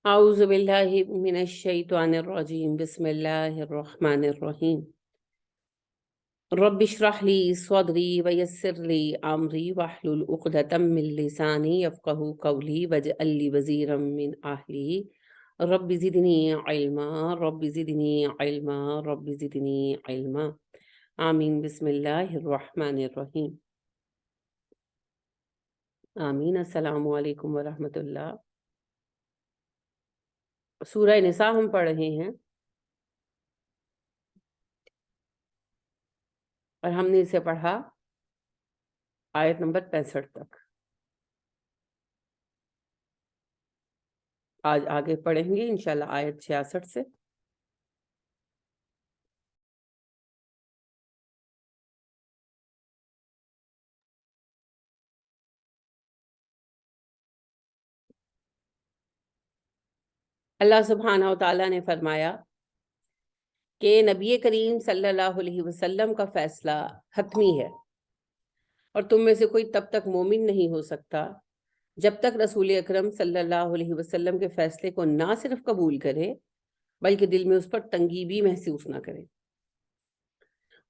اعوذ باللہ من الشیطان الرجیم بسم اللہ الرحمن الرحیم رب اشرح لی صدری ویسر لی امری واحلل عقدۃ من لسانی یفقہوا قولی واجعل لی وزیرا من اہلی رب زدنی علما رب زدنی علما رب زدنی علما آمین بسم اللہ الرحمن الرحیم آمین۔ السلام علیکم ورحمۃ اللہ۔ سورہ نساء ہم پڑھ رہے ہیں اور ہم نے اسے پڑھا آیت نمبر 65 تک۔ آج آگے پڑھیں گے انشاءاللہ آیت 66 سے۔ اللہ سبحانہ و تعالیٰ نے فرمایا کہ نبی کریم صلی اللہ علیہ وسلم کا فیصلہ حتمی ہے اور تم میں سے کوئی تب تک مومن نہیں ہو سکتا جب تک رسول اکرم صلی اللہ علیہ وسلم کے فیصلے کو نہ صرف قبول کرے بلکہ دل میں اس پر تنگی بھی محسوس نہ کرے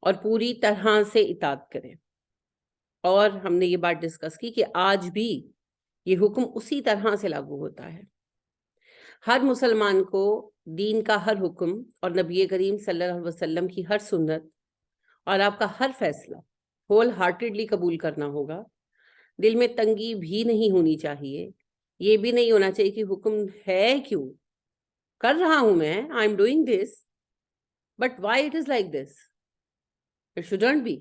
اور پوری طرح سے اطاعت کرے۔ اور ہم نے یہ بات ڈسکس کی کہ آج بھی یہ حکم اسی طرح سے لاگو ہوتا ہے۔ ہر مسلمان کو دین کا ہر حکم اور نبی کریم صلی اللہ علیہ وسلم کی ہر سنت اور آپ کا ہر فیصلہ ہول ہارٹیڈلی قبول کرنا ہوگا۔ دل میں تنگی بھی نہیں ہونی چاہیے، یہ بھی نہیں ہونا چاہیے کہ حکم ہے کیوں کر رہا ہوں میں، I am doing this but why it is like this, it shouldn't be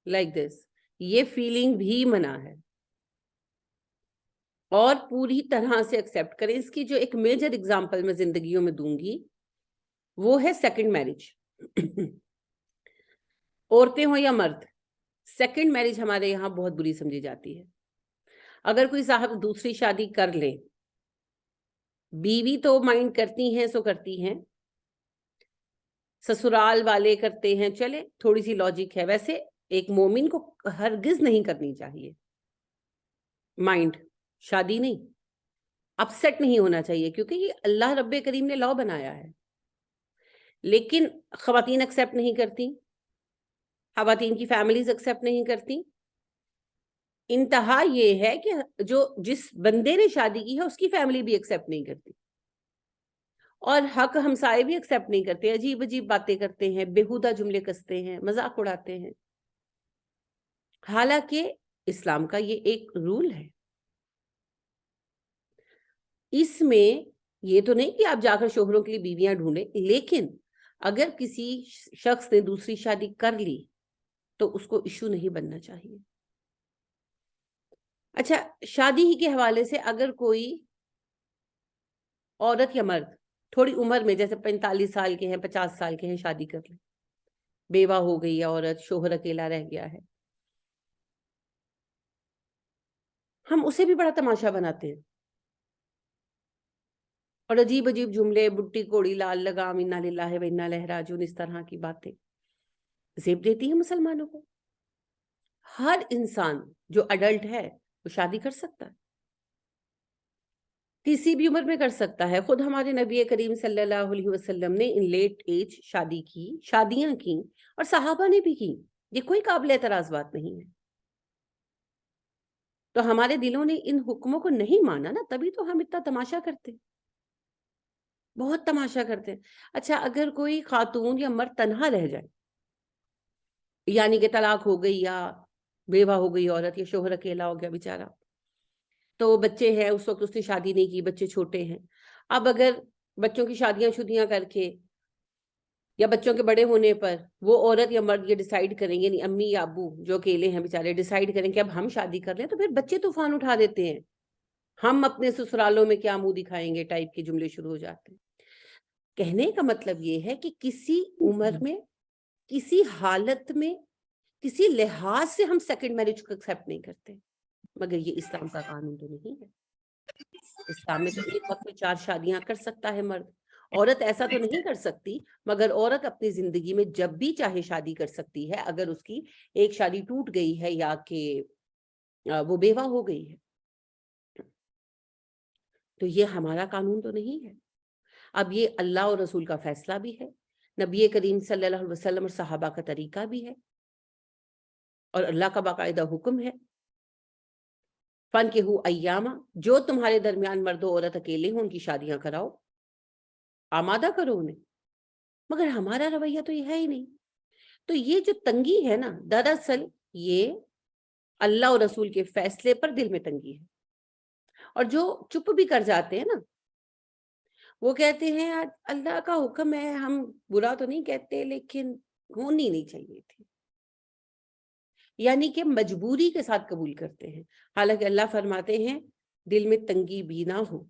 like this, یہ فیلنگ بھی منع ہے۔ اور پوری طرح سے ایکسیپٹ کریں۔ اس کی جو ایک میجر اگزامپل میں زندگیوں میں دوں گی وہ ہے سیکنڈ میرج۔ عورتیں ہوں یا مرد، سیکنڈ میرج ہمارے یہاں بہت بری سمجھی جاتی ہے۔ اگر کوئی صاحب دوسری شادی کر لے، بیوی تو مائنڈ کرتی ہیں سو کرتی ہیں، سسرال والے کرتے ہیں، چلے تھوڑی سی لاجک ہے، ویسے ایک مومن کو ہرگز نہیں کرنی چاہیے مائنڈ، شادی نہیں، اپسیٹ نہیں ہونا چاہیے، کیونکہ یہ اللہ رب کریم نے لا بنایا ہے۔ لیکن خواتین ایکسیپٹ نہیں کرتی، خواتین کی فیملیز ایکسیپٹ نہیں کرتی۔ انتہا یہ ہے کہ جس بندے نے شادی کی ہے اس کی فیملی بھی ایکسیپٹ نہیں کرتی، اور حق ہمسائے بھی ایکسیپٹ نہیں کرتے، عجیب عجیب باتیں کرتے ہیں، بیہودہ جملے کستے ہیں، مذاق اڑاتے ہیں، حالانکہ اسلام کا یہ ایک رول ہے۔ اس میں یہ تو نہیں کہ آپ جا کر شوہروں کے لیے بیویاں ڈھونڈیں، لیکن اگر کسی شخص نے دوسری شادی کر لی تو اس کو ایشو نہیں بننا چاہیے۔ اچھا، شادی ہی کے حوالے سے اگر کوئی عورت یا مرد تھوڑی عمر میں، جیسے 45 سال کے ہیں، 50 سال کے ہیں، شادی کر لیں، بیوہ ہو گئی ہے عورت، شوہر اکیلا رہ گیا ہے، ہم اسے بھی بڑا تماشا بناتے ہیں اور عجیب عجیب جملے، بٹی کوڑی لال لگام، انا للہ و انا الیہ راجعون، اس طرح کی باتیں زیب دیتی ہیں مسلمانوں کو۔ ہر انسان جو اڈلٹ ہے وہ شادی کر سکتا ہے، کسی بھی عمر میں کر سکتا ہے۔ خود ہمارے نبی کریم صلی اللہ علیہ وسلم نے ان لیٹ ایج شادی کی، شادیاں کی، اور صحابہ نے بھی کی، یہ کوئی قابل اعتراض بات نہیں ہے۔ تو ہمارے دلوں نے ان حکموں کو نہیں مانا نا، تبھی تو ہم اتنا تماشا کرتے، بہت تماشا کرتے۔ اچھا، اگر کوئی خاتون یا مرد تنہا رہ جائے، یعنی کہ طلاق ہو گئی یا بیوہ ہو گئی عورت، یا شوہر اکیلا ہو گیا بیچارہ، تو بچے ہیں، اس وقت اس نے شادی نہیں کی، بچے چھوٹے ہیں، اب اگر بچوں کی شادیاں کر کے یا بچوں کے بڑے ہونے پر وہ عورت یا مرد یہ ڈیسائیڈ کریں، یعنی امی یا ابو جو اکیلے ہیں بیچارے ڈیسائیڈ کریں کہ اب ہم شادی کر لیں، تو پھر بچے طوفان اٹھا دیتے ہیں، ہم اپنے سسرالوں میں کیا منہ دکھائیں گے ٹائپ کے جملے شروع ہو جاتے ہیں۔ کہنے کا مطلب یہ ہے کہ کسی عمر میں، کسی حالت میں، کسی لحاظ سے ہم سیکنڈ میرج کو ایکسیپٹ نہیں کرتے، مگر یہ اسلام کا قانون تو نہیں ہے۔ اسلام میں تو ایک وقت میں 4 شادیاں کر سکتا ہے مرد، عورت ایسا تو نہیں کر سکتی، مگر عورت اپنی زندگی میں جب بھی چاہے شادی کر سکتی ہے، اگر اس کی ایک شادی ٹوٹ گئی ہے یا کہ وہ بیوہ ہو گئی ہے۔ تو یہ ہمارا قانون تو نہیں ہے، اب یہ اللہ اور رسول کا فیصلہ بھی ہے، نبی کریم صلی اللہ علیہ وسلم اور صحابہ کا طریقہ بھی ہے، اور اللہ کا باقاعدہ حکم ہے، فن کے ہو ایامہ، جو تمہارے درمیان مرد و عورت اکیلے ہوں ان کی شادیاں کراؤ، آمادہ کرو انہیں۔ مگر ہمارا رویہ تو یہ ہے ہی نہیں۔ تو یہ جو تنگی ہے نا، دراصل یہ اللہ اور رسول کے فیصلے پر دل میں تنگی ہے۔ اور جو چپ بھی کر جاتے ہیں نا، وہ کہتے ہیں اللہ کا حکم ہے، ہم برا تو نہیں کہتے لیکن ہونی نہیں چاہیے تھی، یعنی کہ مجبوری کے ساتھ قبول کرتے ہیں، حالانکہ اللہ فرماتے ہیں دل میں تنگی بھی نہ ہو۔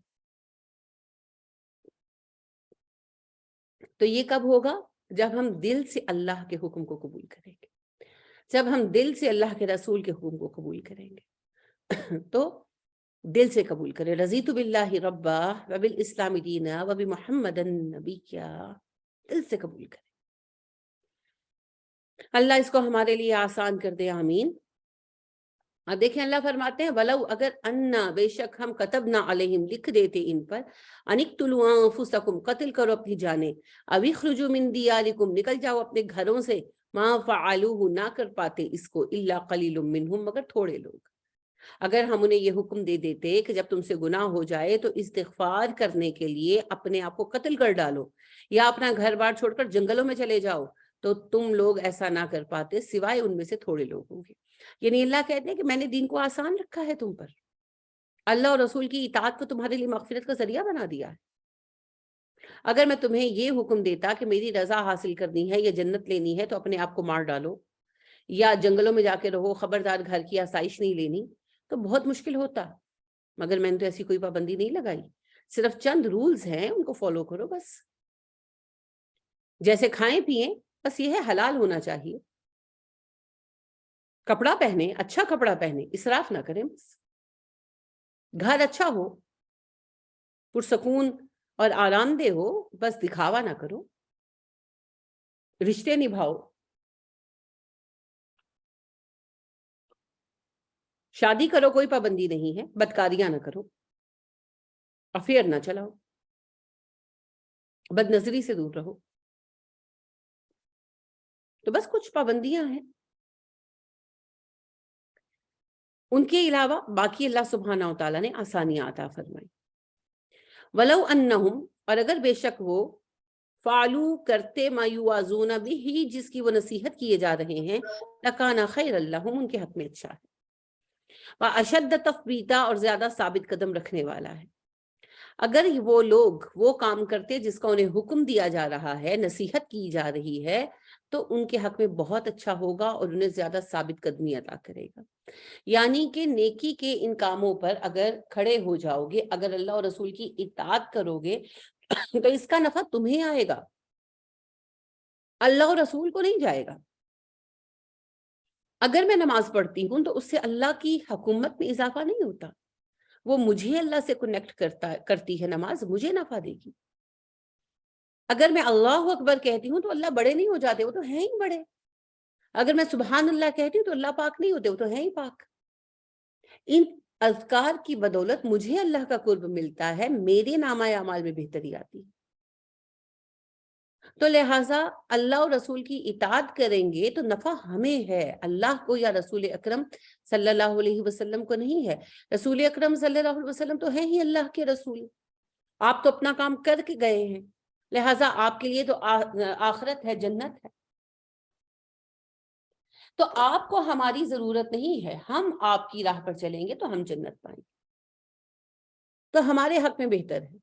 تو یہ کب ہوگا؟ جب ہم دل سے اللہ کے حکم کو قبول کریں گے، جب ہم دل سے اللہ کے رسول کے حکم کو قبول کریں گے تو دل سے قبول کریں، رضیت باللہ ربا وبالاسلام دینا وبمحمد نبیّا، دل سے قبول کریں۔ اللہ اس کو ہمارے لیے آسان کر دے، آمین۔ اب دیکھیں اللہ فرماتے ہیں وَلَوْ اگر انا، بے شک ہم كَتَبْنَا عَلَيْهِمْ لکھ دیتے ان پر، ان اقتلوا انفسکم، قتل کرو اپنی جانیں، او اخرجوا من دیارکم، نکل جاؤ اپنے گھروں سے، ما فعلوہ، نہ کر پاتے اس کو، الا قلیل منہم، مگر تھوڑے لوگ۔ اگر ہم انہیں یہ حکم دے دیتے کہ جب تم سے گناہ ہو جائے تو استغفار کرنے کے لیے اپنے آپ کو قتل کر ڈالو یا اپنا گھر بار چھوڑ کر جنگلوں میں چلے جاؤ، تو تم لوگ ایسا نہ کر پاتے سوائے ان میں سے تھوڑے لوگ ہوں گے۔ یعنی اللہ کہتے ہیں کہ میں نے دین کو آسان رکھا ہے تم پر، اللہ اور رسول کی اطاعت کو تمہارے لیے مغفرت کا ذریعہ بنا دیا ہے۔ اگر میں تمہیں یہ حکم دیتا کہ میری رضا حاصل کرنی ہے یا جنت لینی ہے تو اپنے آپ کو مار ڈالو یا جنگلوں میں جا کے رہو، خبردار گھر کی آسائش نہیں لینی، تو بہت مشکل ہوتا۔ مگر میں نے تو ایسی کوئی پابندی نہیں لگائی، صرف چند رولز ہیں، ان کو فالو کرو بس۔ جیسے کھائیں پیئیں، بس یہ ہے حلال ہونا چاہیے، کپڑا پہنے اچھا کپڑا پہنے، اسراف نہ کریں، بس گھر اچھا ہو، پرسکون اور آرام دہ ہو، بس دکھاوا نہ کرو، رشتے نبھاؤ، شادی کرو کوئی پابندی نہیں ہے، بدکاریاں نہ کرو، افیئر نہ چلاؤ، بد نظری سے دور رہو، تو بس کچھ پابندیاں ہیں۔ ان کے علاوہ باقی اللہ سبحانہ و تعالیٰ نے آسانیاں عطا فرمائی۔ ولو انہم، اور اگر بے شک وہ، فعلو کرتے ما یوعظون بہ، جس کی وہ نصیحت کیے جا رہے ہیں، لکان خیر لہم، ان کے حق میں اچھا ہے، واشد تثبیتا، اور زیادہ ثابت قدم رکھنے والا ہے۔ اگر وہ لوگ وہ کام کرتے جس کا انہیں حکم دیا جا رہا ہے، نصیحت کی جا رہی ہے، تو ان کے حق میں بہت اچھا ہوگا اور انہیں زیادہ ثابت قدمی عطا کرے گا۔ یعنی کہ نیکی کے ان کاموں پر اگر کھڑے ہو جاؤ گے، اگر اللہ اور رسول کی اطاعت کرو گے تو اس کا نفع تمہیں آئے گا، اللہ اور رسول کو نہیں جائے گا۔ اگر میں نماز پڑھتی ہوں تو اس سے اللہ کی حکومت میں اضافہ نہیں ہوتا، وہ مجھے اللہ سے کنیکٹ کرتی ہے، نماز مجھے نفع دے گی۔ اگر میں اللہ اکبر کہتی ہوں تو اللہ بڑے نہیں ہو جاتے، وہ تو ہیں ہی بڑے۔ اگر میں سبحان اللہ کہتی ہوں تو اللہ پاک نہیں ہوتے، وہ تو ہیں ہی پاک۔ ان اذکار کی بدولت مجھے اللہ کا قرب ملتا ہے، میرے نامہ اعمال میں بہتری آتی ہے۔ تو لہٰذا اللہ اور رسول کی اطاعت کریں گے تو نفع ہمیں ہے، اللہ کو یا رسول اکرم صلی اللہ علیہ وسلم کو نہیں ہے۔ رسول اکرم صلی اللہ علیہ وسلم تو ہیں ہی اللہ کے رسول، آپ تو اپنا کام کر کے گئے ہیں، لہٰذا آپ کے لیے تو آخرت ہے، جنت ہے۔ تو آپ کو ہماری ضرورت نہیں ہے، ہم آپ کی راہ پر چلیں گے تو ہم جنت پائیں گے، تو ہمارے حق میں بہتر ہے۔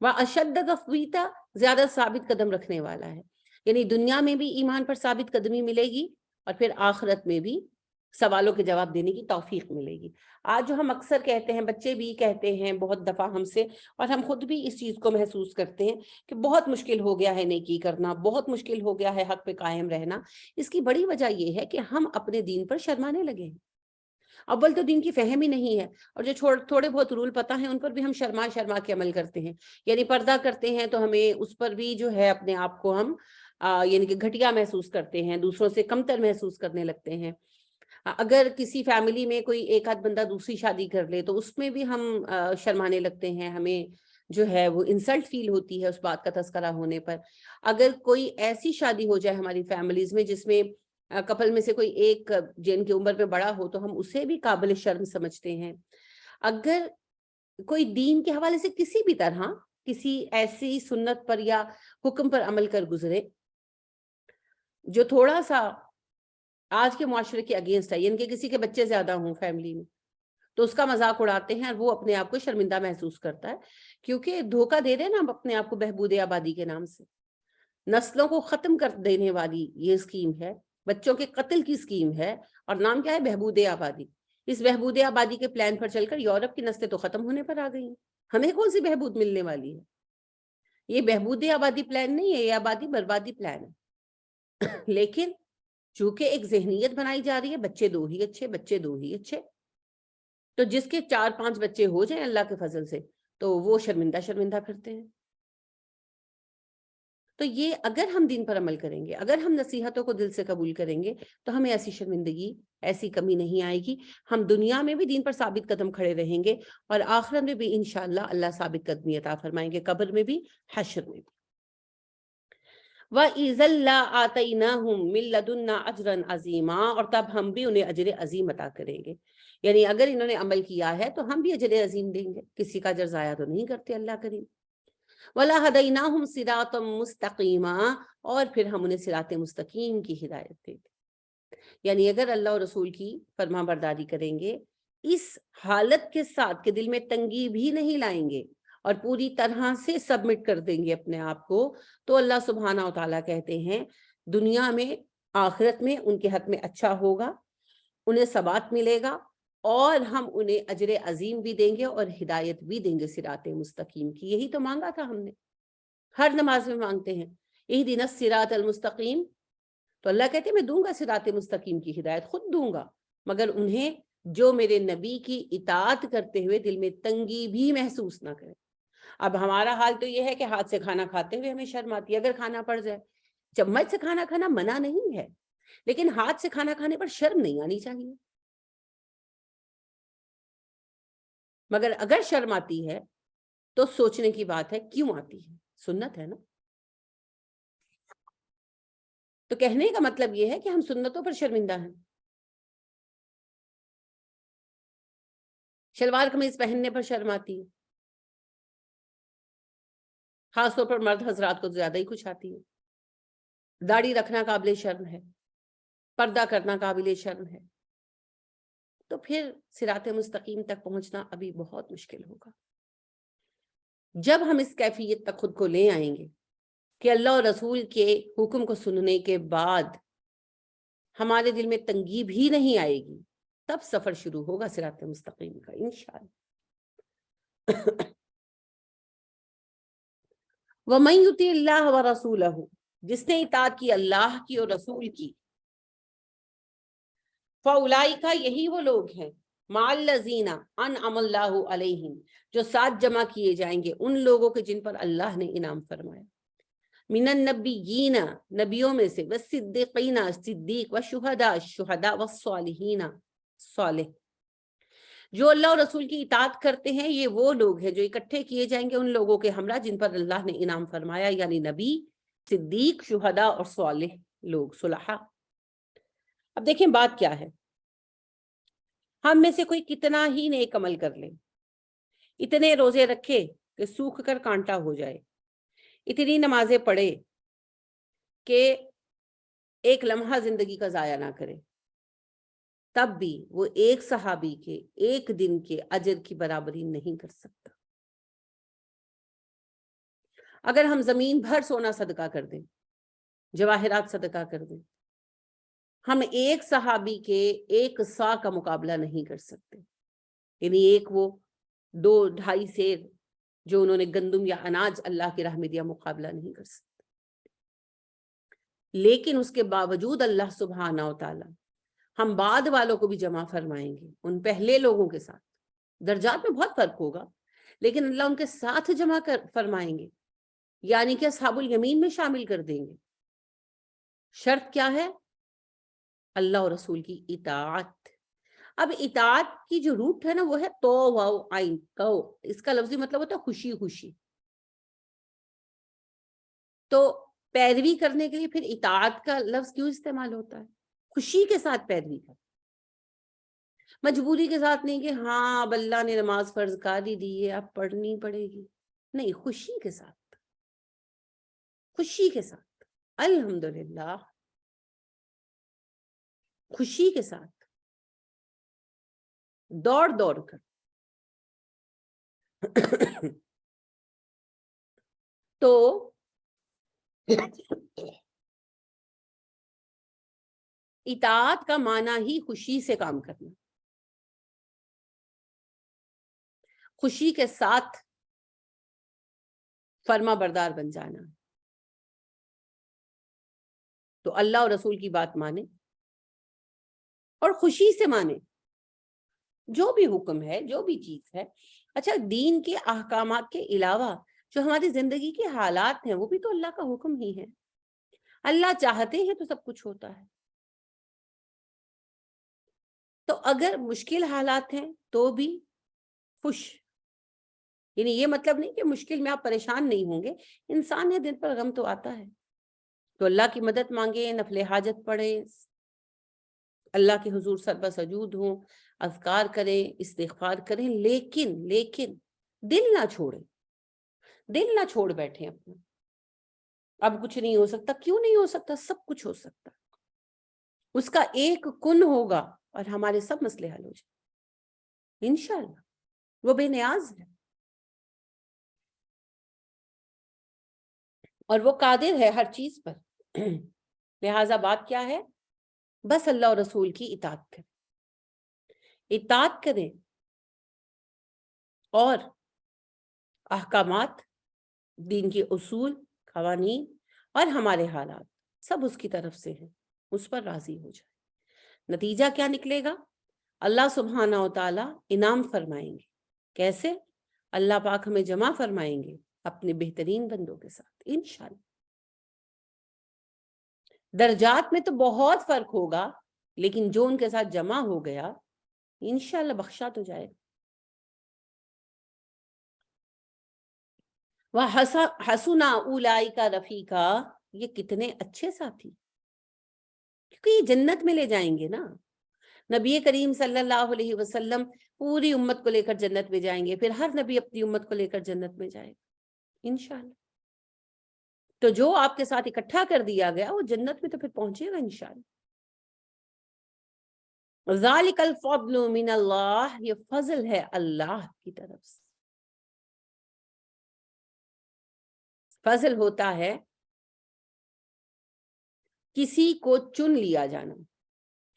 وَأَشَدَّ تَثْبِيتًا، زیادہ ثابت قدم رکھنے والا ہے، یعنی دنیا میں بھی ایمان پر ثابت قدمی ملے گی اور پھر آخرت میں بھی سوالوں کے جواب دینے کی توفیق ملے گی۔ آج جو ہم اکثر کہتے ہیں، بچے بھی کہتے ہیں بہت دفعہ ہم سے، اور ہم خود بھی اس چیز کو محسوس کرتے ہیں کہ بہت مشکل ہو گیا ہے نیکی کرنا، بہت مشکل ہو گیا ہے حق پہ قائم رہنا۔ اس کی بڑی وجہ یہ ہے کہ ہم اپنے دین پر شرمانے لگے ہیں۔ اول تو دین کی فہم ہی نہیں ہے، اور جو تھوڑے بہت رول پتہ ہیں ان پر بھی ہم شرما شرما کے عمل کرتے ہیں، یعنی پردہ کرتے ہیں تو ہمیں اس پر بھی جو ہے اپنے آپ کو ہم یعنی کہ گھٹیا محسوس کرتے ہیں، دوسروں سے کمتر محسوس کرنے لگتے ہیں۔ اگر کسی فیملی میں کوئی ایک آدھ بندہ دوسری شادی کر لے تو اس میں بھی ہم شرمانے لگتے ہیں، ہمیں جو ہے وہ انسلٹ فیل ہوتی ہے اس بات کا تذکرہ ہونے پر۔ اگر کوئی ایسی شادی ہو جائے ہماری فیملیز میں جس میں کپل میں سے کوئی ایک جن کی عمر میں بڑا ہو تو ہم اسے بھی قابل شرم سمجھتے ہیں۔ اگر کوئی دین کے حوالے سے کسی بھی طرح کسی ایسی سنت پر یا حکم پر عمل کر گزرے جو تھوڑا سا آج کے معاشرے کے اگینسٹ ہے، یعنی کہ کسی کے بچے زیادہ ہوں فیملی میں، تو اس کا مذاق اڑاتے ہیں اور وہ اپنے آپ کو شرمندہ محسوس کرتا ہے، کیونکہ دھوکہ دے رہے ہیں نا ہم اپنے آپ کو بہبود آبادی کے نام سے۔ نسلوں کو ختم کر دینے والی یہ اسکیم ہے، بچوں کے قتل کی اسکیم ہے، اور نام کیا ہے؟ بہبود آبادی۔ اس بہبود آبادی کے پلان پر چل کر یورپ کی نسلیں تو ختم ہونے پر آ گئی ہیں، ہمیں کون سی بہبود ملنے والی ہے؟ یہ بہبود آبادی پلان نہیں ہے، یہ آبادی بربادی پلان ہے۔ لیکن چونکہ ایک ذہنیت بنائی جا رہی ہے بچے دو ہی اچھے، بچے دو ہی اچھے، تو جس کے 4-5 بچے ہو جائیں اللہ کے فضل سے تو وہ شرمندہ شرمندہ پھرتے ہیں۔ تو یہ اگر ہم دین پر عمل کریں گے، اگر ہم نصیحتوں کو دل سے قبول کریں گے تو ہمیں ایسی شرمندگی، ایسی کمی نہیں آئے گی۔ ہم دنیا میں بھی دین پر ثابت قدم کھڑے رہیں گے اور آخرت میں بھی انشاءاللہ اللہ ثابت قدمی عطا فرمائیں گے، قبر میں بھی، حشر میں بھی۔ وَإِذًا لَّآتَيْنَاهُم مِّن لَّدُنَّا أَجْرًا عَظِيمًا، اور تب ہم بھی انہیں اجر عظیم عطا کریں گے۔ یعنی اگر انہوں نے عمل کیا ہے تو ہم بھی اجر عظیم دیں گے، کسی کا اجر ضائع تو نہیں کرتے اللہ کریم۔ وَلَهَدَيْنَاهُمْ صِرَاطًا مُسْتَقِيمًا، اور پھر ہم انہیں صراط مستقیم کی ہدایت دیں گے۔ یعنی اگر اللہ اور رسول کی فرما برداری کریں گے اس حالت کے ساتھ کہ دل میں تنگی بھی نہیں لائیں گے اور پوری طرح سے سبمٹ کر دیں گے اپنے آپ کو، تو اللہ سبحانہ و تعالیٰ کہتے ہیں دنیا میں، آخرت میں ان کے حق میں اچھا ہوگا، انہیں ثبات ملے گا، اور ہم انہیں اجر عظیم بھی دیں گے اور ہدایت بھی دیں گے صراط مستقیم کی۔ یہی تو مانگا تھا ہم نے، ہر نماز میں مانگتے ہیں اہدنا الصراط المستقیم، تو اللہ کہتے ہیں میں دوں گا صراط مستقیم کی ہدایت، خود دوں گا، مگر انہیں جو میرے نبی کی اطاعت کرتے ہوئے دل میں تنگی بھی محسوس نہ کرے۔ اب ہمارا حال تو یہ ہے کہ ہاتھ سے کھانا کھاتے ہوئے ہمیں شرم آتی ہے اگر کھانا پڑ جائے۔ چمچ سے کھانا کھانا منع نہیں ہے، لیکن ہاتھ سے کھانا کھانے پر شرم نہیں آنی چاہیے۔ مگر اگر شرم آتی ہے تو سوچنے کی بات ہے کیوں آتی ہے، سنت ہے نا۔ تو کہنے کا مطلب یہ ہے کہ ہم سنتوں پر شرمندہ ہیں۔ شلوار قمیض پہننے پر شرم آتی ہے، خاص طور پر مرد حضرات کو زیادہ ہی کچھ آتی ہے۔ داڑھی رکھنا قابل شرم ہے، پردہ کرنا قابل شرم ہے، تو پھر صراط مستقیم تک پہنچنا ابھی بہت مشکل ہوگا۔ جب ہم اس کیفیت تک خود کو لے آئیں گے کہ اللہ اور رسول کے حکم کو سننے کے بعد ہمارے دل میں تنگی بھی نہیں آئے گی، تب سفر شروع ہوگا صراط مستقیم کا انشاءاللہ۔ وَمَن يُطِعِ اللَّهَ وَرَسُولَهُ، جس نے اطاعت کی اللہ کی اور رسول کی، فَأُولَئِكَ، یہی وہ لوگ ہیں، مَعَ الَّذِينَ أَنْعَمَ اللَّهُ عَلَيْهِمْ، جو ساتھ جمع کیے جائیں گے ان لوگوں کے جن پر اللہ نے انعام فرمایا، من النبیین، نبیوں میں سے، والصدیقین، صدیق، والشہداء، شہداء، والصالحین، صالح۔ جو اللہ اور رسول کی اطاعت کرتے ہیں یہ وہ لوگ ہیں جو اکٹھے کیے جائیں گے ان لوگوں کے ہمراہ جن پر اللہ نے انعام فرمایا، یعنی نبی، صدیق، شہداء اور صالح لوگ، صلحاء۔ اب دیکھیں بات کیا ہے، ہم میں سے کوئی کتنا ہی نیک عمل کر لے، اتنے روزے رکھے کہ سوکھ کر کانٹا ہو جائے، اتنی نمازیں پڑھے کہ ایک لمحہ زندگی کا ضائع نہ کرے، تب بھی وہ ایک صحابی کے ایک دن کے اجر کی برابری نہیں کر سکتا۔ اگر ہم زمین بھر سونا صدقہ کر دیں، جواہرات صدقہ کر دیں، ہم ایک صحابی کے ایک سا کا مقابلہ نہیں کر سکتے، یعنی ایک وہ 2-2.5 سیر جو انہوں نے گندم یا اناج اللہ کی راہ میں دیا، مقابلہ نہیں کر سکتے۔ لیکن اس کے باوجود اللہ سبحانہ و تعالی ہم بعد والوں کو بھی جمع فرمائیں گے ان پہلے لوگوں کے ساتھ، درجات میں بہت فرق ہوگا لیکن اللہ ان کے ساتھ جمع فرمائیں گے، یعنی کہ اصحاب الیمین میں شامل کر دیں گے۔ شرط کیا ہے؟ اللہ اور رسول کی اطاعت. اب اطاعت کی جو روٹ ہے نا وہ ہے تو واو عین کو. اس کا لفظی مطلب ہوتا ہے خوشی خوشی. تو پیروی کرنے کے لیے پھر اطاعت کا لفظ کیوں استعمال ہوتا ہے؟ خوشی کے ساتھ پیروی کر, مجبوری کے ساتھ نہیں کہ ہاں اب اللہ نے نماز فرض کر ہی دی ہے اب پڑھنی پڑے گی. نہیں, خوشی کے ساتھ, خوشی کے ساتھ, الحمدللہ خوشی کے ساتھ, دوڑ دوڑ کر. تو اطاعت کا معنی ہی خوشی سے کام کرنا, خوشی کے ساتھ فرما بردار بن جانا. تو اللہ اور رسول کی بات مانے اور خوشی سے مانے جو بھی حکم ہے, جو بھی چیز ہے. اچھا, دین کے احکامات کے علاوہ جو ہماری زندگی کے حالات ہیں وہ بھی تو اللہ کا حکم ہی ہے. اللہ چاہتے ہیں تو سب کچھ ہوتا ہے. تو اگر مشکل حالات ہیں تو بھی خوش, یعنی یہ مطلب نہیں کہ مشکل میں آپ پریشان نہیں ہوں گے. انسان ہے, دل پر غم تو آتا ہے, تو اللہ کی مدد مانگے, نفل حاجت پڑھے, اللہ کے حضور سربہ سجود ہوں, اذکار کریں, استغفار کریں, لیکن دل نہ چھوڑیں, دل نہ چھوڑ بیٹھیں اپنا. اب کچھ نہیں ہو سکتا, کیوں نہیں ہو سکتا؟ سب کچھ ہو سکتا. اس کا ایک کن ہوگا اور ہمارے سب مسئلے حل ہو جائیں انشاءاللہ. وہ بے نیاز ہے اور وہ قادر ہے ہر چیز پر. لہٰذا بات کیا ہے؟ بس اللہ اور رسول کی اطاعت کریں, اطاعت کریں اور احکامات, دین کے اصول, قوانین اور ہمارے حالات سب اس کی طرف سے ہیں, اس پر راضی ہو جائے. نتیجہ کیا نکلے گا؟ اللہ سبحانہ و تعالی انعام فرمائیں گے. کیسے؟ اللہ پاک ہمیں جمع فرمائیں گے اپنے بہترین بندوں کے ساتھ انشاءاللہ. درجات میں تو بہت فرق ہوگا, لیکن جو ان کے ساتھ جمع ہو گیا انشاءاللہ بخشا تو جائے گا. وَحَسُنَ أُولَئِكَ رَفِيقًا, یہ کتنے اچھے ساتھی, کیونکہ یہ جنت میں لے جائیں گے نا. نبی کریم صلی اللہ علیہ وسلم پوری امت کو لے کر جنت میں جائیں گے, پھر ہر نبی اپنی امت کو لے کر جنت میں جائے گا انشاءاللہ. تو جو آپ کے ساتھ اکٹھا کر دیا گیا وہ جنت میں تو پھر پہنچے گا انشاءاللہ. ذالک الفضل من اللہ, یہ فضل ہے اللہ کی طرف سے. فضل ہوتا ہے کسی کو چن لیا جانا,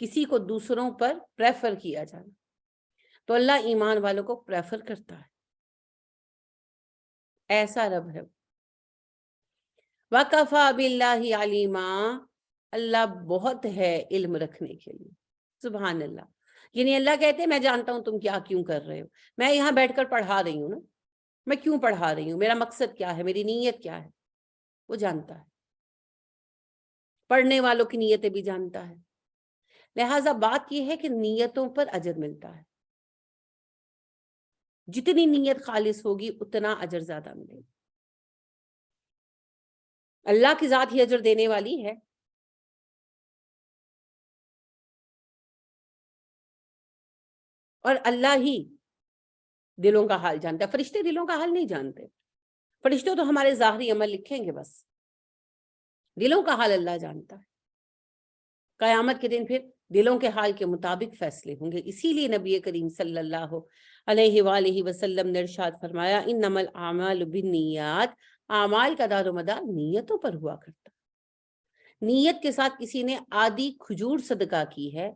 کسی کو دوسروں پر پریفر کیا جانا. تو اللہ ایمان والوں کو پریفر کرتا ہے, ایسا رب ہے. وَكَفَى بِاللَّهِ عَلِيمًا, اللہ بہت ہے علم رکھنے کے لیے. سبحان اللہ. یعنی اللہ کہتے ہیں میں جانتا ہوں تم کیا کیوں کر رہے ہو, میں یہاں بیٹھ کر پڑھا رہی ہوں نا, میں کیوں پڑھا رہی ہوں, میرا مقصد کیا ہے, میری نیت کیا ہے, وہ جانتا ہے. پڑھنے والوں کی نیتیں بھی جانتا ہے. لہٰذا بات یہ ہے کہ نیتوں پر اجر ملتا ہے. جتنی نیت خالص ہوگی اتنا اجر زیادہ ملے گا. اللہ کی ذات ہی اجر دینے والی ہے. اور اللہ ہی دلوں کا حال جانتا ہے, فرشتے دلوں کا حال نہیں جانتے. فرشتے تو ہمارے ظاہری عمل لکھیں گے بس, دلوں کا حال اللہ جانتا ہے. قیامت کے دن پھر دلوں کے حال کے مطابق فیصلے ہوں گے. اسی لیے نبی کریم صلی اللہ علیہ وآلہ وسلم نے ارشاد فرمایا انما الاعمال بالنیات, اعمال کا دار و مدار نیتوں پر ہوا کرتا. نیت کے ساتھ کسی نے آدھی کھجور صدقہ کی ہے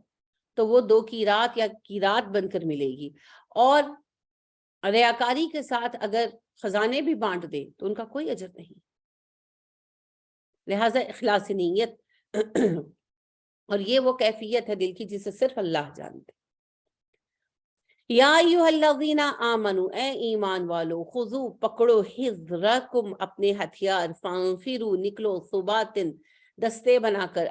تو وہ 2 قیرات یا قیرات بن کر ملے گی, اور ریاکاری کے ساتھ اگر خزانے بھی بانٹ دے تو ان کا کوئی اجر نہیں. لہٰذا اخلاص نیت اور یہ وہ کیفیت ہے دل کی جسے صرف اللہ جانتے. یا ایھا الذین آمنوا, اے ایمان والو, خذوا پکڑو, حذرکم اپنے ہتھیار, فانفروا نکلو, ثباتن دستے بنا کر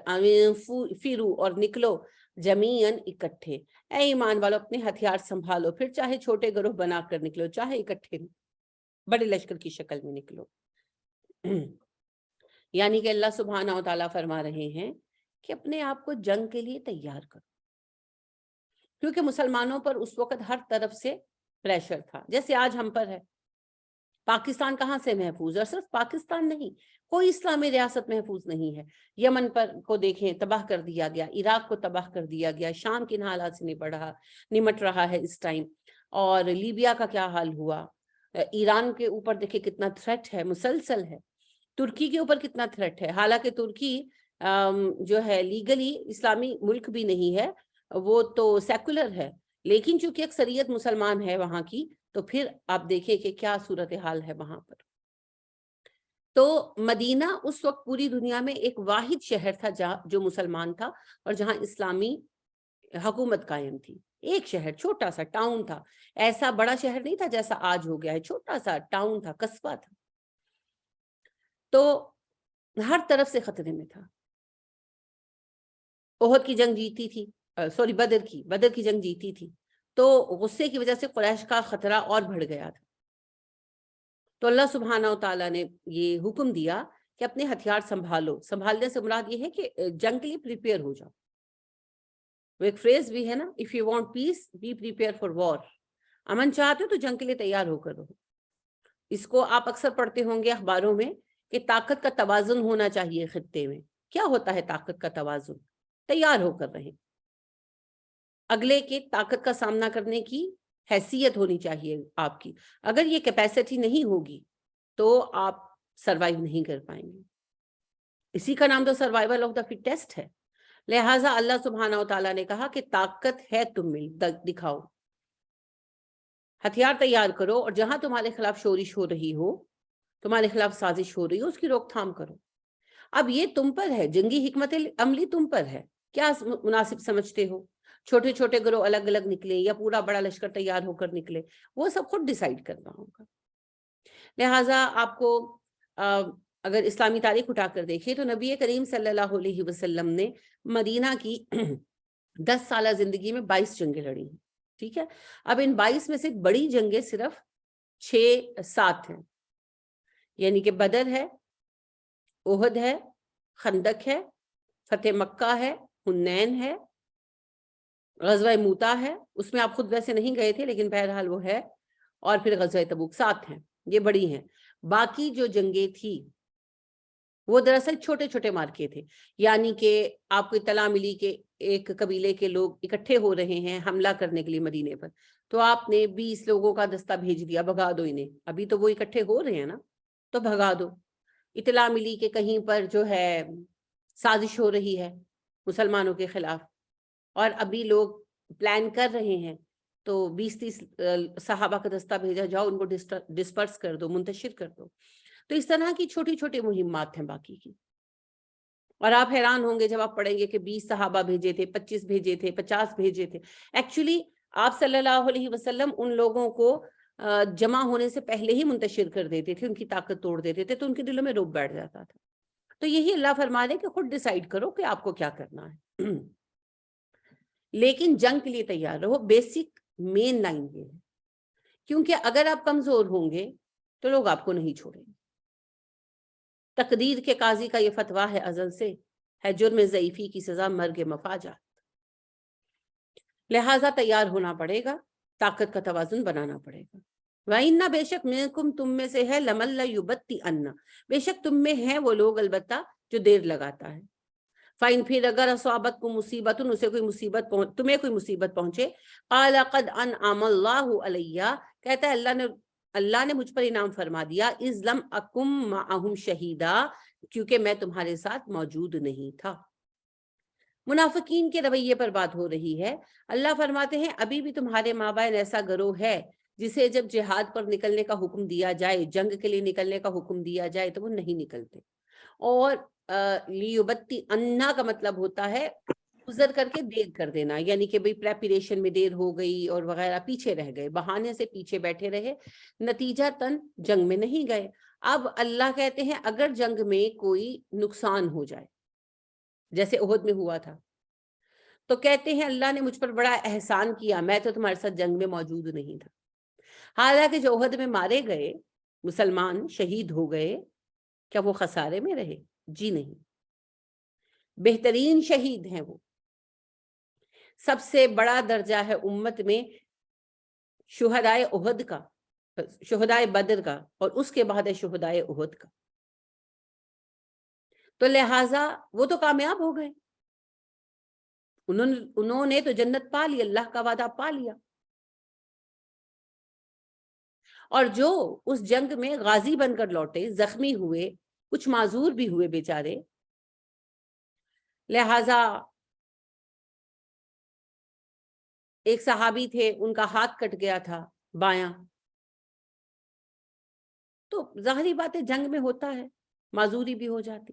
فیرو اور نکلو جمیعن اکٹھے، اے ایمان والو اپنے ہتھیار سنبھالو، پھر چاہے چھوٹے گروہ بنا کر نکلو، چاہے اکٹھے بڑے لشکر کی شکل میں نکلو۔ یعنی کہ اللہ سبحانہ و تعالیٰ فرما رہے ہیں کہ اپنے آپ کو جنگ کے لیے تیار کرو، کیونکہ مسلمانوں پر اس وقت ہر طرف سے پریشر تھا، جیسے آج ہم پر ہے۔ پاکستان کہاں سے محفوظ ہے؟ اور صرف پاکستان نہیں، کوئی اسلامی ریاست محفوظ نہیں ہے۔ یمن پر کو دیکھیں، تباہ کر دیا گیا، عراق کو تباہ کر دیا گیا، شام کن حالات سے نمٹ رہا ہے اس ٹائم، اور لیبیا کا کیا حال ہوا، ایران کے اوپر دیکھیں کتنا تھریٹ ہے، مسلسل ہے، ترکی کے اوپر کتنا تھریٹ ہے، حالانکہ ترکی جو ہے لیگلی اسلامی ملک بھی نہیں ہے، وہ تو سیکولر ہے، لیکن چونکہ اکثریت مسلمان ہے وہاں کی، تو پھر آپ دیکھیں کہ کیا صورتحال ہے وہاں پر۔ تو مدینہ اس وقت پوری دنیا میں ایک واحد شہر تھا جو مسلمان تھا اور جہاں اسلامی حکومت قائم تھی۔ ایک شہر، چھوٹا سا ٹاؤن تھا، ایسا بڑا شہر نہیں تھا جیسا آج ہو گیا ہے، چھوٹا سا ٹاؤن تھا، قصبہ تھا، تو ہر طرف سے خطرے میں تھا۔ احد کی جنگ جیتی تھی، بدر کی جنگ جیتی تھی، تو غصے کی وجہ سے قریش کا خطرہ اور بڑھ گیا تھا۔ تو اللہ سبحانہ و تعالیٰ نے یہ حکم دیا کہ اپنے ہتھیار سنبھالو۔ سنبھالنے سے مراد یہ ہے کہ جنگ کے لیے پریپیئر ہو جاؤ۔ وہ ایک فریز بھی ہے نا، if you want peace, be prepared for war۔ امن چاہتے ہو تو جنگ کے لیے تیار ہو کر رہو۔ اس کو آپ اکثر پڑھتے ہوں گے اخباروں میں کہ طاقت کا توازن ہونا چاہیے خطے میں۔ کیا ہوتا ہے طاقت کا توازن؟ تیار ہو کر رہیں، اگلے کے طاقت کا سامنا کرنے کی حیثیت ہونی چاہیے آپ کی۔ اگر یہ کیپیسٹی نہیں ہوگی تو آپ سروائیو نہیں کر پائیں گے۔ اسی کا نام تو سروائیول آف دا فٹیسٹ ہے۔ لہٰذا اللہ سبحانہ و تعالیٰ نے کہا کہ طاقت ہے تم میں، دکھاؤ، ہتھیار تیار کرو، اور جہاں تمہارے خلاف شورش ہو رہی ہو، تمہارے خلاف سازش ہو رہی ہو، اس کی روک تھام کرو۔ اب یہ تم پر ہے، جنگی حکمت عملی تم پر ہے، کیا مناسب سمجھتے ہو؟ چھوٹے چھوٹے گروہ الگ الگ نکلے یا پورا بڑا لشکر تیار ہو کر نکلے، وہ سب خود ڈیسائیڈ کرنا ہوگا۔ لہٰذا آپ کو اگر اسلامی تاریخ اٹھا کر دیکھیں تو نبی کریم صلی اللہ علیہ وسلم نے مدینہ کی 10 سالہ زندگی میں 22 جنگیں لڑی ہیں، ٹھیک ہے؟ اب ان 22 میں سے بڑی جنگیں صرف 6-7 ہیں، یعنی کہ بدر ہے، احد ہے، خندق ہے، فتح مکہ ہے، حنین ہے، غزوہ موتا ہے، اس میں آپ خود ویسے نہیں گئے تھے لیکن بہرحال وہ ہے، اور پھر غزوہ تبوک، 7 ہیں، یہ بڑی ہیں۔ باقی جو جنگیں تھی وہ دراصل چھوٹے چھوٹے مارکے تھے، یعنی کہ آپ کو اطلاع ملی کہ ایک قبیلے کے لوگ اکٹھے ہو رہے ہیں حملہ کرنے کے لیے مدینے پر، تو آپ نے 20 لوگوں کا دستہ بھیج دیا، بھگا دو انہیں، ابھی تو وہ اکٹھے ہو رہے ہیں نا، تو بھگا دو۔ اطلاع ملی کہ کہیں پر جو ہے سازش ہو رہی ہے مسلمانوں کے خلاف، اور ابھی لوگ پلان کر رہے ہیں، تو 20-30 صحابہ کا دستہ بھیجا، جاؤ ان کو ڈسپرس کر دو، منتشر کر دو۔ تو اس طرح کی چھوٹی چھوٹی مہمات ہیں باقی کی، اور آپ حیران ہوں گے جب آپ پڑھیں گے کہ 20 صحابہ بھیجے تھے، 25 بھیجے تھے، 50 بھیجے تھے۔ ایکچولی آپ صلی اللہ علیہ وسلم ان لوگوں کو جمع ہونے سے پہلے ہی منتشر کر دیتے تھے، ان کی طاقت توڑ دیتے تھے، تو ان کے دلوں میں رعب بیٹھ جاتا تھا۔ تو یہی اللہ فرما رہے کہ خود ڈیسائیڈ کرو کہ آپ کو کیا کرنا ہے، لیکن جنگ کے لیے تیار رہو۔ بیسک مین لائن یہ ہے، کیونکہ اگر آپ کمزور ہوں گے تو لوگ آپ کو نہیں چھوڑیں گے۔ تقدیر کے قاضی کا یہ فتویٰ ہے ازل سے، ہے جرم ضعیفی کی سزا مرگ مفاجات۔ لہٰذا تیار ہونا پڑے گا، طاقت کا توازن بنانا پڑے گا۔ وَإِنَّ بے شک مِنْکُمْ تم میں سے ہے لَمَن لَيُبَطِّئَنَّ بے شک تم میں ہے وہ لوگ البتہ جو دیر لگاتا ہے۔ فَإِنْ پھر اگر اصابتکم مصیبۃ اسے کوئی مصیبت تمہیں کوئی مصیبت پہنچے، قَالَ قَدْ أَنْعَمَ اللَّهُ عَلَيَّ کہتا ہے اللہ نے مجھ پر انعام فرما دیا، اذ لم اکم معہم شہیدا کیونکہ میں تمہارے ساتھ موجود نہیں تھا۔ منافقین کے رویے پر بات ہو رہی ہے۔ اللہ فرماتے ہیں ابھی بھی تمہارے مابین ایسا گروہ ہے جسے جب جہاد پر نکلنے کا حکم دیا جائے، جنگ کے لیے نکلنے کا حکم دیا جائے تو وہ نہیں نکلتے۔ اور لیبتی انا کا مطلب ہوتا ہے گزر کر کے دیر کر دینا، یعنی کہ بھئی پریپریشن میں دیر ہو گئی اور وغیرہ، پیچھے رہ گئے، بہانے سے پیچھے بیٹھے رہے، نتیجہ تن جنگ میں نہیں گئے۔ اب اللہ کہتے ہیں اگر جنگ میں کوئی نقصان ہو جائے، جیسے احد میں ہوا تھا. تو کہتے ہیں اللہ نے مجھ پر بڑا احسان کیا، میں تو تمہارے ساتھ جنگ میں موجود نہیں تھا. حالانکہ جو احد میں مارے گئے مسلمان شہید ہو گئے، کیا وہ خسارے میں رہے؟ جی نہیں، بہترین شہید ہیں وہ. سب سے بڑا درجہ ہے امت میں شہدائے احد کا، شہدائے بدر کا، اور اس کے بعد ہے شہدائے احد کا. تو لہٰذا وہ تو کامیاب ہو گئے، انہوں نے تو جنت پا لی، اللہ کا وعدہ پا لیا. اور جو اس جنگ میں غازی بن کر لوٹے، زخمی ہوئے، کچھ معذور بھی ہوئے بیچارے، لہٰذا ایک صحابی تھے ان کا ہاتھ کٹ گیا تھا بایاں. تو ظاہری بات ہے جنگ میں ہوتا ہے، معذوری بھی ہو جاتی.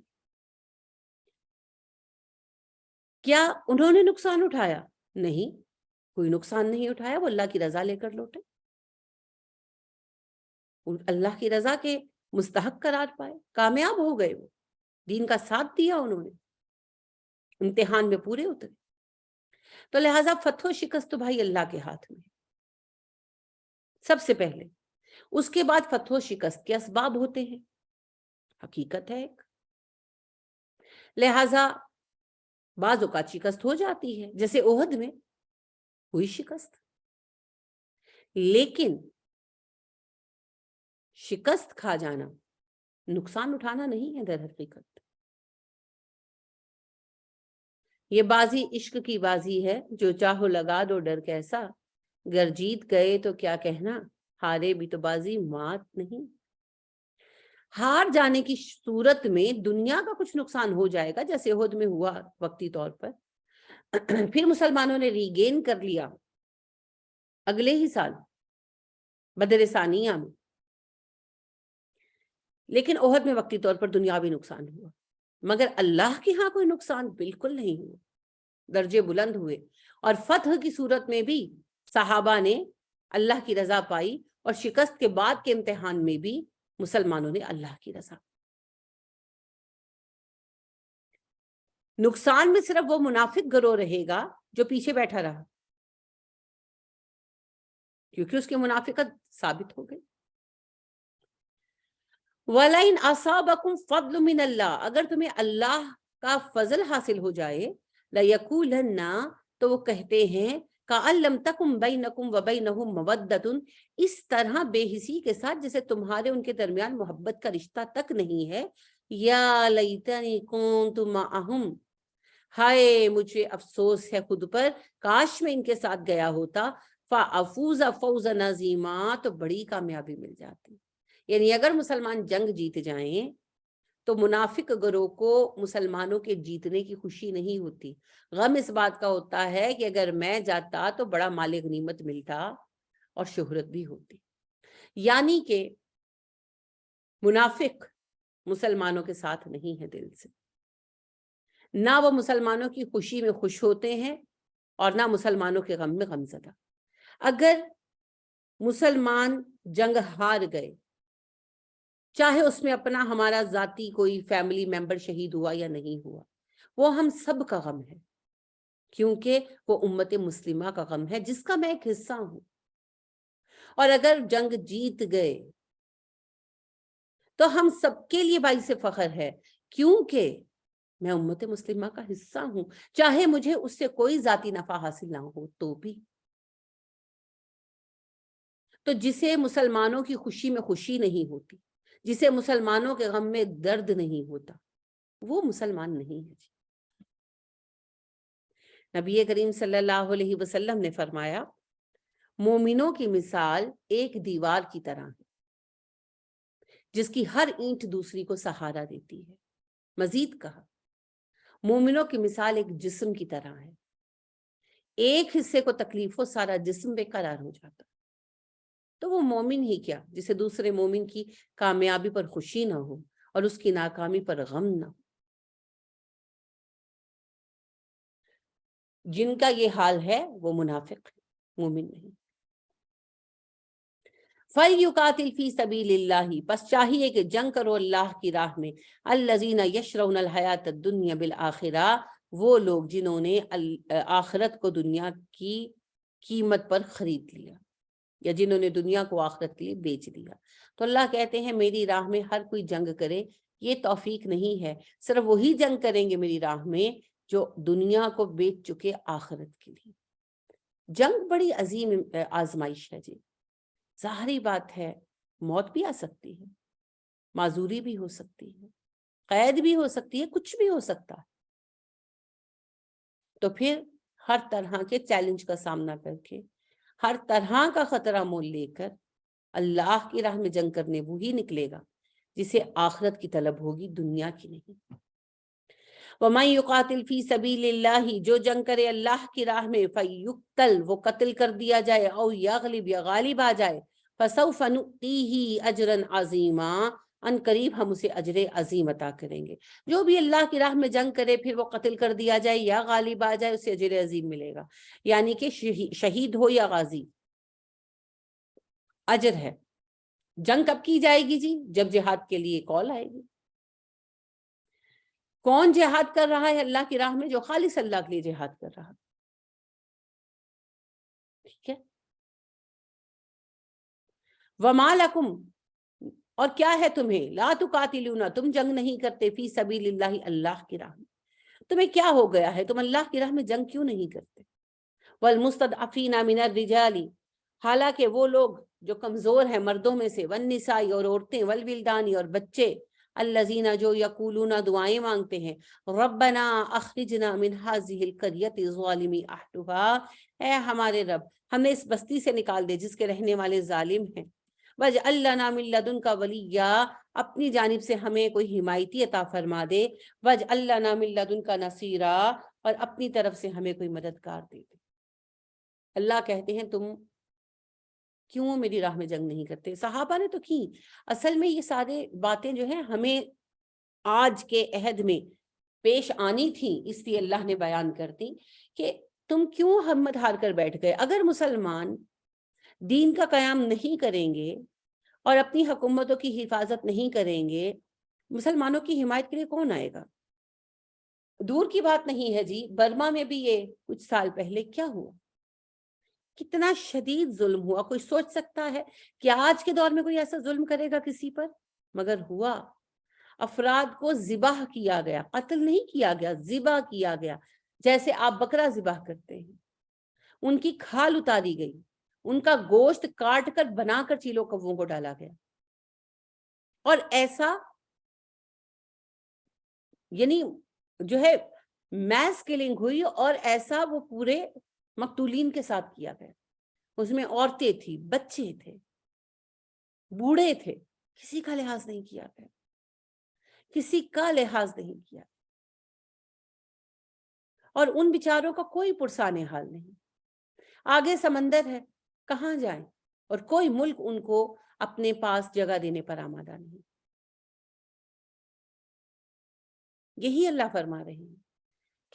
کیا انہوں نے نقصان اٹھایا؟ نہیں، کوئی نقصان نہیں اٹھایا، وہ اللہ کی رضا لے کر لوٹے، اللہ کی رضا کے مستحق قرار پائے، کامیاب ہو گئے. وہ دین کا ساتھ دیا انہوں نے، امتحان میں پورے اترے. تو لہٰذا فتح و شکست تو بھائی اللہ کے ہاتھ میں سب سے پہلے. اس کے بعد فتح و شکست کے اسباب ہوتے ہیں، حقیقت ہے ایک. لہٰذا بعض اوقات شکست ہو جاتی ہے، جیسے احد میں ہوئی شکست. لیکن شکست کھا جانا نقصان اٹھانا نہیں ہے در حقیقت. یہ بازی عشق کی بازی ہے، جو چاہو لگا دو ڈر کیسا، گر جیت گئے تو کیا کہنا، ہارے بھی تو بازی مات نہیں. ہار جانے کی صورت میں دنیا کا کچھ نقصان ہو جائے گا، جیسے احد میں ہوا وقتی طور پر. پھر مسلمانوں نے ری گین کر لیا اگلے ہی سال بدر ثانیہ میں. لیکن احد میں وقتی طور پر دنیاوی نقصان ہوا، مگر اللہ کے ہاں کوئی نقصان بالکل نہیں ہوا، درجے بلند ہوئے. اور فتح کی صورت میں بھی صحابہ نے اللہ کی رضا پائی، اور شکست کے بعد کے امتحان میں بھی مسلمانوں نے اللہ کی رضا. نقصان میں صرف وہ منافق گروہ رہے گا جو پیچھے بیٹھا رہا، کیونکہ اس کی منافقت ثابت ہو گئی. وَلَئِنْ أَصَابَكُمْ فَضْلٌ مِّنَ اللَّهِ، اگر تمہیں اللہ کا فضل حاصل ہو جائے، لَيَقُولَنَّ، تو وہ کہتے ہیں، كَأَن لَّمْ تَكُن بَيْنَكُمْ وَبَيْنَهُم مَّوَدَّةٌ، اس طرح بے حسی کے ساتھ جیسے تمہارے ان کے درمیان محبت کا رشتہ تک نہیں ہے. یا لیتنی كنت معهم، ہائے مجھے افسوس ہے خود پر، کاش میں ان کے ساتھ گیا ہوتا. فَأَفُوزَ فَوْزًا عَظِيمًا، تو بڑی کامیابی مل جاتی. یعنی اگر مسلمان جنگ جیت جائیں تو منافق گروہ کو مسلمانوں کے جیتنے کی خوشی نہیں ہوتی، غم اس بات کا ہوتا ہے کہ اگر میں جاتا تو بڑا مال غنیمت ملتا اور شہرت بھی ہوتی. یعنی کہ منافق مسلمانوں کے ساتھ نہیں ہے دل سے، نہ وہ مسلمانوں کی خوشی میں خوش ہوتے ہیں اور نہ مسلمانوں کے غم میں غم زدہ. اگر مسلمان جنگ ہار گئے، چاہے اس میں اپنا ہمارا ذاتی کوئی فیملی ممبر شہید ہوا یا نہیں ہوا، وہ ہم سب کا غم ہے، کیونکہ وہ امت مسلمہ کا غم ہے جس کا میں ایک حصہ ہوں. اور اگر جنگ جیت گئے تو ہم سب کے لیے باعث فخر ہے، کیونکہ میں امت مسلمہ کا حصہ ہوں، چاہے مجھے اس سے کوئی ذاتی نفع حاصل نہ ہو تو بھی. تو جسے مسلمانوں کی خوشی میں خوشی نہیں ہوتی، جسے مسلمانوں کے غم میں درد نہیں ہوتا، وہ مسلمان نہیں ہے. نبی کریم صلی اللہ علیہ وسلم نے فرمایا، مومنوں کی مثال ایک دیوار کی طرح ہے جس کی ہر اینٹ دوسری کو سہارا دیتی ہے. مزید کہا، مومنوں کی مثال ایک جسم کی طرح ہے، ایک حصے کو تکلیف ہو سارا جسم بے قرار ہو جاتا. تو وہ مومن ہی کیا جسے دوسرے مومن کی کامیابی پر خوشی نہ ہو اور اس کی ناکامی پر غم نہ ہو. جن کا یہ حال ہے وہ منافق ہے، مومن نہیں. فَلْيُقَاتِلْ فِي سَبِيلِ اللَّهِ، بس چاہیے کہ جنگ کرو اللہ کی راہ میں، الَّذِينَ يَشْرَوْنَ الْحَيَاةَ الدُّنْيَا بِالْآخِرَةِ، وہ لوگ جنہوں نے آخرت کو دنیا کی قیمت پر خرید لیا، یا جنہوں نے دنیا کو آخرت کے لیے بیچ دیا۔ تو اللہ کہتے ہیں میری راہ میں ہر کوئی جنگ کرے، یہ توفیق نہیں ہے، صرف وہی جنگ کریں گے میری راہ میں جو دنیا کو بیچ چکے آخرت کے لیے۔ جنگ بڑی عظیم آزمائش ہے جی، ظاہری بات ہے موت بھی آ سکتی ہے، معذوری بھی ہو سکتی ہے، قید بھی ہو سکتی ہے، کچھ بھی ہو سکتا ہے۔ تو پھر ہر طرح کے چیلنج کا سامنا کر کے، ہر طرح کا خطرہ مول لے کر اللہ کی راہ میں جنگ کرنے وہی نکلے گا جسے آخرت کی طلب ہوگی، دنیا کی نہیں۔ وَمَن يُقَاتِلْ فِي سَبِيلِ اللَّهِ، جو جنگ کرے اللہ کی راہ میں، فَيُقْتَلْ، وہ قتل کر دیا جائے، او یغلب، یا غالب آ جائے، فَسَوْفَ نُؤْتِیهِ أَجْرًا عَظِیمًا، ان قریب ہم اسے اجر عظیم عطا کریں گے۔ جو بھی اللہ کی راہ میں جنگ کرے پھر وہ قتل کر دیا جائے یا غالب آ جائے، اسے اجر عظیم ملے گا، یعنی کہ شہید ہو یا غازی، اجر ہے۔ جنگ کب کی جائے گی جی؟ جب جہاد کے لیے کال آئے گی۔ کون جہاد کر رہا ہے اللہ کی راہ میں؟ جو خالص اللہ کے لیے جہاد کر رہا ہے، ٹھیک ہے۔ وَمَا لَكُمْ، اور کیا ہے تمہیں، لا تقاتلون، تم جنگ نہیں کرتے، فی سبیل اللہ، اللہ کی راہ میں، تمہیں کیا ہو گیا ہے، تم اللہ کی راہ میں جنگ کیوں نہیں کرتے؟ والمستضعفین من الرجال، حالانکہ وہ لوگ جو کمزور ہیں مردوں میں سے، والنساء، اور عورتیں، والولدان، اور بچے، الذین، جو یقولون، دعائیں مانگتے ہیں، ربنا اخرجنا من هذه القریۃ الظالم اهلها، اے ہمارے رب ہمیں اس بستی سے نکال دے جس کے رہنے والے ظالم ہیں، واجعل لنا من لدنک ولیا، اپنی جانب سے ہمیں کوئی حمایتی عطا فرما دے، واجعل لنا من لدنک نصیرا، اور اپنی طرف سے ہمیں کوئی مددگار دے دے۔ اللہ کہتے ہیں تم کیوں میری راہ میں جنگ نہیں کرتے؟ صحابہ نے تو کی، اصل میں یہ سارے باتیں جو ہیں ہمیں آج کے عہد میں پیش آنی تھی، اس لیے اللہ نے بیان کر دی کہ تم کیوں ہمت ہار کر بیٹھ گئے؟ اگر مسلمان دین کا قیام نہیں کریں گے اور اپنی حکومتوں کی حفاظت نہیں کریں گے، مسلمانوں کی حمایت کے لیے کون آئے گا؟ دور کی بات نہیں ہے جی، برما میں بھی یہ کچھ سال پہلے کیا ہوا، کتنا شدید ظلم ہوا۔ کوئی سوچ سکتا ہے کہ آج کے دور میں کوئی ایسا ظلم کرے گا کسی پر؟ مگر ہوا، افراد کو ذبح کیا گیا، قتل نہیں کیا گیا، ذبح کیا گیا، جیسے آپ بکرا ذبح کرتے ہیں، ان کی کھال اتاری گئی، ان کا گوشت کاٹ کر بنا کر چیلوں کووں کو ڈالا گیا، اور ایسا یعنی جو ہے میس کلنگ ہوئی، اور ایسا وہ پورے مقتولین کے ساتھ کیا گیا، اس میں عورتیں تھی، بچے تھے، بوڑھے تھے، کسی کا لحاظ نہیں کیا گیا، کسی کا لحاظ نہیں کیا، اور ان بیچاروں کا کوئی پرسان حال نہیں۔ آگے سمندر ہے، کہاں جائیں، اور کوئی ملک ان کو اپنے پاس جگہ دینے پر آمادہ نہیں۔ یہی اللہ فرما رہے ہیں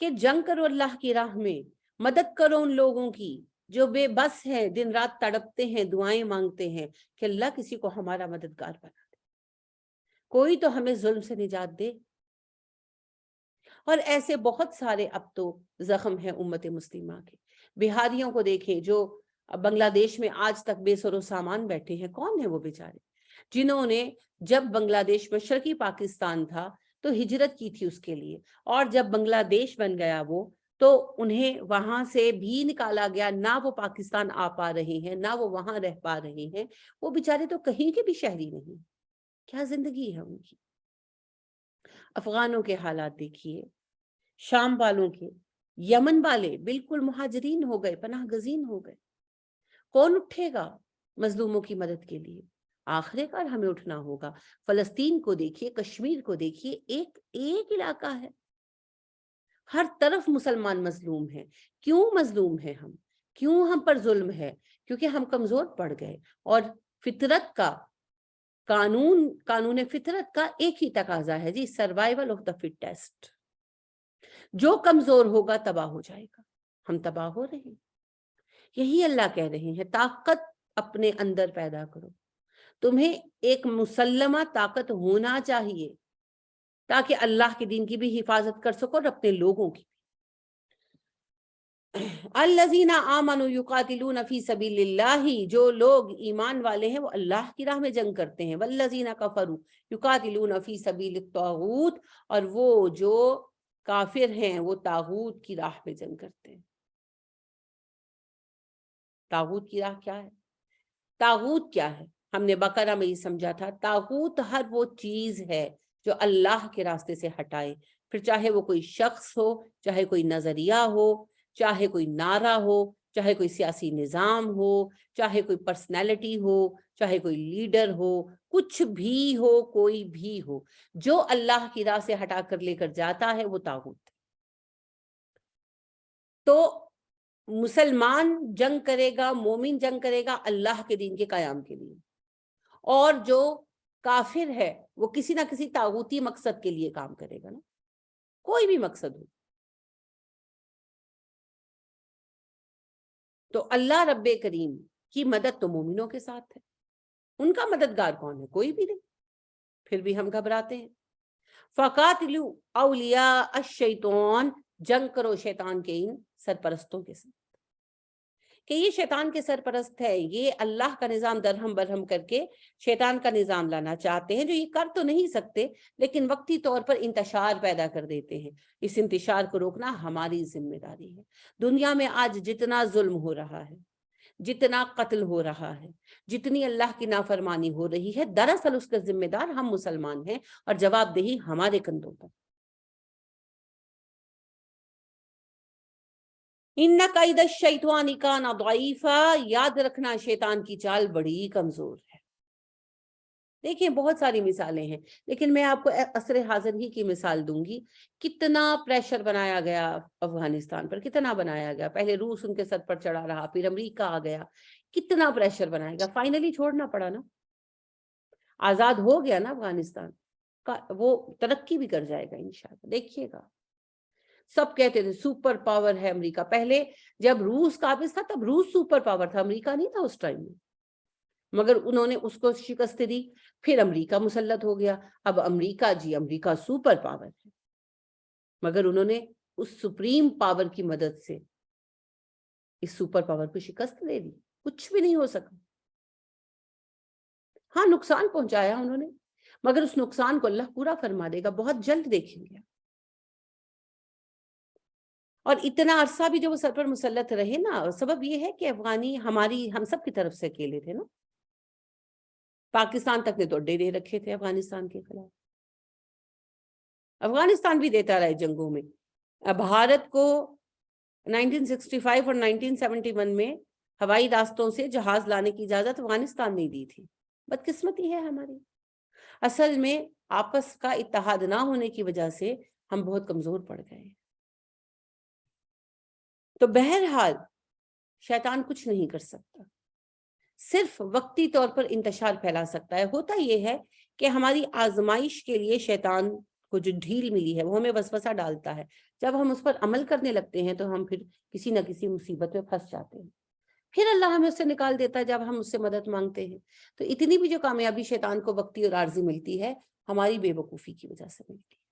کہ جنگ کرو اللہ کی راہ میں، مدد کرو ان لوگوں کی جو بے بس ہیں، دن رات تڑپتے ہیں، دعائیں مانگتے ہیں کہ اللہ کسی کو ہمارا مددگار بنا دے، کوئی تو ہمیں ظلم سے نجات دے۔ اور ایسے بہت سارے اب تو زخم ہیں امت مسلمہ کے۔ بہاریوں کو دیکھیں جو بنگلہ دیش میں آج تک بے سر و سامان بیٹھے ہیں، کون ہیں وہ بیچارے جنہوں نے جب بنگلہ دیش مشرقی پاکستان تھا تو ہجرت کی تھی اس کے لیے، اور جب بنگلہ دیش بن گیا وہ تو انہیں وہاں سے بھی نکالا گیا، نہ وہ پاکستان آ پا رہے ہیں، نہ وہ وہاں رہ پا رہے ہیں، وہ بیچارے تو کہیں کے بھی شہری نہیں۔ کیا زندگی ہے ان کی؟ افغانوں کے حالات دیکھیے، شام والوں کے، یمن والے بالکل مہاجرین ہو گئے، پناہ گزین ہو گئے۔ کون اٹھے گا مظلوموں کی مدد کے لیے؟ آخر کار ہمیں اٹھنا ہوگا۔ فلسطین کو دیکھیے، کشمیر کو دیکھیے، ایک ایک علاقہ ہے، ہر طرف مسلمان مظلوم ہیں۔ کیوں مظلوم ہیں ہم؟ کیوں ہم پر ظلم ہے؟ کیونکہ ہم کمزور پڑ گئے، اور فطرت کا قانون فطرت کا ایک ہی تقاضا ہے جی، سروائیول آف دا فٹیسٹ۔ جو کمزور ہوگا تباہ ہو جائے گا، ہم تباہ ہو رہے ہیں۔ یہی اللہ کہہ رہے ہیں طاقت اپنے اندر پیدا کرو، تمہیں ایک مسلمہ طاقت ہونا چاہیے تاکہ اللہ کے دین کی بھی حفاظت کر سکو اور اپنے لوگوں کی. الذین آمنوا یقاتلون فی سبیل اللہ، جو لوگ ایمان والے ہیں وہ اللہ کی راہ میں جنگ کرتے ہیں. والذین کفروا یقاتلون فی سبیل الطاغوت، اور وہ جو کافر ہیں وہ طاغوت کی راہ میں جنگ کرتے ہیں. طاغوت کی راہ کیا ہے؟ طاغوت کیا ہے؟ ہم نے بقرہ میں یہ سمجھا تھا، طاغوت ہر وہ چیز ہے جو اللہ کے راستے سے ہٹائے، پھر چاہے وہ کوئی شخص ہو، چاہے کوئی نظریہ ہو، چاہے کوئی نعرہ ہو، چاہے کوئی سیاسی نظام ہو، چاہے کوئی پرسنالٹی ہو، چاہے کوئی لیڈر ہو، کچھ بھی ہو، کوئی بھی ہو، جو اللہ کی راہ سے ہٹا کر لے کر جاتا ہے وہ طاغوت. تو مسلمان جنگ کرے گا، مومن جنگ کرے گا اللہ کے دین کے قیام کے لیے، اور جو کافر ہے وہ کسی نہ کسی طاغوتی مقصد کے لیے کام کرے گا نا، کوئی بھی مقصد ہو. تو اللہ رب کریم کی مدد تو مومنوں کے ساتھ ہے. ان کا مددگار کون ہے؟ کوئی بھی نہیں. پھر بھی ہم گھبراتے ہیں. فَقَاتِلُوا أَوْلِيَاءَ الشَّيْطَانِ، جنگ کرو شیطان کے ان سرپرستوں کے ساتھ کہ یہ شیطان کے سرپرست ہے، یہ اللہ کا نظام درہم برہم کر کے شیطان کا نظام لانا چاہتے ہیں، جو یہ کر تو نہیں سکتے لیکن وقتی طور پر انتشار پیدا کر دیتے ہیں. اس انتشار کو روکنا ہماری ذمہ داری ہے. دنیا میں آج جتنا ظلم ہو رہا ہے، جتنا قتل ہو رہا ہے، جتنی اللہ کی نافرمانی ہو رہی ہے، دراصل اس کا ذمہ دار ہم مسلمان ہیں اور جواب دہی ہمارے کندھوں پر. ان قید الشیطان کان ضعیفا، یاد رکھنا شیطان کی چال بڑی کمزور ہے. دیکھیں بہت ساری مثالیں ہیں، لیکن میں آپ کو عصر حاضر ہی کی مثال دوں گی. کتنا پریشر بنایا گیا افغانستان پر، کتنا بنایا گیا. پہلے روس ان کے سر پر چڑھا رہا، پھر امریکہ آ گیا، کتنا پریشر بنایا گیا. فائنلی چھوڑنا پڑا نا، آزاد ہو گیا نا افغانستان کا. وہ ترقی بھی کر جائے گا انشاءاللہ، دیکھیے گا. سب کہتے تھے سپر پاور ہے امریکہ. پہلے جب روس قابض تھا تب روس سپر پاور تھا، امریکہ نہیں تھا اس ٹائم میں، مگر انہوں نے اس کو شکست دی. پھر امریکہ مسلط ہو گیا. اب امریکہ، جی امریکہ سپر پاور ہے، مگر انہوں نے اس سپریم پاور کی مدد سے اس سپر پاور کو شکست دے دی. کچھ بھی نہیں ہو سکا. ہاں نقصان پہنچایا انہوں نے، مگر اس نقصان کو اللہ پورا فرما دے گا، بہت جلد دیکھیں گے. اور اتنا عرصہ بھی جو وہ سر پر مسلط رہے نا، سبب یہ ہے کہ افغانی ہم سب کی طرف سے اکیلے تھے نا. پاکستان تک نے تو اڈے دے رکھے تھے افغانستان کے خلاف. افغانستان بھی دیتا رہے جنگوں میں. بھارت کو 1965 اور 1971 میں ہوائی راستوں سے جہاز لانے کی اجازت افغانستان نے دی تھی. بدقسمتی ہے ہماری. اصل میں آپس کا اتحاد نہ ہونے کی وجہ سے ہم بہت کمزور پڑ گئے. تو بہرحال شیطان کچھ نہیں کر سکتا، صرف وقتی طور پر انتشار پھیلا سکتا ہے. ہوتا یہ ہے کہ ہماری آزمائش کے لیے شیطان کو جو ڈھیل ملی ہے وہ ہمیں وسوسہ ڈالتا ہے. جب ہم اس پر عمل کرنے لگتے ہیں تو ہم پھر کسی نہ کسی مصیبت میں پھنس جاتے ہیں. پھر اللہ ہمیں اس سے نکال دیتا ہے جب ہم اس سے مدد مانگتے ہیں. تو اتنی بھی جو کامیابی شیطان کو وقتی اور عارضی ملتی ہے، ہماری بے وقوفی کی وجہ سے ملتی ہے.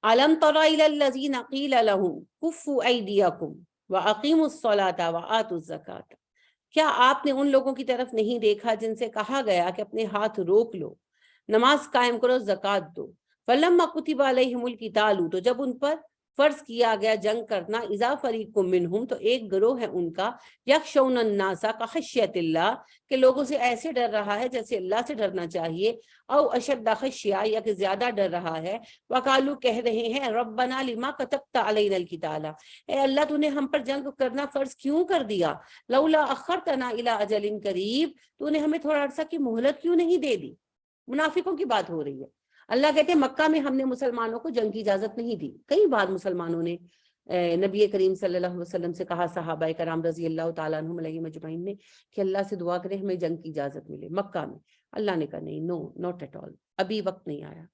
أَلَمْ تَرَ إِلَى الَّذِينَ قِيلَ لَهُمْ كُفُّوا أَيْدِيَكُمْ وَأَقِيمُوا الصَّلَاةَ وَآتُوا الزَّكَاةَ، کیا آپ نے ان لوگوں کی طرف نہیں دیکھا جن سے کہا گیا کہ اپنے ہاتھ روک لو، نماز قائم کرو، زکوٰۃ دو. فَلَمَّا كُتِبَ عَلَيْهِمُ الْقِتَالُ، تو جب ان پر فرض کیا گیا جنگ کرنا، اذا فریق منہم، تو ایک گروہ ہے ان کا، یخشون الناس کخشیۃ اللہ، کہ لوگوں سے ایسے ڈر رہا ہے جیسے اللہ سے ڈرنا چاہیے، او اشد خشیہ، یا کہ زیادہ ڈر رہا ہے. وقالو، کہہ رہے ہیں، ربنا لما کتبت علینا القتال، اے اللہ تو نے ہم پر جنگ کرنا فرض کیوں کر دیا، لولا اخرتنا الی اجل قریب، تو نے ہمیں تھوڑا عرصہ کی مہلت کیوں نہیں دے دی. منافقوں کی بات ہو رہی ہے. اللہ کہتے ہیں مکہ میں ہم نے مسلمانوں کو جنگ کی اجازت نہیں دی. کئی بار مسلمانوں نے نبی کریم صلی اللہ علیہ وسلم سے کہا، صحابہ کرام رضی اللہ تعالیٰ عنہم علیہم اجمعین نے، کہ اللہ سے دعا کریں ہمیں جنگ کی اجازت ملے مکہ میں. اللہ نے کہا نہیں، نو ناٹ ایٹ آل، ابھی وقت نہیں آیا.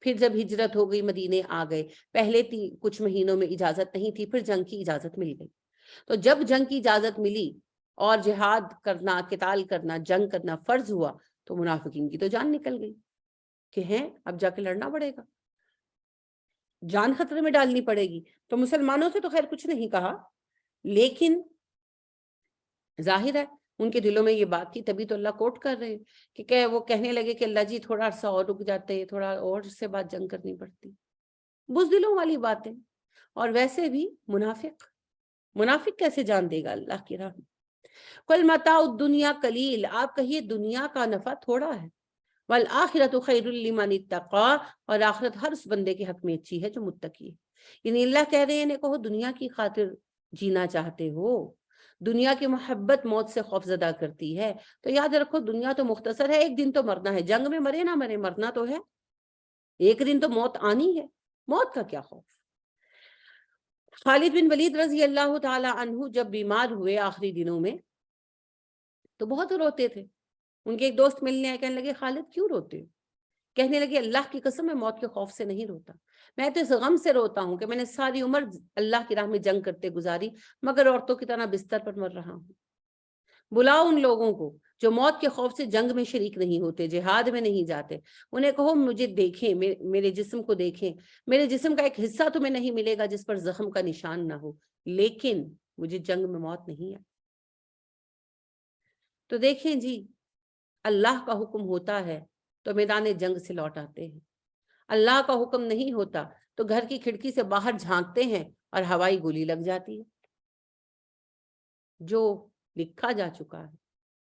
پھر جب ہجرت ہو گئی، مدینے آ گئے، پہلے کچھ مہینوں میں اجازت نہیں تھی، پھر جنگ کی اجازت مل گئی. تو جب جنگ کی اجازت ملی اور جہاد کرنا، قتال کرنا، جنگ کرنا فرض ہوا تو منافقین کی تو جان نکل گئی کہ ہیں اب جا کے لڑنا پڑے گا، جان خطرے میں ڈالنی پڑے گی۔ تو مسلمانوں سے تو خیر کچھ نہیں کہا، لیکن ظاہر ہے ان کے دلوں میں یہ بات تھی، تبھی تو اللہ کوٹ کر رہے ہیں کہ وہ کہنے لگے کہ اللہ جی تھوڑا عرصہ اور رک جاتے، تھوڑا اور سے بات جنگ کرنی پڑتی۔ بزدلوں والی باتیں۔ اور ویسے بھی منافق کیسے جان دے گا اللہ کی راہ میں؟ قل متاع الدنیا قلیل، آپ کہیے دنیا کا نفع تھوڑا ہے، والآخرۃ خیر لمن اتقی، اور آخرت ہر اس بندے کے حق میں اچھی ہے جو متقی ہے۔ یعنی اللہ کہہ رہے ہیں انہیں کہو دنیا کی خاطر جینا چاہتے ہو، دنیا کی محبت موت سے خوف زدہ کرتی ہے، تو یاد رکھو دنیا تو مختصر ہے، ایک دن تو مرنا ہے، جنگ میں مرے نہ مرے مرنا تو ہے، ایک دن تو موت آنی ہے، موت کا کیا خوف۔ خالد بن ولید رضی اللہ تعالی عنہ جب بیمار ہوئے آخری دنوں میں تو بہت روتے تھے۔ ان کے ایک دوست ملنے آئے، کہنے لگے خالد کیوں روتے ہو؟ کہنے لگے اللہ کی قسم میں موت کے خوف سے نہیں روتا، میں تو اس غم سے روتا ہوں کہ میں نے ساری عمر اللہ کی راہ میں جنگ کرتے گزاری، مگر عورتوں کی طرح بستر پر مر رہا ہوں۔ بلاؤ ان لوگوں کو جو موت کے خوف سے جنگ میں شریک نہیں ہوتے، جہاد میں نہیں جاتے، انہیں کہو مجھے دیکھیں، میرے جسم کو دیکھیں، میرے جسم کا ایک حصہ تمہیں نہیں ملے گا جس پر زخم کا نشان نہ ہو، لیکن مجھے جنگ میں موت نہیں ہے۔ تو دیکھیں جی، اللہ کا حکم ہوتا ہے تو میدان جنگ سے لوٹ آتے ہیں، اللہ کا حکم نہیں ہوتا تو گھر کی کھڑکی سے باہر جھانکتے ہیں اور ہوائی گولی لگ جاتی ہے۔ جو لکھا جا چکا ہے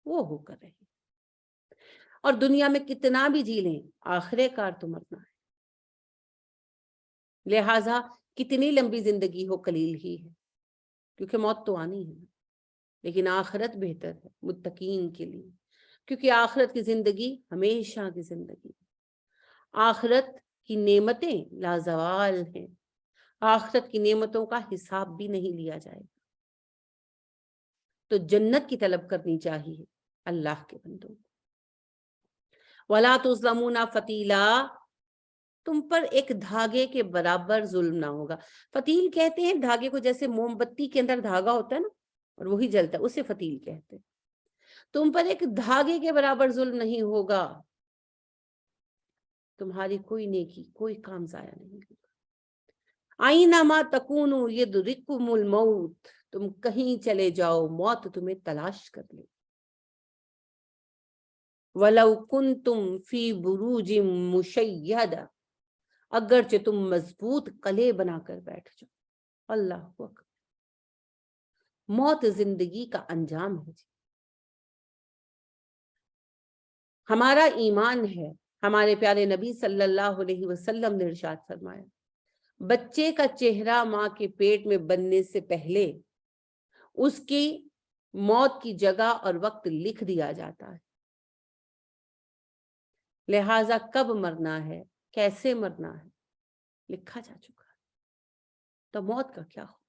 وہ ہو کر رہے، اور دنیا میں کتنا بھی جی لیں آخر کار تو مرنا ہے، لہٰذا کتنی لمبی زندگی ہو قلیل ہی ہے، کیونکہ موت تو آنی ہے، لیکن آخرت بہتر ہے متقین کے لیے، کیونکہ آخرت کی زندگی ہمیشہ کی زندگی، آخرت کی نعمتیں لازوال ہیں، آخرت کی نعمتوں کا حساب بھی نہیں لیا جائے گا۔ تو جنت کی طلب کرنی چاہیے اللہ کے بندوں کو۔ وَلَا تُظْلَمُونَ فَتِيلًا، تم پر ایک دھاگے کے برابر ظلم نہ ہوگا۔ فتیل کہتے ہیں دھاگے کو، جیسے موم بتی کے اندر دھاگا ہوتا ہے نا اور وہی جلتا ہے، اسے فتیل کہتے ہیں۔ تم پر ایک دھاگے کے برابر ظلم نہیں ہوگا، تمہاری کوئی نیکی، کوئی کام ضائع نہیں ہوگا۔ اَيْنَمَا تَكُونُوا يُدْرِكْكُمُ الْمَوْتُ، تم کہیں چلے جاؤ موت تمہیں تلاش کر لے۔ وَلَوْ كُنْتُمْ فِي بُرُوجٍ مُشَيَّدَةٍ، اگرچہ تم مضبوط قلعے بنا کر بیٹھ جاؤ۔ اللہ اکبر، موت زندگی کا انجام ہے جی۔ ہمارا ایمان ہے، ہمارے پیارے نبی صلی اللہ علیہ وسلم نے ارشاد فرمایا، بچے کا چہرہ ماں کے پیٹ میں بننے سے پہلے اس کی موت کی جگہ اور وقت لکھ دیا جاتا ہے، لہٰذا کب مرنا ہے، کیسے مرنا ہے، لکھا جا چکا ہے۔ تو موت کا کیا خوف؟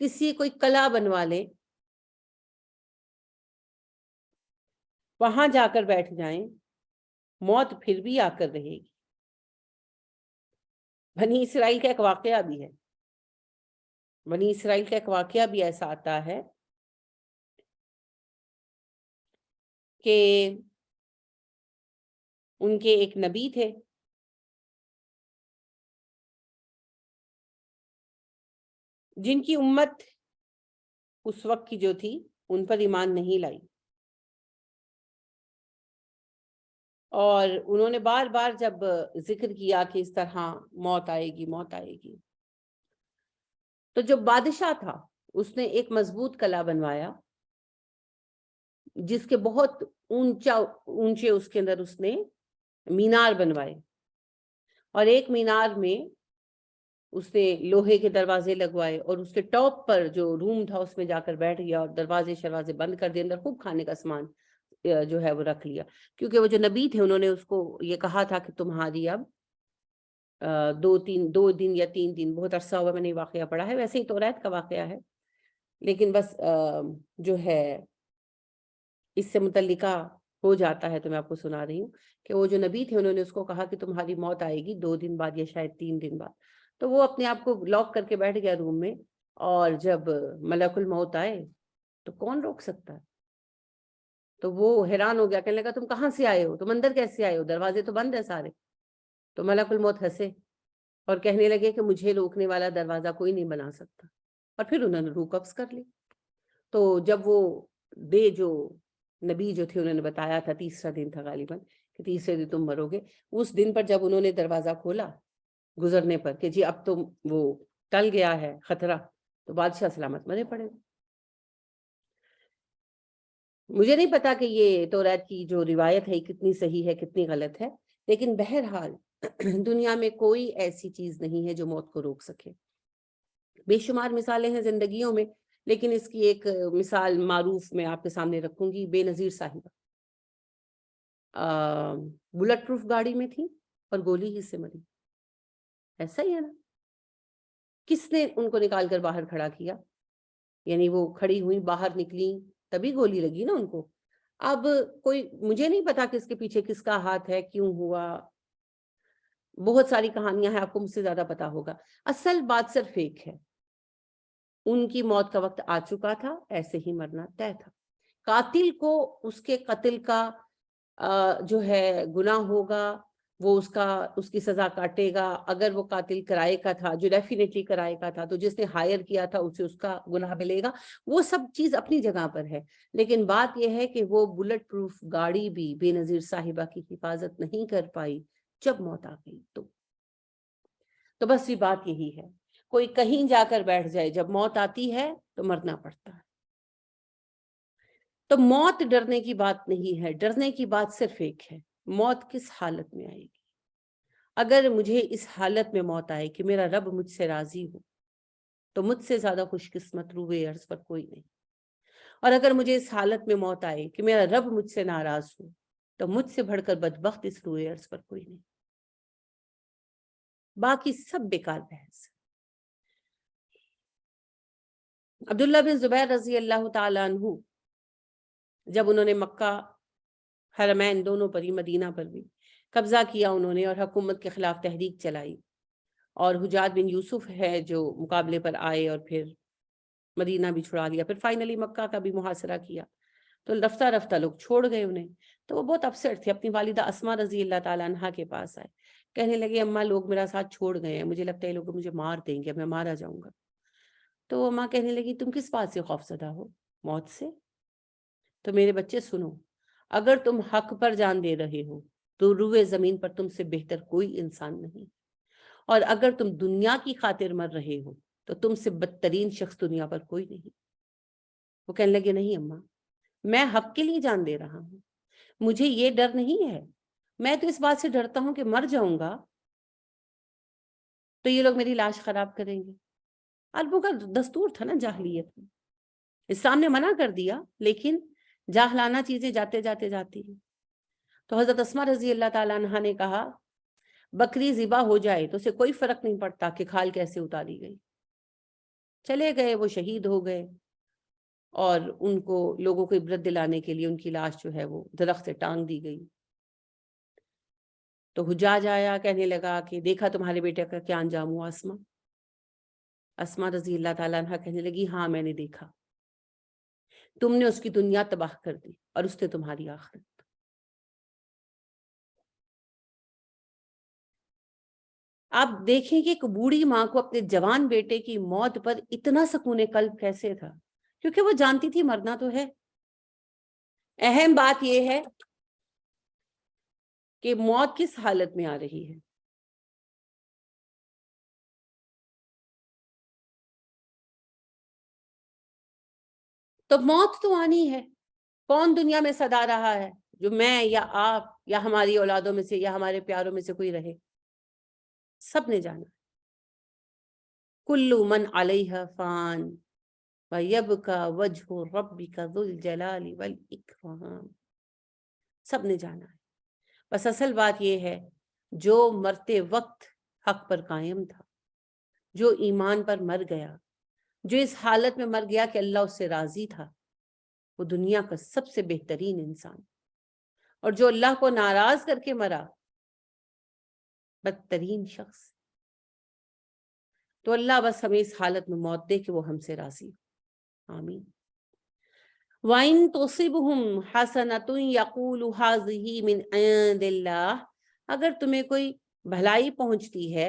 کسی کوئی قلعہ بنوا لے، وہاں جا کر بیٹھ جائیں، موت پھر بھی آ کر رہے گی۔ بنی اسرائیل کا ایک واقعہ بھی ہے، بنی اسرائیل کا ایک واقعہ بھی ایسا آتا ہے کہ ان کے ایک نبی تھے، جن کی امت اس وقت کی جو تھی ان پر ایمان نہیں لائی، اور انہوں نے بار بار جب ذکر کیا کہ اس طرح موت آئے گی موت آئے گی، تو جو بادشاہ تھا اس نے ایک مضبوط قلعہ بنوایا، جس کے بہت اونچے اس کے اندر اس نے مینار بنوائے، اور ایک مینار میں اس نے لوہے کے دروازے لگوائے، اور اس کے ٹاپ پر جو روم تھا اس میں جا کر بیٹھ گیا اور دروازے شروازے بند کر دیے، اندر خوب کھانے کا سامان جو ہے وہ رکھ لیا، کیونکہ وہ جو نبی تھے انہوں نے اس کو یہ کہا تھا کہ تمہاری اب 2 دن یا 3 دن، بہت عرصہ ہوا میں نے واقعہ پڑھا ہے، ویسے ہی توریت کا واقعہ ہے، لیکن بس جو ہے اس سے متعلقہ ہو جاتا ہے تو میں آپ کو سنا رہی ہوں کہ وہ جو نبی تھے انہوں نے اس کو کہا کہ تمہاری موت آئے گی 2 دن بعد یا شاید 3 دن بعد، تو وہ اپنے آپ کو لاک کر کے بیٹھ گیا روم میں، اور جب ملک الموت آئے تو کون روک سکتا ہے؟ تو وہ حیران ہو گیا، کہنے لگا تم کہاں سے آئے ہو، تم اندر کیسے آئے ہو، دروازے تو بند ہے سارے۔ تو ملک الموت ہنسے اور کہنے لگے کہ مجھے روکنے والا دروازہ کوئی نہیں بنا سکتا، اور پھر انہوں نے روح قبض کر لی۔ تو جب وہ ڈے جو نبی جو تھے انہوں نے بتایا تھا، تیسرا دن تھا غالباً، کہ تیسرے دن تم مرو گے، اس دن پر جب انہوں نے دروازہ کھولا گزرنے پر کہ جی اب تو وہ ٹل گیا ہے خطرہ، تو بادشاہ سلامت مرے پڑے۔ مجھے نہیں پتا کہ یہ تورات کی جو روایت ہے کتنی صحیح ہے کتنی غلط ہے، لیکن بہرحال دنیا میں کوئی ایسی چیز نہیں ہے جو موت کو روک سکے۔ بے شمار مثالیں ہیں زندگیوں میں، لیکن اس کی ایک مثال معروف میں آپ کے سامنے رکھوں گی، بے نظیر صاحبہ بلٹ پروف گاڑی میں تھی اور گولی ہی سے مری، ایسا ہی ہے نا؟ کس نے ان کو نکال کر باہر کھڑا کیا؟ یعنی وہ کھڑی ہوئی باہر نکلی تبھی گولی لگی نا ان کو۔ اب کوئی مجھے نہیں پتا کہ اس کے پیچھے کس کا ہاتھ ہے، کیوں ہوا، بہت ساری کہانیاں ہیں، آپ کو مجھ سے زیادہ پتا ہوگا۔ اصل بات صرف ایک ہے، ان کی موت کا وقت آ چکا تھا، ایسے ہی مرنا طے تھا۔ قاتل کو اس کے قتل کا جو ہے گناہ ہوگا، وہ اس کی سزا کاٹے گا۔ اگر وہ قاتل کرائے کا تھا، جو ڈیفینیٹلی کرائے کا تھا، تو جس نے ہائر کیا تھا اسے اس کا گناہ ملے گا۔ وہ سب چیز اپنی جگہ پر ہے، لیکن بات یہ ہے کہ وہ بلٹ پروف گاڑی بھی بے نظیر صاحبہ کی حفاظت نہیں کر پائی جب موت آ گئی۔ تو بس یہ بات یہی ہے، کوئی کہیں جا کر بیٹھ جائے، جب موت آتی ہے تو مرنا پڑتا ہے۔ تو موت ڈرنے کی بات نہیں ہے، ڈرنے کی بات صرف ایک ہے، موت کس حالت میں آئے گی۔ اگر مجھے اس حالت میں موت آئے کہ میرا رب مجھ سے راضی ہو، تو مجھ سے زیادہ خوش قسمت روئے ارض پر کوئی نہیں۔ اور اگر مجھے اس حالت میں موت آئے کہ میرا رب مجھ سے ناراض ہو، تو مجھ سے بڑھ کر بدبخت اس روئے ارض پر کوئی نہیں۔ باقی سب بیکار بحث۔ عبداللہ بن زبیر رضی اللہ تعالیٰ عنہ جب انہوں نے مکہ حرمین دونوں پر ہی، مدینہ پر بھی قبضہ کیا انہوں نے، اور حکومت کے خلاف تحریک چلائی، اور حجاج بن یوسف ہے جو مقابلے پر آئے اور پھر مدینہ بھی چھڑا لیا، پھر فائنلی مکہ کا بھی محاصرہ کیا، تو رفتہ رفتہ لوگ چھوڑ گئے انہیں۔ تو وہ بہت اپسیٹ تھے، اپنی والدہ اسما رضی اللہ تعالیٰ عنہا کے پاس آئے، کہنے لگے اماں لوگ میرا ساتھ چھوڑ گئے ہیں، مجھے لگتا ہے یہ لوگ مجھے مار دیں گے، میں مارا جاؤں گا۔ تو اماں کہنے لگی تم کس بات سے خوف زدہ ہو؟ موت سے؟ تو میرے بچے سنو، اگر تم حق پر جان دے رہے ہو تو روئے زمین پر تم سے بہتر کوئی انسان نہیں، اور اگر تم دنیا کی خاطر مر رہے ہو تو تم سے بدترین شخص دنیا پر کوئی نہیں۔ وہ کہنے لگے نہیں اماں، میں حق کے لیے جان دے رہا ہوں، مجھے یہ ڈر نہیں ہے، میں تو اس بات سے ڈرتا ہوں کہ مر جاؤں گا تو یہ لوگ میری لاش خراب کریں گے۔ عربوں کا دستور تھا نا جاہلیت میں، اسلام نے منع کر دیا لیکن جاہلانہ چیزیں جاتے جاتے جاتی ہیں۔ تو حضرت اسما رضی اللہ تعالیٰ عنہا نے کہا بکری ذبح ہو جائے تو اسے کوئی فرق نہیں پڑتا کہ کھال کیسے اتاری گئی۔ چلے گئے، وہ شہید ہو گئے، اور ان کو لوگوں کو عبرت دلانے کے لیے ان کی لاش جو ہے وہ درخت سے ٹانگ دی گئی۔ تو حجاج آیا، کہنے لگا کہ دیکھا تمہارے بیٹے کا کیا انجام ہوا اسما؟ اسما رضی اللہ تعالیٰ عنہا کہنے لگی ہاں میں نے دیکھا، تم نے اس کی دنیا تباہ کر دی اور اس نے تمہاری آخرت۔ آپ دیکھیں کہ ایک بوڑھی ماں کو اپنے جوان بیٹے کی موت پر اتنا سکون قلب کیسے تھا، کیونکہ وہ جانتی تھی مرنا تو ہے۔ اہم بات یہ ہے کہ موت کس حالت میں آ رہی ہے۔ تو موت تو آنی ہے، کون دنیا میں سدا رہا ہے جو میں یا آپ یا ہماری اولادوں میں سے یا ہمارے پیاروں میں سے کوئی رہے؟ سب نے جانا۔ کل من علیہ فان وَيَبْقَى وَجْهُ رَبِّكَ ذُو الْجَلَالِ وَالْإِكْرَامِ، سب نے جانا ہے۔ بس اصل بات یہ ہے جو مرتے وقت حق پر قائم تھا، جو ایمان پر مر گیا، جو اس حالت میں مر گیا کہ اللہ اس سے راضی تھا، وہ دنیا کا سب سے بہترین انسان، اور جو اللہ کو ناراض کر کے مرا، بدترین شخص۔ تو اللہ بس ہمیں اس حالت میں موت دے کہ وہ ہم سے راضی ہو، آمین۔ وَإِن تُصِبْهُمْ حَسَنَةٌ يَقُولُ هَٰذِهِ مِنْ عِندِ اللَّهِ، اگر تمہیں کوئی بھلائی پہنچتی ہے،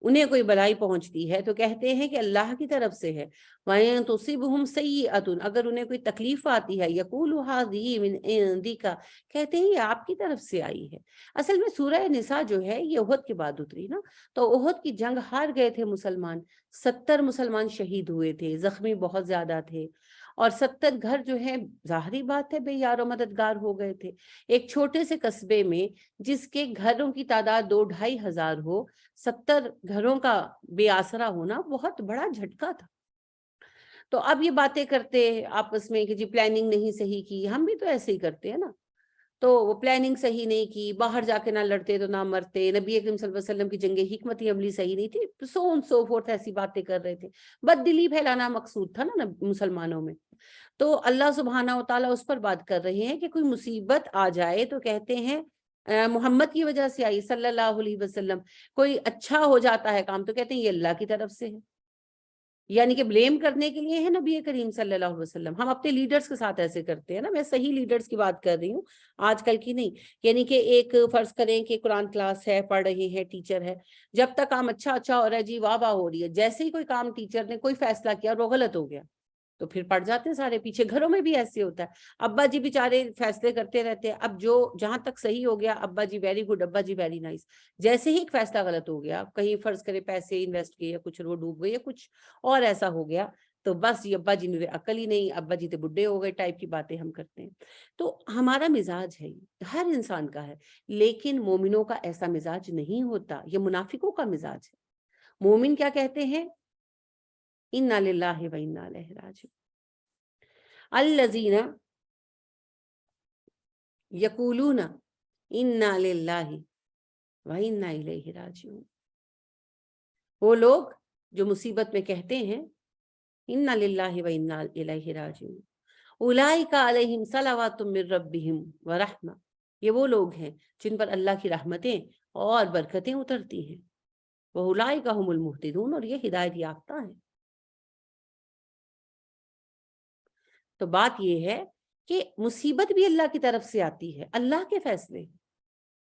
انہیں کوئی بھلائی پہنچتی ہے تو کہتے ہیں کہ اللہ کی طرف سے ہے۔ وَإِن تُصِبْهُمْ سَيِّئَةٌ، اگر انہیں کوئی تکلیف آتی ہے، يَقُولُ هَٰذِهِ مِنْ عِندِكَ، کہتے ہیں یہ آپ کی طرف سے آئی ہے۔ اصل میں سورہ نساء جو ہے یہ احد کے بعد اتری نا، تو احد کی جنگ ہار گئے تھے مسلمان، 70 مسلمان شہید ہوئے تھے، زخمی بہت زیادہ تھے، اور 70 گھر جو ہے ظاہری بات ہے بے یار و مددگار ہو گئے تھے۔ ایک چھوٹے سے قصبے میں جس کے گھروں کی تعداد 2-2.5 ہزار ہو، 70 گھروں کا بے آسرا ہونا بہت بڑا جھٹکا تھا۔ تو اب یہ باتیں کرتے آپس میں کہ جی پلاننگ نہیں صحیح کی، ہم بھی تو ایسے ہی کرتے ہیں نا، تو وہ پلاننگ صحیح نہیں کی، باہر جا کے نہ لڑتے تو نہ مرتے، نبی اکرم صلی اللہ علیہ وسلم کی جنگ حکمت عملی صحیح نہیں تھی، سو فورتھ ایسی باتیں کر رہے تھے، بد دلی پھیلانا مقصود تھا نا مسلمانوں میں۔ تو اللہ سبحانہ و تعالیٰ اس پر بات کر رہے ہیں کہ کوئی مصیبت آ جائے تو کہتے ہیں محمد کی وجہ سے آئی صلی اللہ علیہ وسلم، کوئی اچھا ہو جاتا ہے کام تو کہتے ہیں یہ اللہ کی طرف سے ہے، یعنی کہ بلیم کرنے کے لیے ہے نبی کریم صلی اللہ علیہ وسلم۔ ہم اپنے لیڈرز کے ساتھ ایسے کرتے ہیں نا، میں صحیح لیڈرز کی بات کر رہی ہوں، آج کل کی نہیں، یعنی کہ ایک فرض کریں کہ قرآن کلاس ہے، پڑھ رہے ہیں، ٹیچر ہے، جب تک کام اچھا ہو رہا ہے جی واہ واہ ہو رہی ہے، جیسے ہی کوئی کام ٹیچر نے کوئی فیصلہ کیا اور وہ غلط ہو گیا تو پھر پڑ جاتے ہیں سارے پیچھے۔ گھروں میں بھی ایسے ہوتا ہے، ابا جی بیچارے فیصلے کرتے رہتے ہیں، اب جو جہاں تک صحیح ہو گیا ابا جی ویری گڈ، ابا جی ویری نائس، جیسے ہی ایک فیصلہ غلط ہو گیا، کہیں فرض کرے پیسے انویسٹ کیے یا کچھ وہ ڈوب گئے یا کچھ اور ایسا ہو گیا تو بس یہ ابا جی نے عقل ہی نہیں، ابا جی تو بڈھے ہو گئے ٹائپ کی باتیں ہم کرتے ہیں۔ تو ہمارا مزاج ہے، ہر انسان کا ہے، لیکن مومنوں کا ایسا مزاج نہیں ہوتا، یہ منافقوں کا مزاج ہے۔ مومن کیا کہتے ہیں؟ انا للہ و انا الیہ راجعون، الذین یقولون انا للہ و انا الیہ راجعون، وہ لوگ جو مصیبت میں کہتے ہیں انا للہ و انا الیہ راجعون، اولئک علیہم صلوات من ربہم ورحمہ، یہ وہ لوگ ہیں جن پر اللہ کی رحمتیں اور برکتیں اترتی ہیں، واولئک هم المہتدون، اور یہ ہدایت یافتہ ہیں۔ تو بات یہ ہے کہ مصیبت بھی اللہ کی طرف سے آتی ہے، اللہ کے فیصلے،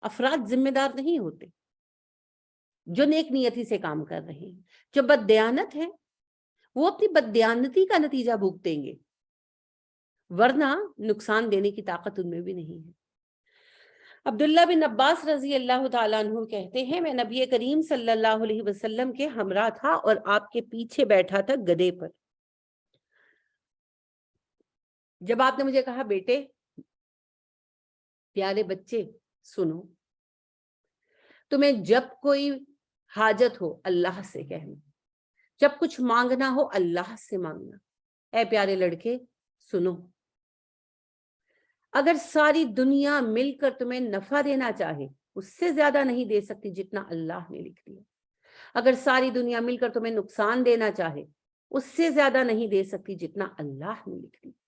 افراد ذمہ دار نہیں ہوتے جو نیک نیتی سے کام کر رہے ہیں۔ جو بددیانت ہے وہ اپنی بددیانتی کا نتیجہ بھگتیں گے، ورنہ نقصان دینے کی طاقت ان میں بھی نہیں ہے۔ عبداللہ بن عباس رضی اللہ تعالیٰ عنہ کہتے ہیں میں نبی کریم صلی اللہ علیہ وسلم کے ہمراہ تھا اور آپ کے پیچھے بیٹھا تھا گدھے پر۔ جب آپ نے مجھے کہا بیٹے پیارے بچے سنو، تمہیں جب کوئی حاجت ہو اللہ سے کہنا، جب کچھ مانگنا ہو اللہ سے مانگنا۔ اے پیارے لڑکے سنو، اگر ساری دنیا مل کر تمہیں نفع دینا چاہے اس سے زیادہ نہیں دے سکتی جتنا اللہ نے لکھ دیا، اگر ساری دنیا مل کر تمہیں نقصان دینا چاہے اس سے زیادہ نہیں دے سکتی جتنا اللہ نے لکھ دیا۔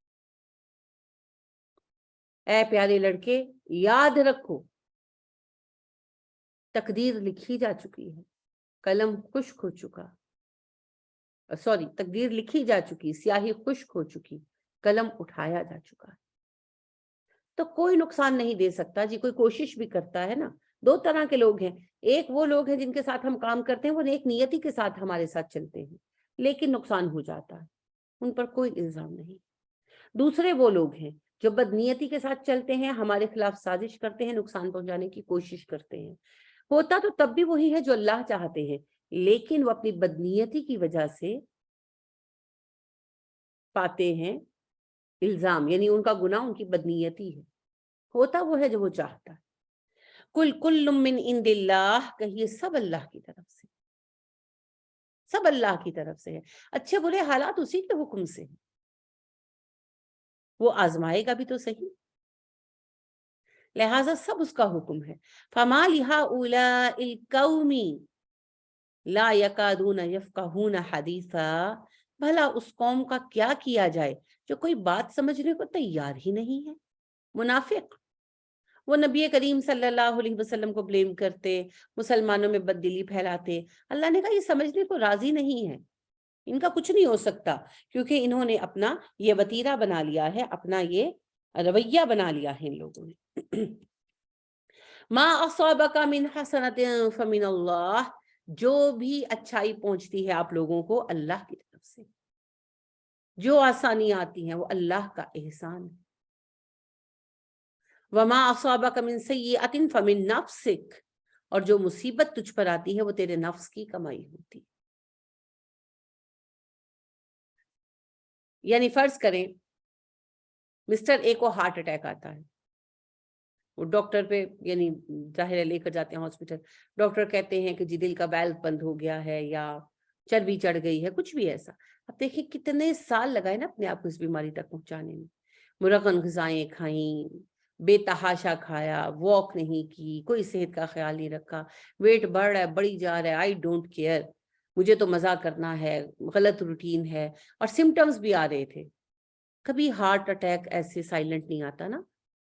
اے پیارے لڑکے یاد رکھو تقدیر لکھی جا چکی ہے، قلم خشک ہو چکا، تقدیر لکھی جا چکی، سیاہی خشک ہو چکی، قلم اٹھایا جا چکا ہے۔ تو کوئی نقصان نہیں دے سکتا جی، کوئی کوشش بھی کرتا ہے نا۔ دو طرح کے لوگ ہیں، ایک وہ لوگ ہیں جن کے ساتھ ہم کام کرتے ہیں وہ نیک نیتی کے ساتھ ہمارے ساتھ چلتے ہیں لیکن نقصان ہو جاتا ہے، ان پر کوئی الزام نہیں۔ دوسرے وہ لوگ ہیں جو بدنیتی کے ساتھ چلتے ہیں، ہمارے خلاف سازش کرتے ہیں، نقصان پہنچانے کی کوشش کرتے ہیں، ہوتا تو تب بھی وہی ہے جو اللہ چاہتے ہیں، لیکن وہ اپنی بدنیتی کی وجہ سے پاتے ہیں الزام، یعنی ان کا گناہ ان کی بدنیتی ہے، ہوتا وہ ہے جو وہ چاہتا ہے۔ کل من عند اللہ، کہیے سب اللہ کی طرف سے، سب اللہ کی طرف سے ہے، اچھے برے حالات اسی کے حکم سے ہیں، وہ آزمائے گا بھی تو صحیح، لہٰذا سب اس کا حکم ہے۔ فما لہؤلاء القوم لا یکادون یفقہون حدیثا، بھلا اس قوم کا کیا کیا جائے جو کوئی بات سمجھنے کو تیار ہی نہیں ہے۔ منافق وہ نبی کریم صلی اللہ علیہ وسلم کو بلیم کرتے، مسلمانوں میں بد دلی پھیلاتے، اللہ نے کہا یہ سمجھنے کو راضی نہیں ہے، ان کا کچھ نہیں ہو سکتا، کیونکہ انہوں نے اپنا یہ وتیرہ بنا لیا ہے، اپنا یہ رویہ بنا لیا ہے ان لوگوں نے۔ ما اصابک من حسنۃ فمن اللہ، جو بھی اچھائی پہنچتی ہے آپ لوگوں کو اللہ کی طرف سے، جو آسانی آتی ہیں وہ اللہ کا احسان ہے۔ وما اصابک من سیئۃ فمن نفسک، اور جو مصیبت تجھ پر آتی ہے وہ تیرے نفس کی کمائی ہوتی ہے۔ یعنی فرض کریں مسٹر اے کو ہارٹ اٹیک آتا ہے، وہ ڈاکٹر پہ یعنی ظاہر ہے لے کر جاتے ہیں ہاسپٹل، ڈاکٹر کہتے ہیں کہ جی دل کا ویلو بند ہو گیا ہے یا چربی چڑھ گئی ہے، کچھ بھی ایسا۔ اب دیکھیں کتنے سال لگائے نا اپنے آپ کو اس بیماری تک پہنچانے میں، مرغن غذائیں کھائیں، بے تحاشا کھایا، واک نہیں کی، کوئی صحت کا خیال نہیں رکھا، ویٹ بڑھ رہا ہے، بڑھی جا رہا ہے، آئی ڈونٹ کیئر، مجھے تو مزہ کرنا ہے، غلط روٹین ہے، اور سمٹمز بھی آ رہے تھے۔ کبھی ہارٹ اٹیک ایسے سائلنٹ نہیں آتا نا،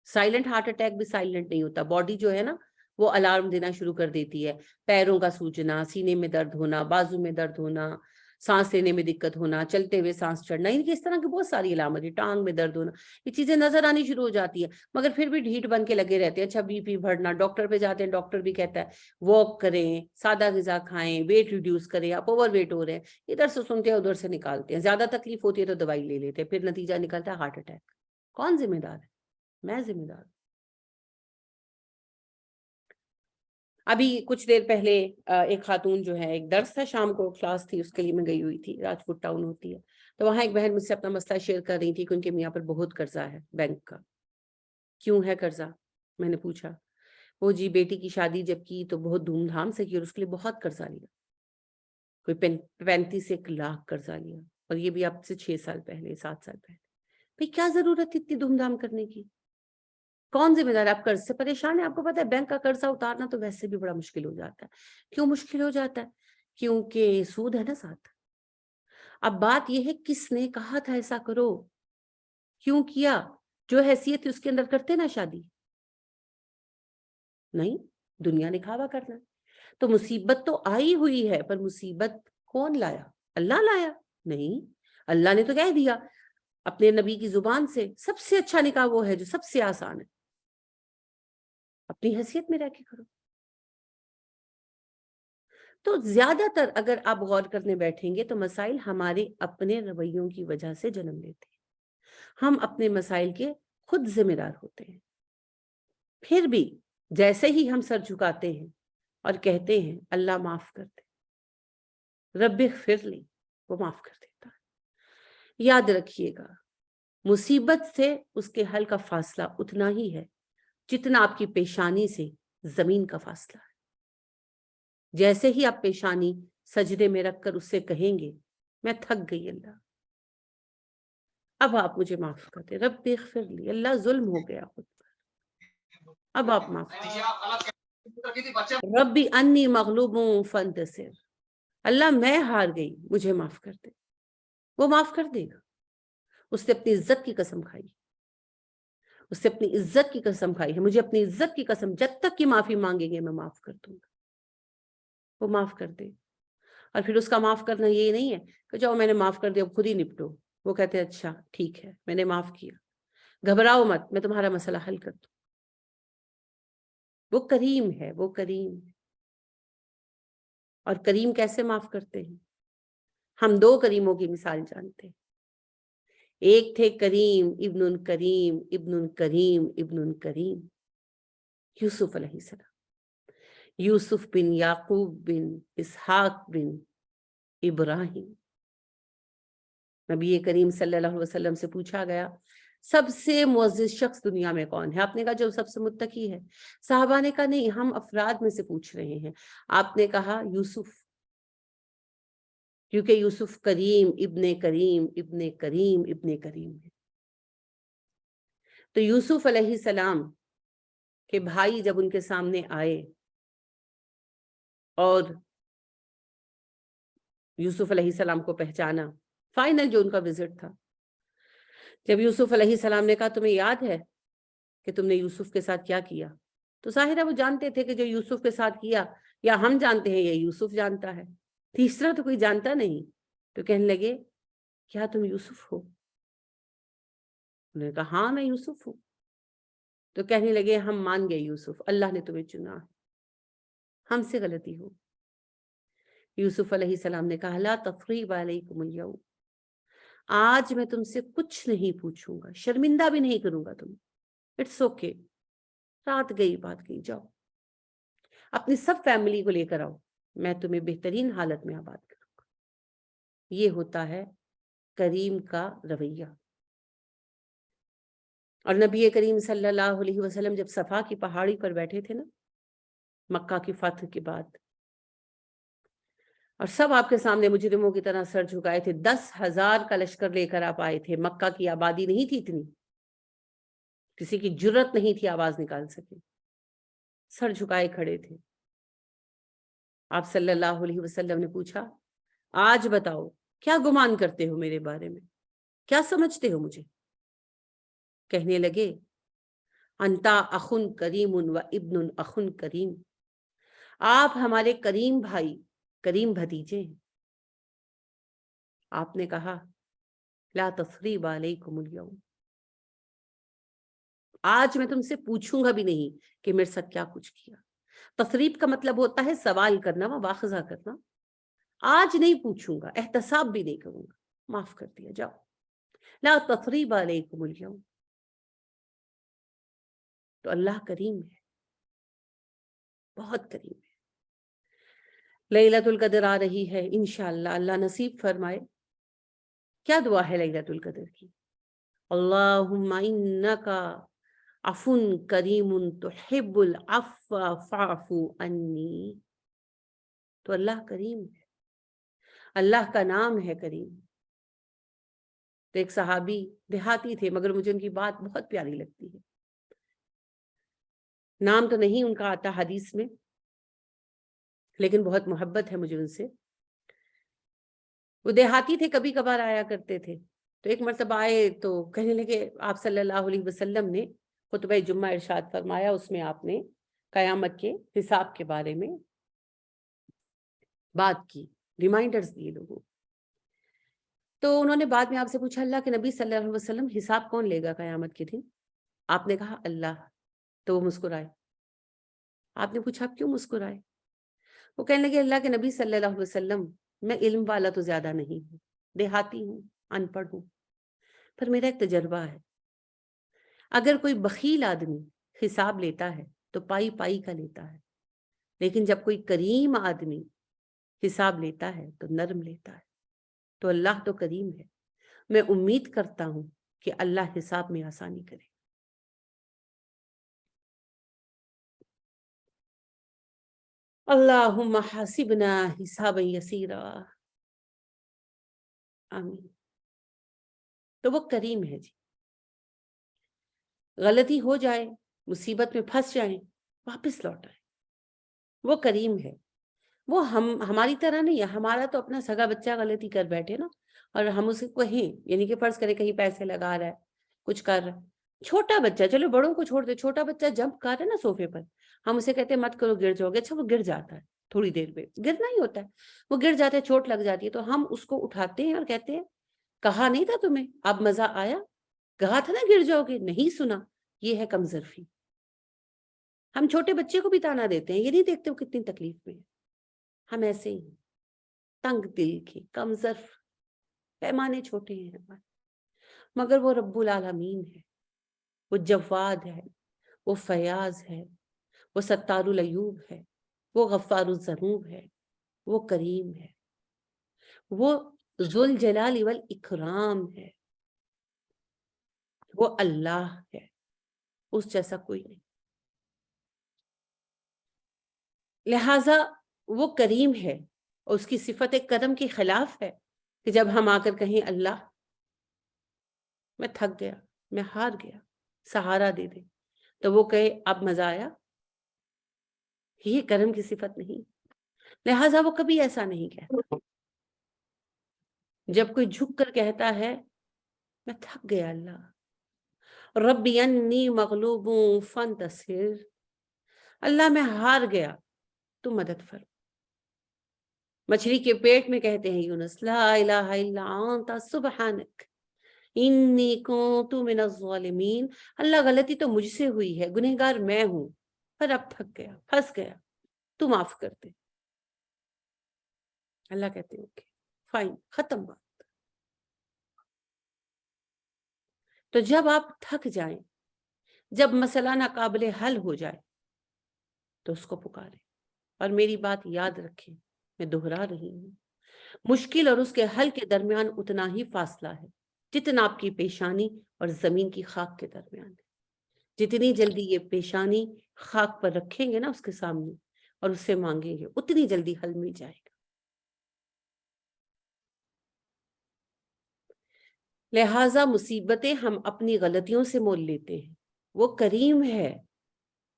سائلنٹ ہارٹ اٹیک بھی سائلنٹ نہیں ہوتا، باڈی جو ہے نا وہ الارم دینا شروع کر دیتی ہے، پیروں کا سوجنا، سینے میں درد ہونا، بازو میں درد ہونا، سانس لینے میں دقت ہونا، چلتے ہوئے سانس چڑھنا، ان کی اس طرح کی بہت ساری علامتیں، ٹانگ میں درد ہونا، یہ چیزیں نظر آنی شروع ہو جاتی ہے، مگر پھر بھی ڈھیٹ بن کے لگے رہتے ہیں۔ اچھا بی پی بڑھنا، ڈاکٹر پہ جاتے ہیں، ڈاکٹر بھی کہتا ہے واک کریں، سادہ غذا کھائیں، ویٹ ریڈیوس کریں، آپ اوور ویٹ ہو رہے ہیں، ادھر سے سنتے ہیں ادھر سے نکالتے ہیں، زیادہ تکلیف ہوتی ہے تو دوائی لے لیتے ہیں، پھر نتیجہ نکلتا ہے ہارٹ اٹیک۔ کون ذمہ دار ہے؟ میں ذمہ دار ہوں۔ ابھی کچھ دیر پہلے ایک خاتون جو ہے، ایک درس تھا شام کو، کلاس تھی، اس کے لیے میں گئی ہوئی تھی، راجپوت ٹاؤن ہوتی ہے، تو وہاں ایک بہن مجھ سے اپنا مسئلہ شیئر کر رہی تھی کہ ان کے میاں پر بہت قرضہ ہے بینک کا۔ کیوں ہے قرضہ؟ میں نے پوچھا۔ وہ جی بیٹی کی شادی جب کی تو بہت دھوم دھام سے کی اور اس کے لیے بہت قرضہ لیا، کوئی 35 قرضہ لیا، اور یہ بھی اب سے 6 سال پہلے، 7 سال پہلے۔ بھئی کیا ضرورت تھی اتنی دھوم دھام کرنے کی؟ کون ذمہ دار ہے؟ آپ قرض سے پریشان ہیں، آپ کو پتا ہے بینک کا قرضہ اتارنا تو ویسے بھی بڑا مشکل ہو جاتا ہے۔ کیوں مشکل ہو جاتا ہے؟ کیونکہ سود ہے نا ساتھ۔ اب بات یہ ہے کس نے کہا تھا ایسا کرو، کیوں کیا؟ جو حیثیت تھی اس کے اندر کرتے نا شادی؟ نہیں، دنیا دکھاوا کرنا۔ تو مصیبت تو آئی ہوئی ہے، پر مصیبت کون لایا؟ اللہ لایا؟ نہیں، اللہ نے تو کہہ دیا اپنے نبی کی زبان سے، سب سے اچھا نکاح وہ ہے جو سب سے آسان ہے، اپنی حیثیت میں رہ کے کرو۔ تو زیادہ تر اگر آپ غور کرنے بیٹھیں گے تو مسائل ہمارے اپنے رویوں کی وجہ سے جنم لیتے ہیں، ہم اپنے مسائل کے خود ذمہ دار ہوتے ہیں۔ پھر بھی جیسے ہی ہم سر جھکاتے ہیں اور کہتے ہیں اللہ معاف کر دے، رب اغفر لی، وہ معاف کر دیتا ہے۔ یاد رکھیے گا مصیبت سے اس کے حل کا فاصلہ اتنا ہی ہے جتنا آپ کی پیشانی سے زمین کا فاصلہ ہے۔ جیسے ہی آپ پیشانی سجدے میں رکھ کر اس سے کہیں گے میں تھک گئی اللہ، اب آپ مجھے معاف کر دیں، رب اغفر لی، اللہ ظلم ہو گیا خود پر، اب آپ معاف کر دیں، ربی انی مغلوب فانتصر، اللہ میں ہار گئی مجھے معاف کر دے، وہ معاف کر دے گا۔ اس نے اپنی عزت کی قسم کھائی، اس سے اپنی عزت کی قسم کھائی ہے، مجھے اپنی عزت کی قسم، جب تک کہ معافی مانگیں گے میں معاف کر دوں گا، وہ معاف کر دے۔ اور پھر اس کا معاف کرنا یہ نہیں ہے کہ جاؤ میں نے معاف کر دیا اب خود ہی نپٹو، وہ کہتے ہیں اچھا ٹھیک ہے میں نے معاف کیا، گھبراؤ مت میں تمہارا مسئلہ حل کر دوں۔ وہ کریم ہے، وہ کریم ہے۔ اور کریم کیسے معاف کرتے ہیں؟ ہم دو کریموں کی مثال جانتے ہیں، ایک تھے کریم ابن کریم ابن کریم ابن کریم، یوسف علیہ السلام، یوسف بن یعقوب بن اسحاق بن ابراہیم۔ نبی کریم صلی اللہ علیہ وسلم سے پوچھا گیا سب سے معزز شخص دنیا میں کون ہے؟ آپ نے کہا جو سب سے متقی ہے۔ صحابہ نے کہا نہیں، ہم افراد میں سے پوچھ رہے ہیں۔ آپ نے کہا یوسف، کیونکہ یوسف کریم ابن کریم ابن کریم ابن کریم ہے۔ تو یوسف علیہ السلام کے بھائی جب ان کے سامنے آئے اور یوسف علیہ السلام کو پہچانا، فائنل جو ان کا وزٹ تھا، جب یوسف علیہ السلام نے کہا تمہیں یاد ہے کہ تم نے یوسف کے ساتھ کیا کیا، تو ظاہر ہے وہ جانتے تھے کہ جو یوسف کے ساتھ کیا یا ہم جانتے ہیں یا یوسف جانتا ہے، تیسرا تو کوئی جانتا نہیں۔ تو کہنے لگے کیا تم یوسف ہو؟ انہوں نے کہا ہاں میں یوسف ہوں. تو کہنے لگے ہم مان گئے یوسف، اللہ نے تمہیں چنا، ہم سے غلطی ہو. یوسف علیہ السلام نے کہا لا تثریب علیکم اليوم، آج میں تم سے کچھ نہیں پوچھوں گا، شرمندہ بھی نہیں کروں گا تمہیں. اٹس اوکے، رات گئی بات گئی، جاؤ اپنی سب فیملی کو لے کر آؤ، میں تمہیں بہترین حالت میں آباد کروں گا. یہ ہوتا ہے کریم کا رویہ. اور نبی کریم صلی اللہ علیہ وسلم جب صفا کی پہاڑی پر بیٹھے تھے نا مکہ کی فتح کے بعد، اور سب آپ کے سامنے مجرموں کی طرح سر جھکائے تھے، 10,000 کا لشکر لے کر آپ آئے تھے، مکہ کی آبادی نہیں تھی اتنی، کسی کی جرت نہیں تھی آواز نکال سکے، سر جھکائے کھڑے تھے. آپ صلی اللہ علیہ وسلم نے پوچھا آج بتاؤ کیا گمان کرتے ہو میرے بارے میں، کیا سمجھتے ہو مجھے؟ کہنے لگے انتا اخن کریم و ابن اخن کریم، آپ ہمارے کریم بھائی، کریم بھتیجے ہیں. آپ نے کہا لا تثریب علیکم اليوم، آج میں تم سے پوچھوں گا بھی نہیں کہ میرے ساتھ کیا کچھ کیا. تثریب کا مطلب ہوتا ہے سوال کرنا، مواخذہ کرنا. آج نہیں پوچھوں گا، احتساب بھی نہیں کروں گا، معاف کر دیا، جاؤ. لا تثریب علیکم اليوم. تو اللہ کریم ہے، بہت کریم ہے. لیلۃ القدر آ رہی ہے انشاءاللہ، اللہ نصیب فرمائے. کیا دعا ہے لیلۃ القدر کی؟ اللہم انکا عفو کریم تحب العفو فاعف عنی. تو اللہ کریم ہے، اللہ کا نام ہے کریم. تو ایک صحابی دیہاتی تھے مگر مجھے ان کی بات بہت پیاری لگتی ہے. نام تو نہیں ان کا آتا حدیث میں، لیکن بہت محبت ہے مجھے ان سے. وہ دیہاتی تھے، کبھی کبھار آیا کرتے تھے. تو ایک مرتبہ آئے تو کہنے لگے آپ صلی اللہ علیہ وسلم نے خطبہ جمعہ ارشاد فرمایا، اس میں آپ نے قیامت کے حساب کے بارے میں بات کی، ریمائنڈرز دیے لوگوں. تو انہوں نے بعد میں آپ سے پوچھا اللہ کے نبی صلی اللہ علیہ وسلم حساب کون لے گا قیامت کے دن؟ آپ نے کہا اللہ. تو وہ مسکرائے. آپ نے پوچھا آپ کیوں مسکرائے؟ وہ کہنے لگے اللہ کے نبی صلی اللہ علیہ وسلم میں علم والا تو زیادہ نہیں ہوں، دیہاتی ہوں، ان پڑھ ہوں، پر میرا ایک تجربہ ہے، اگر کوئی بخیل آدمی حساب لیتا ہے تو پائی پائی کا لیتا ہے، لیکن جب کوئی کریم آدمی حساب لیتا ہے تو نرم لیتا ہے. تو اللہ تو کریم ہے، میں امید کرتا ہوں کہ اللہ حساب میں آسانی کرے. اللہم حاسبنا حسابا یسیرا، آمین. تو وہ کریم ہے جی. غلطی ہو جائے، مصیبت میں پھنس جائیں، واپس لوٹ آئے. وہ کریم ہے. وہ ہماری طرح نہیں ہے. ہمارا تو اپنا سگا بچہ غلطی کر بیٹھے نا اور ہم اسے کہیں، یعنی کہ فرض کرے کہیں پیسے لگا رہا ہے، کچھ کر رہا ہے، چھوٹا بچہ، چلو بڑوں کو چھوڑ دے، چھوٹا بچہ جمپ کر رہا ہے نا صوفے پر، ہم اسے کہتے ہیں مت کرو گر جاؤ گے. اچھا وہ گر جاتا ہے، تھوڑی دیر میں گرنا ہی ہوتا ہے، وہ گر جاتا ہے، چوٹ لگ جاتی ہے، تو ہم اس کو اٹھاتے ہیں اور کہتے ہیں کہا نہیں تھا تمہیں، اب مزہ آیا، کہا تھا نا گر جاؤ گے، نہیں سنا. یہ ہے کمزرفی. ہم چھوٹے بچے کو بھی تانا دیتے ہیں، یہ نہیں دیکھتے وہ کتنی تکلیف میں ہے. ہم ایسے ہی ہیں، تنگ دل کے، کمزرف، پیمانے چھوٹے ہیں ہمارے. مگر وہ رب العالمین ہے، وہ جواد ہے، وہ فیاض ہے، وہ ستار العیوب ہے، وہ غفار الذنوب ہے، وہ کریم ہے، وہ ذوالجلال والاکرام ہے، وہ اللہ ہے، اس جیسا کوئی نہیں. لہٰذا وہ کریم ہے اور اس کی صفت کرم کے خلاف ہے کہ جب ہم آ کر کہیں اللہ میں تھک گیا، میں ہار گیا، سہارا دے دے، تو وہ کہے اب مزہ آیا. یہ کرم کی صفت نہیں. لہٰذا وہ کبھی ایسا نہیں کہتا. جب کوئی جھک کر کہتا ہے میں تھک گیا اللہ، ربی انی مغلوب فانتصر، اللہ میں ہار گیا تو مدد فرما. مچھلی کے پیٹ میں کہتے ہیں یونس لا الہ الا انت سبحانک انی کنت من الظالمین، اللہ غلطی تو مجھ سے ہوئی ہے، گنہگار میں ہوں، پر اب پھنس گیا، تو معاف کر دے۔ اللہ کہتے ہیں اوکے فائن، ختم بات۔ تو جب آپ تھک جائیں، جب مسئلہ ناقابل حل ہو جائے تو اس کو پکاریں، اور میری بات یاد رکھیں، میں دہرا رہی ہوں، مشکل اور اس کے حل کے درمیان اتنا ہی فاصلہ ہے جتنا آپ کی پیشانی اور زمین کی خاک کے درمیان ہے۔ جتنی جلدی یہ پیشانی خاک پر رکھیں گے نا اس کے سامنے اور اس سے مانگیں گے، اتنی جلدی حل مل جائے گا۔ لہٰذا مصیبتیں ہم اپنی غلطیوں سے مول لیتے ہیں، وہ کریم ہے،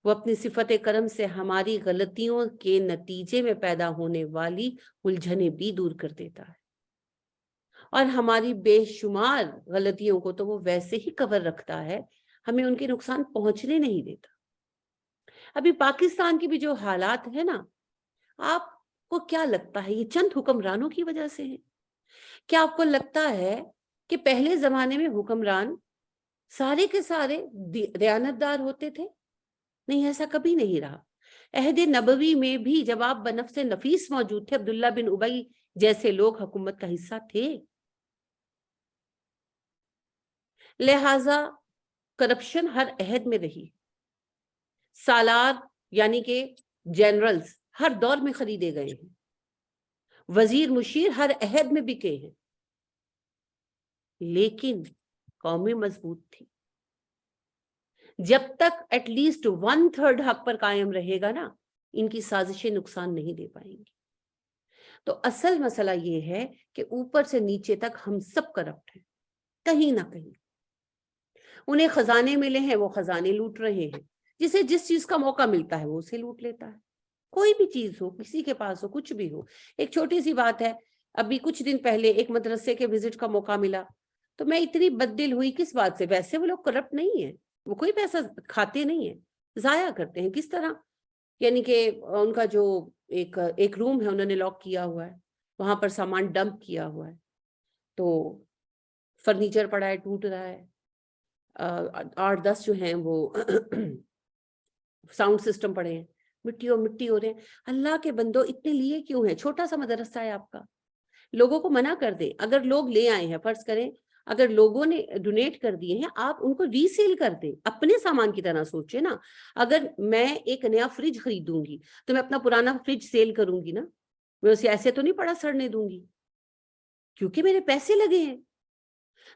وہ اپنی صفت کرم سے ہماری غلطیوں کے نتیجے میں پیدا ہونے والی الجھنیں بھی دور کر دیتا ہے، اور ہماری بے شمار غلطیوں کو تو وہ ویسے ہی کور رکھتا ہے، ہمیں ان کے نقصان پہنچنے نہیں دیتا۔ ابھی پاکستان کی بھی جو حالات ہے نا، آپ کو کیا لگتا ہے یہ چند حکمرانوں کی وجہ سے ہے؟ کیا آپ کو لگتا ہے کہ پہلے زمانے میں حکمران سارے کے سارے دیانتدار ہوتے تھے؟ نہیں، ایسا کبھی نہیں رہا۔ عہد نبوی میں بھی جب آپ بنفس نفیس موجود تھے، عبداللہ بن ابی جیسے لوگ حکومت کا حصہ تھے۔ لہٰذا کرپشن ہر عہد میں رہی، سالار یعنی کہ جنرلز ہر دور میں خریدے گئے ہیں، وزیر مشیر ہر عہد میں بکے ہیں، لیکن قومیں مضبوط تھی۔ جب تک ایٹ لیسٹ 1/3 حق پر قائم رہے گا نا، ان کی سازشیں نقصان نہیں دے پائیں گی۔ تو اصل مسئلہ یہ ہے کہ اوپر سے نیچے تک ہم سب کرپٹ ہیں، کہیں نہ کہیں۔ انہیں خزانے ملے ہیں، وہ خزانے لوٹ رہے ہیں، جسے جس چیز کا موقع ملتا ہے وہ اسے لوٹ لیتا ہے۔ کوئی بھی چیز ہو، کسی کے پاس ہو، کچھ بھی ہو۔ ایک چھوٹی سی بات ہے، ابھی کچھ دن پہلے ایک مدرسے کے وزٹ کا موقع ملا تو میں اتنی بددل ہوئی۔ کس بات سے؟ ویسے وہ لوگ کرپٹ نہیں ہیں، وہ کوئی پیسہ کھاتے نہیں ہیں، ضائع کرتے ہیں۔ کس طرح؟ یعنی کہ ان کا جو ایک روم ہے انہوں نے لاک کیا ہوا ہے، وہاں پر سامان ڈمپ کیا ہوا ہے، تو فرنیچر پڑا ہے، ٹوٹ رہا ہے، 8-10 جو ہیں وہ ساؤنڈ سسٹم پڑے ہیں، مٹی ہو رہے ہیں۔ اللہ کے بندو، اتنے لیے کیوں ہیں؟ چھوٹا سا مدرسہ ہے آپ کا، لوگوں کو منع کر دیں۔ اگر لوگ لے آئے ہیں، فرض کریں اگر لوگوں نے ڈونیٹ کر دیے ہیں، آپ ان کو ری سیل کر دیں، اپنے سامان کی طرح سوچیں نا۔ اگر میں ایک نیا فریج خریدوں گی تو میں اپنا پرانا فریج سیل کروں گی نا، میں اسے ایسے تو نہیں پڑا سڑنے دوں گی، کیونکہ میرے پیسے لگے ہیں۔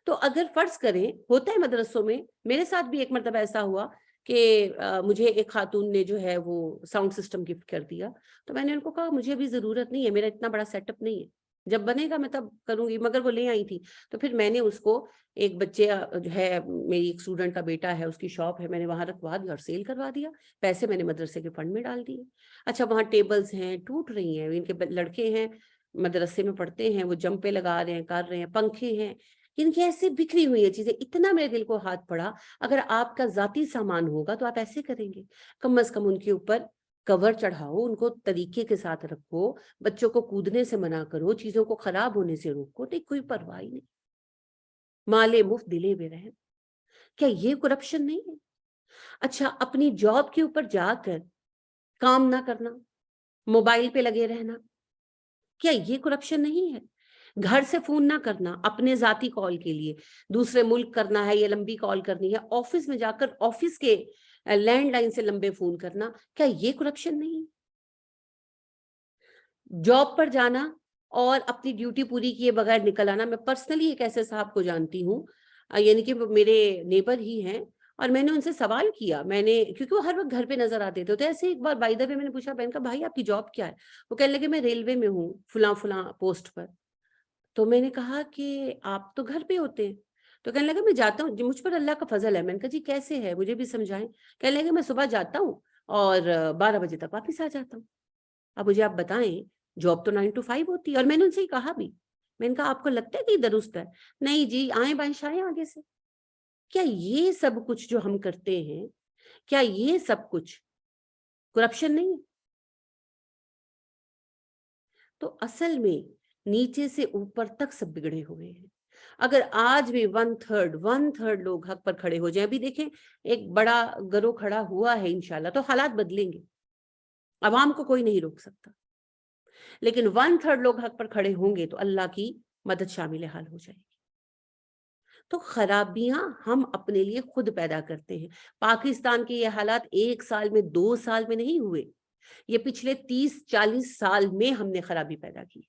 تو اگر فرض کریں، ہوتا ہے مدرسوں میں، میرے ساتھ بھی ایک مرتبہ ایسا ہوا کہ مجھے ایک خاتون نے جو ہے وہ ساؤنڈ سسٹم گفٹ کر دیا، تو میں نے ان کو کہا مجھے ابھی ضرورت نہیں ہے، میرا اتنا بڑا سیٹ اپ نہیں ہے، جب بنے گا میں تب کروں گی، مگر وہ لے آئی تھی۔ تو پھر میں نے اس کو، ایک بچے جو ہے میری ایک اسٹوڈنٹ کا بیٹا ہے، اس کی شاپ ہے، میں نے وہاں رکھوا دیا اور سیل کروا دیا، پیسے میں نے مدرسے کے فنڈ میں ڈال دیے۔ اچھا، وہاں ٹیبلز ہیں ٹوٹ رہی ہیں، ان کے لڑکے ہیں مدرسے میں پڑھتے ہیں، وہ جمپے لگا رہے ہیں، کر رہے ہیں، پنکھے ہیں، ان کی ایسے بکھری ہوئی ہیں چیزیں۔ اتنا میرے دل کو ہاتھ پڑا، اگر آپ کا ذاتی سامان ہوگا تو آپ ایسے کریں گے؟ کم از کم ان کے اوپر کور چڑھاؤ، ان کو طریقے کے ساتھ رکھو، بچوں کو کودنے سے منع کرو، چیزوں کو خراب ہونے سے روکو، نہیں کوئی پرواہ نہیں۔ مالے مفت دلے بے رحم، کیا یہ کرپشن نہیں ہے؟ اچھا، اپنی جاب کے اوپر جا کر کام نہ کرنا، موبائل پہ لگے رہنا، کیا یہ کرپشن نہیں ہے؟ گھر سے فون نہ کرنا اپنے ذاتی کال کے لیے، دوسرے ملک کرنا ہے یا لمبی کال کرنی ہے، آفس میں جا کر آفس کے لینڈ لائن سے لمبے فون کرنا، کیا یہ کرپشن نہیں؟ جاب پر جانا اور اپنی ڈیوٹی پوری کیے بغیر نکل آنا۔ میں پرسنلی ایک ایسے صاحب کو جانتی ہوں، یعنی کہ وہ میرے نیبر ہی ہیں، اور میں نے ان سے سوال کیا، میں نے، کیونکہ وہ ہر وقت گھر پہ نظر آتے تھے، تو ایسے ایک بار بائی دا وے میں نے پوچھا، بہن کا بھائی آپ کی جاب کیا ہے؟ وہ کہنے لگے میں ریلوے میں ہوں، فلاں فلاں پوسٹ پر۔ تو میں نے کہا کہ آپ تو گھر پہ ہوتے ہیں؟ تو کہنے لگا میں جاتا ہوں، مجھ پر اللہ کا فضل ہے۔ میں نے کہا جی کیسے ہے، مجھے بھی سمجھائیں۔ کہنے لگے میں صبح جاتا ہوں اور 12 بجے تک واپس آ جاتا ہوں۔ اب مجھے آپ بتائیں، جاب تو 9 to 5 ہوتی ہے، اور میں نے ان سے ہی کہا بھی، میں نے کہا آپ کو لگتا ہے کہ یہ درست ہے؟ نہیں جی، آئیں بائیں شائیں آگے سے۔ کیا یہ سب کچھ جو ہم کرتے ہیں، کیا یہ سب کچھ کرپشن نہیں ہے؟ تو اصل میں نیچے سے اوپر تک سب بگڑے ہوئے ہیں. اگر آج بھی ون تھرڈ لوگ حق پر کھڑے ہو جائیں، ابھی دیکھیں ایک بڑا گروہ کھڑا ہوا ہے انشاءاللہ، تو حالات بدلیں گے، عوام کو کوئی نہیں روک سکتا. لیکن ون تھرڈ لوگ حق پر کھڑے ہوں گے تو اللہ کی مدد شامل حال ہو جائے گی. تو خرابیاں ہم اپنے لیے خود پیدا کرتے ہیں. پاکستان کے یہ حالات 1 سال میں 2 سال میں نہیں ہوئے، یہ پچھلے 30-40 سال میں ہم نے خرابی پیدا کی،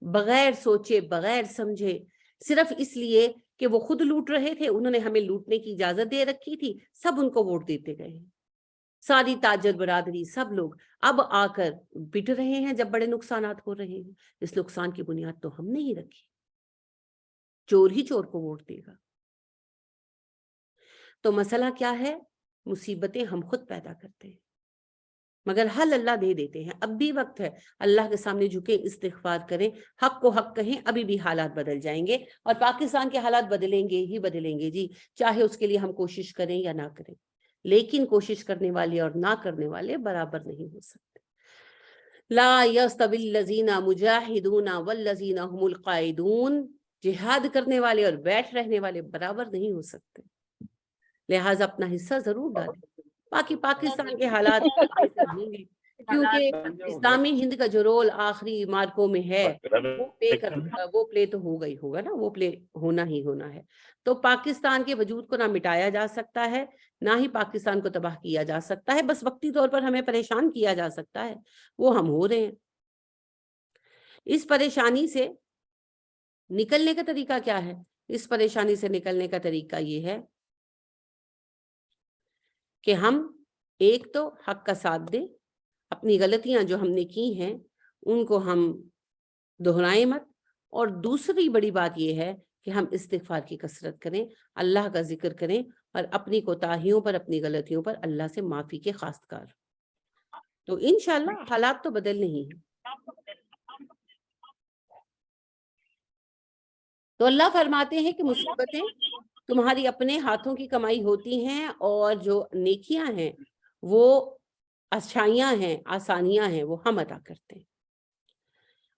بغیر سوچے بغیر سمجھے، صرف اس لیے کہ وہ خود لوٹ رہے تھے، انہوں نے ہمیں لوٹنے کی اجازت دے رکھی تھی، سب ان کو ووٹ دیتے گئے ہیں. ساری تاجر برادری سب لوگ اب آ کر پٹ رہے ہیں جب بڑے نقصانات ہو رہے ہیں. اس نقصان کی بنیاد تو ہم نے ہی رکھی. چور ہی چور کو ووٹ دے گا. تو مسئلہ کیا ہے؟ مصیبتیں ہم خود پیدا کرتے ہیں، مگر حل اللہ دے دیتے ہیں. اب بھی وقت ہے، اللہ کے سامنے جھکے استغفار کریں، حق کو حق کہیں. ابھی بھی حالات بدل جائیں گے اور پاکستان کے حالات بدلیں گے ہی بدلیں گے جی، چاہے اس کے لیے ہم کوشش کریں یا نہ کریں. لیکن کوشش کرنے والے اور نہ کرنے والے برابر نہیں ہو سکتے. لا یستوی الذین مجاہدون والذین هم القاعدون، جہاد کرنے والے اور بیٹھ رہنے والے برابر نہیں ہو سکتے. لہٰذا اپنا حصہ ضرور ڈالیں. باقی پاکستان کے حالات ایسے ہوں گے کیونکہ اسلامی ہند کا جو رول آخری مارکوں میں ہے وہ پلے تو ہوگا ہی ہوگا نا، وہ پلے ہونا ہی ہونا ہے. تو پاکستان کے وجود کو نہ مٹایا جا سکتا ہے، نہ ہی پاکستان کو تباہ کیا جا سکتا ہے. بس وقتی طور پر ہمیں پریشان کیا جا سکتا ہے، وہ ہم ہو رہے ہیں. اس پریشانی سے نکلنے کا طریقہ کیا ہے؟ اس پریشانی سے نکلنے کا طریقہ یہ ہے کہ ہم ایک تو حق کا ساتھ دیں، اپنی غلطیاں جو ہم نے کی ہیں ان کو ہم دہرائیں مت. اور دوسری بڑی بات یہ ہے کہ ہم استغفار کی کثرت کریں، اللہ کا ذکر کریں اور اپنی کوتاہیوں پر، اپنی غلطیوں پر اللہ سے معافی کے خواستگار. تو انشاءاللہ حالات تو بدلنے ہی ہیں. تو اللہ فرماتے ہیں کہ مصیبتیں تمہاری اپنے ہاتھوں کی کمائی ہوتی ہیں، اور جو نیکیاں ہیں وہ اچھائیاں ہیں، آسانیاں ہیں، وہ ہم عطا کرتے ہیں.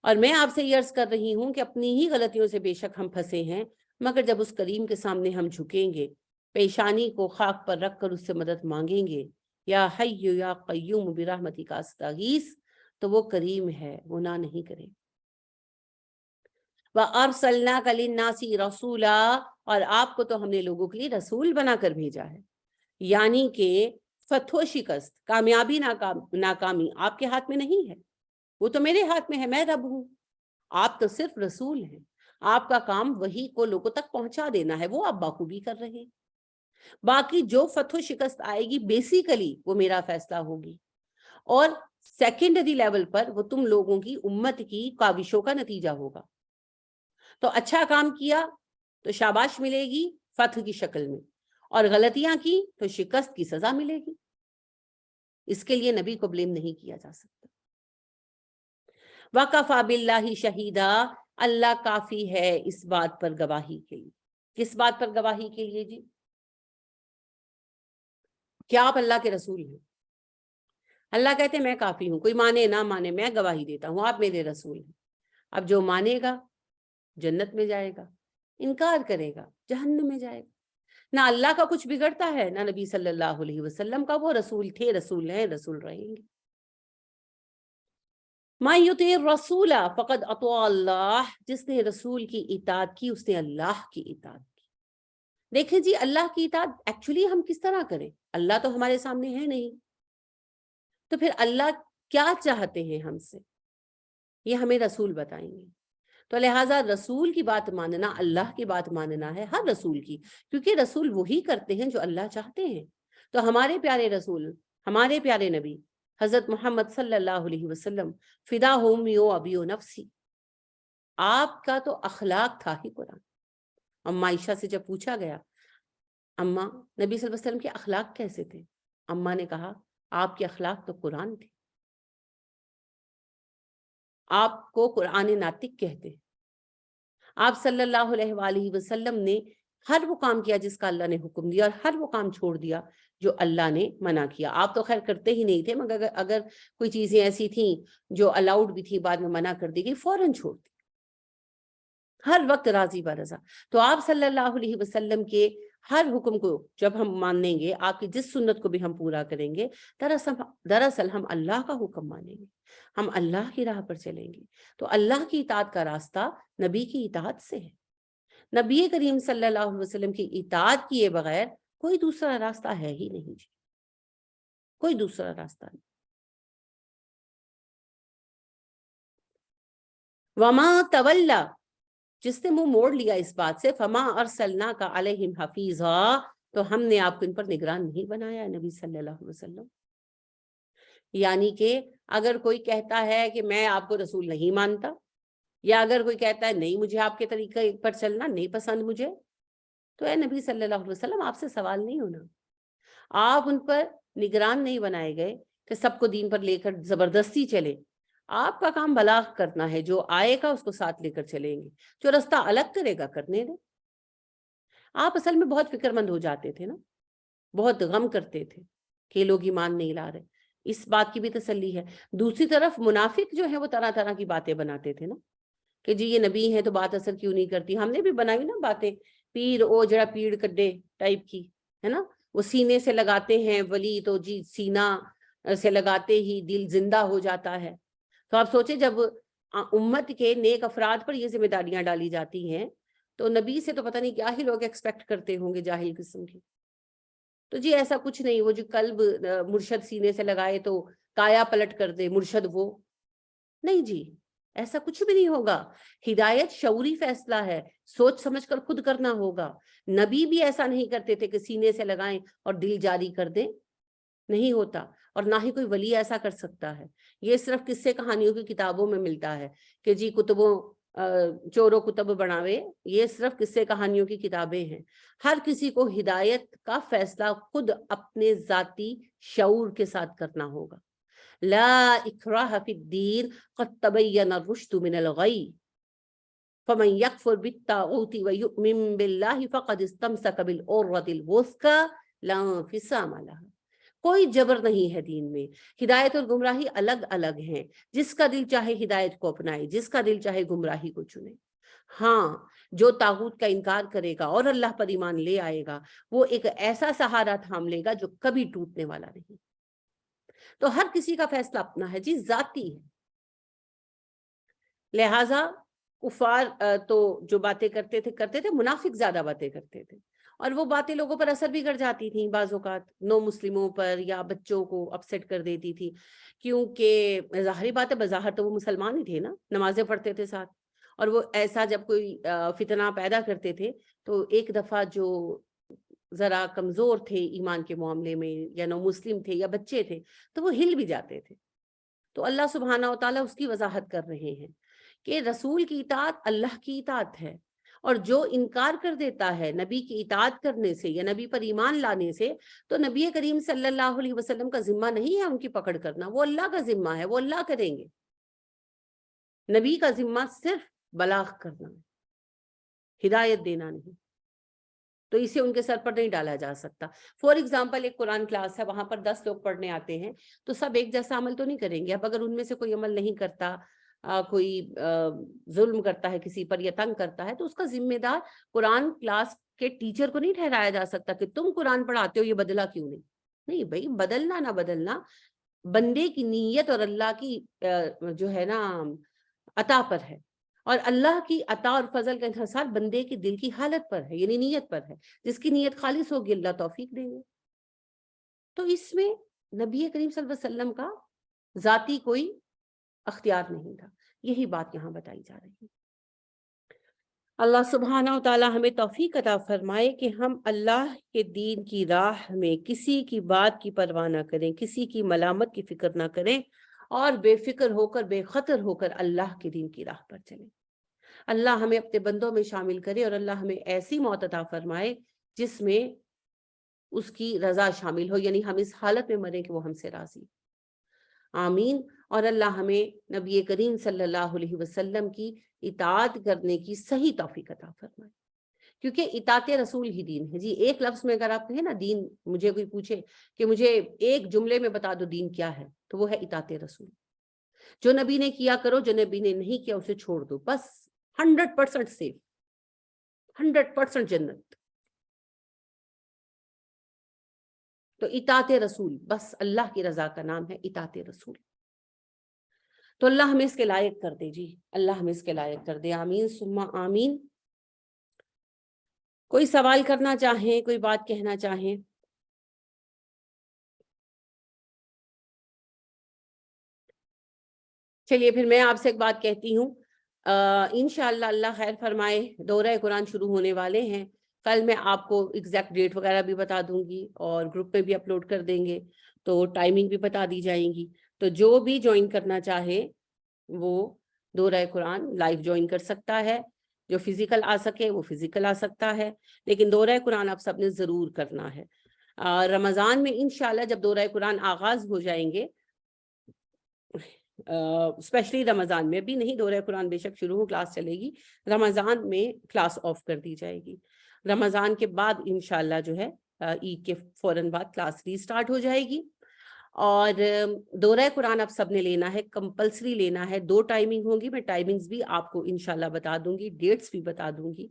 اور میں آپ سے یہ عرض کر رہی ہوں کہ اپنی ہی غلطیوں سے بے شک ہم پھنسے ہیں، مگر جب اس کریم کے سامنے ہم جھکیں گے، پیشانی کو خاک پر رکھ کر اس سے مدد مانگیں گے، یا حی یا قیوم برحمتک استغیث، تو وہ کریم ہے، وہ نہ نہیں کرے. وَأَرْسَلْنَاكَ لِلنَّاسِ رَسُولًا، اور آپ کو تو ہم نے لوگوں کے لیے رسول بنا کر بھیجا ہے. یعنی کہ فتح و شکست، کامیابی ناکامی آپ کے ہاتھ میں نہیں ہے، وہ تو میرے ہاتھ میں ہے، میں رب ہوں. آپ تو صرف رسول ہیں، آپ کا کام وہی کو لوگوں تک پہنچا دینا ہے، وہ آپ بخوبی کر رہے ہیں. باقی جو فتح و شکست آئے گی بیسیکلی وہ میرا فیصلہ ہوگی، اور سیکنڈری لیول پر وہ تم لوگوں کی امت کی کاوشوں کا نتیجہ ہوگا. تو اچھا کام کیا تو شاباش ملے گی فتح کی شکل میں، اور غلطیاں کی تو شکست کی سزا ملے گی. اس کے لیے نبی کو بلیم نہیں کیا جا سکتا. وَكَفَى بِاللَّهِ شَهِيدًا، اللہ کافی ہے اس بات پر گواہی کے لیے. کس بات پر گواہی کے لیے جی؟ کیا آپ اللہ کے رسول ہیں؟ اللہ کہتے ہیں میں کافی ہوں، کوئی مانے نہ مانے میں گواہی دیتا ہوں، آپ میرے رسول ہیں. اب جو مانے گا جنت میں جائے گا، انکار کرے گا جہنم میں جائے گا. نہ اللہ کا کچھ بگڑتا ہے، نہ نبی صلی اللہ علیہ وسلم کا. وہ رسول تھے، رسول ہیں، رسول رہیں گے. مَن یُطِعِ الرَّسُولَ فَقَدْ أَطَاعَ اللَّهَ، جس نے رسول کی اطاعت کی اس نے اللہ کی اطاعت کی. دیکھیں جی، اللہ کی اطاعت ایکچولی ہم کس طرح کریں؟ اللہ تو ہمارے سامنے ہے نہیں، تو پھر اللہ کیا چاہتے ہیں ہم سے، یہ ہمیں رسول بتائیں گے. تو لہٰذا رسول کی بات ماننا اللہ کی بات ماننا ہے، ہر رسول کی، کیونکہ رسول وہی کرتے ہیں جو اللہ چاہتے ہیں. تو ہمارے پیارے رسول، ہمارے پیارے نبی حضرت محمد صلی اللہ علیہ وسلم، فدا امی و ابی و نفسی، آپ کا تو اخلاق تھا ہی قرآن. اماں عائشہ سے جب پوچھا گیا اماں نبی صلی اللہ علیہ وسلم کے اخلاق کیسے تھے، اماں نے کہا آپ کے اخلاق تو قرآن تھے، آپ کو قرآن ناطق کہتے ہیں. آپ صلی اللہ علیہ وآلہ وسلم نے ہر وہ کام کیا جس کا اللہ نے حکم دیا، اور ہر وہ کام چھوڑ دیا جو اللہ نے منع کیا۔ آپ تو خیر کرتے ہی نہیں تھے، مگر اگر کوئی چیزیں ایسی تھیں جو الاؤڈ بھی تھی، بعد میں منع کر دی گئی، فوراً چھوڑ دی، ہر وقت راضی برضا۔ تو آپ صلی اللہ علیہ وسلم کے ہر حکم کو جب ہم مانیں گے، آپ کی جس سنت کو بھی ہم پورا کریں گے، دراصل ہم اللہ کا حکم مانیں گے، ہم اللہ کی راہ پر چلیں گے۔ تو اللہ کی اطاعت کا راستہ نبی کی اطاعت سے ہے۔ نبی کریم صلی اللہ علیہ وسلم کی اطاعت کیے بغیر کوئی دوسرا راستہ ہے ہی نہیں جی، کوئی دوسرا راستہ نہیں۔ وما تولا، جس نے منہ موڑ لیا اس بات سے، فما ارسلناک علیہم حفیظا، تو ہم نے آپ کو ان پر نگران نہیں بنایا نبی صلی اللہ علیہ وسلم۔ یعنی کہ اگر کوئی کہتا ہے کہ میں آپ کو رسول نہیں مانتا، یا اگر کوئی کہتا ہے نہیں مجھے آپ کے طریقے پر چلنا نہیں پسند مجھے، تو اے نبی صلی اللہ علیہ وسلم آپ سے سوال نہیں ہونا، آپ ان پر نگران نہیں بنائے گئے کہ سب کو دین پر لے کر زبردستی چلے۔ آپ کا کام بلاغ کرنا ہے، جو آئے گا اس کو ساتھ لے کر چلیں گے، جو رستہ الگ کرے گا کرنے دیں۔ آپ اصل میں بہت فکر مند ہو جاتے تھے نا، بہت غم کرتے تھے کہ لوگ ایمان نہیں لا رہے، اس بات کی بھی تسلی ہے۔ دوسری طرف منافق جو ہے وہ طرح طرح کی باتیں بناتے تھے نا، کہ جی یہ نبی ہے تو بات اثر کیوں نہیں کرتی۔ ہم نے بھی بنائی نا باتیں، پیر او جڑا پیڑ کڈے ٹائپ کی ہے نا، وہ سینے سے لگاتے ہیں ولی تو جی سینہ سے لگاتے ہی دل زندہ ہو جاتا ہے۔ تو آپ سوچیں جب امت کے نیک افراد پر یہ ذمہ داریاں ڈالی جاتی ہیں، تو نبی سے تو پتہ نہیں کیا ہی لوگ ایکسپیکٹ کرتے ہوں گے جاہل قسم کی۔ تو جی ایسا کچھ نہیں، وہ جو قلب مرشد سینے سے لگائے تو کایا پلٹ کر دے مرشد، وہ نہیں جی، ایسا کچھ بھی نہیں ہوگا۔ ہدایت شعوری فیصلہ ہے، سوچ سمجھ کر خود کرنا ہوگا۔ نبی بھی ایسا نہیں کرتے تھے کہ سینے سے لگائیں اور دل جاری کر دیں، نہیں ہوتا، اور نہ ہی کوئی ولی ایسا کر سکتا ہے۔ یہ صرف قصے کہانیوں کی کتابوں میں ملتا ہے کہ جی کتبوں چورو کتب بناوے، یہ صرف قصے کہانیوں کی کتابیں ہیں۔ ہر کسی کو ہدایت کا فیصلہ خود اپنے ذاتی شعور کے ساتھ کرنا ہوگا۔ لا اکراہ فی الدین قد تبین الرشد من الغی فمن یکفر بالطاغوت ویؤمن باللہ فقد استمسک بالعروۃ الوثقی لا انفصام لہا۔ کوئی جبر نہیں ہے دین میں، ہدایت اور گمراہی الگ الگ ہیں، جس کا دل چاہے ہدایت کو اپنائے، جس کا دل چاہے گمراہی کو چنے۔ ہاں، جو طاغوت کا انکار کرے گا اور اللہ پر ایمان لے آئے گا، وہ ایک ایسا سہارا تھام لے گا جو کبھی ٹوٹنے والا نہیں۔ تو ہر کسی کا فیصلہ اپنا ہے جی، ذاتی ہے۔ لہٰذا کفار تو جو باتیں کرتے تھے، منافق زیادہ باتیں کرتے تھے، اور وہ باتیں لوگوں پر اثر بھی کر جاتی تھیں، بعض اوقات نو مسلموں پر یا بچوں کو اپسیٹ کر دیتی تھی، کیونکہ ظاہری بات ہے بظاہر تو وہ مسلمان ہی تھے نا، نمازیں پڑھتے تھے ساتھ، اور وہ ایسا جب کوئی فتنہ پیدا کرتے تھے تو ایک دفعہ جو ذرا کمزور تھے ایمان کے معاملے میں، یا نو مسلم تھے یا بچے تھے، تو وہ ہل بھی جاتے تھے۔ تو اللہ سبحانہ و تعالیٰ اس کی وضاحت کر رہے ہیں کہ رسول کی اطاعت اللہ کی اطاعت ہے، اور جو انکار کر دیتا ہے نبی کی اطاعت کرنے سے یا نبی پر ایمان لانے سے، تو نبی کریم صلی اللہ علیہ وسلم کا ذمہ نہیں ہے ان کی پکڑ کرنا، وہ اللہ کا ذمہ ہے، وہ اللہ کریں گے۔ نبی کا ذمہ صرف بلاغ کرنا ہے، ہدایت دینا نہیں، تو اسے ان کے سر پر نہیں ڈالا جا سکتا۔ فور ایگزامپل ایک قرآن کلاس ہے، وہاں پر 10 لوگ پڑھنے آتے ہیں، تو سب ایک جیسا عمل تو نہیں کریں گے۔ اب اگر ان میں سے کوئی عمل نہیں کرتا، کوئی ظلم کرتا ہے کسی پر یا تنگ کرتا ہے، تو اس کا ذمہ دار قرآن کلاس کے ٹیچر کو نہیں ٹھہرایا جا سکتا کہ تم قرآن پڑھاتے ہو یہ بدلا کیوں نہیں۔ نہیں بھائی، بدلنا نہ بدلنا بندے کی نیت اور اللہ کی جو ہے نا عطا پر ہے، اور اللہ کی عطا اور فضل کا انحصار بندے کی دل کی حالت پر ہے، یعنی نیت پر ہے۔ جس کی نیت خالص ہوگی اللہ توفیق دیں گے۔ تو اس میں نبی کریم صلی اللہ علیہ وسلم کا ذاتی کوئی اختیار نہیں تھا، یہی بات یہاں بتائی جا رہی ہے۔ اللہ سبحانہ و تعالی ہمیں توفیق عطا فرمائے کہ ہم اللہ کے دین کی راہ میں کسی کی بات کی پرواہ نہ کریں، کسی کی ملامت کی فکر نہ کریں، اور بے فکر ہو کر، بے خطر ہو کر اللہ کے دین کی راہ پر چلیں۔ اللہ ہمیں اپنے بندوں میں شامل کرے، اور اللہ ہمیں ایسی موت عطا فرمائے جس میں اس کی رضا شامل ہو، یعنی ہم اس حالت میں مریں کہ وہ ہم سے راضی۔ آمین۔ اور اللہ ہمیں نبی کریم صلی اللہ علیہ وسلم کی اطاعت کرنے کی صحیح توفیق عطا فرمائے۔ کیونکہ اطاعت رسول ہی دین ہے جی. ایک لفظ میں اگر آپ کہیں نا دین, مجھے کوئی پوچھے کہ مجھے ایک جملے میں بتا دو دین کیا ہے, تو وہ ہے اطاعت رسول. جو نبی نے کیا کرو, جو نبی نے نہیں کیا اسے چھوڑ دو, بس 100% سیف, 100% جنت. تو اطاعت رسول, بس اللہ کی رضا کا نام ہے اطاعت رسول. تو اللہ ہمیں اس کے لائق کر دے جی, اللہ ہمیں اس کے لائق کر دے. آمین ثم آمین. کوئی سوال کرنا چاہیں, کوئی بات کہنا چاہیں؟ چلیے پھر میں آپ سے ایک بات کہتی ہوں. انشاءاللہ اللہ خیر فرمائے دورہ قرآن شروع ہونے والے ہیں. کل میں آپ کو ایگزیکٹ ڈیٹ وغیرہ بھی بتا دوں گی اور گروپ پہ بھی اپلوڈ کر دیں گے, تو ٹائمنگ بھی بتا دی جائیں گی. تو جو بھی جوائن کرنا چاہے وہ دورہ قرآن لائیو جوائن کر سکتا ہے. جو فزیکل آ سکے وہ فزیکل آ سکتا ہے, لیکن دورہ قرآن آپ سب نے ضرور کرنا ہے. رمضان میں انشاءاللہ جب دورہ قرآن آغاز ہو جائیں گے, اسپیشلی رمضان میں, بھی نہیں دورہ قرآن بے شک شروع ہو, کلاس چلے گی, رمضان میں کلاس آف کر دی جائے گی. رمضان کے بعد انشاءاللہ جو ہے عید کے فوراً بعد کلاس ری سٹارٹ ہو جائے گی. اور دورہ قرآن آپ سب نے لینا ہے, کمپلسری لینا ہے. 2 ٹائمنگ ہوں گی, میں ٹائمنگز بھی آپ کو انشاءاللہ بتا دوں گی, ڈیٹس بھی بتا دوں گی.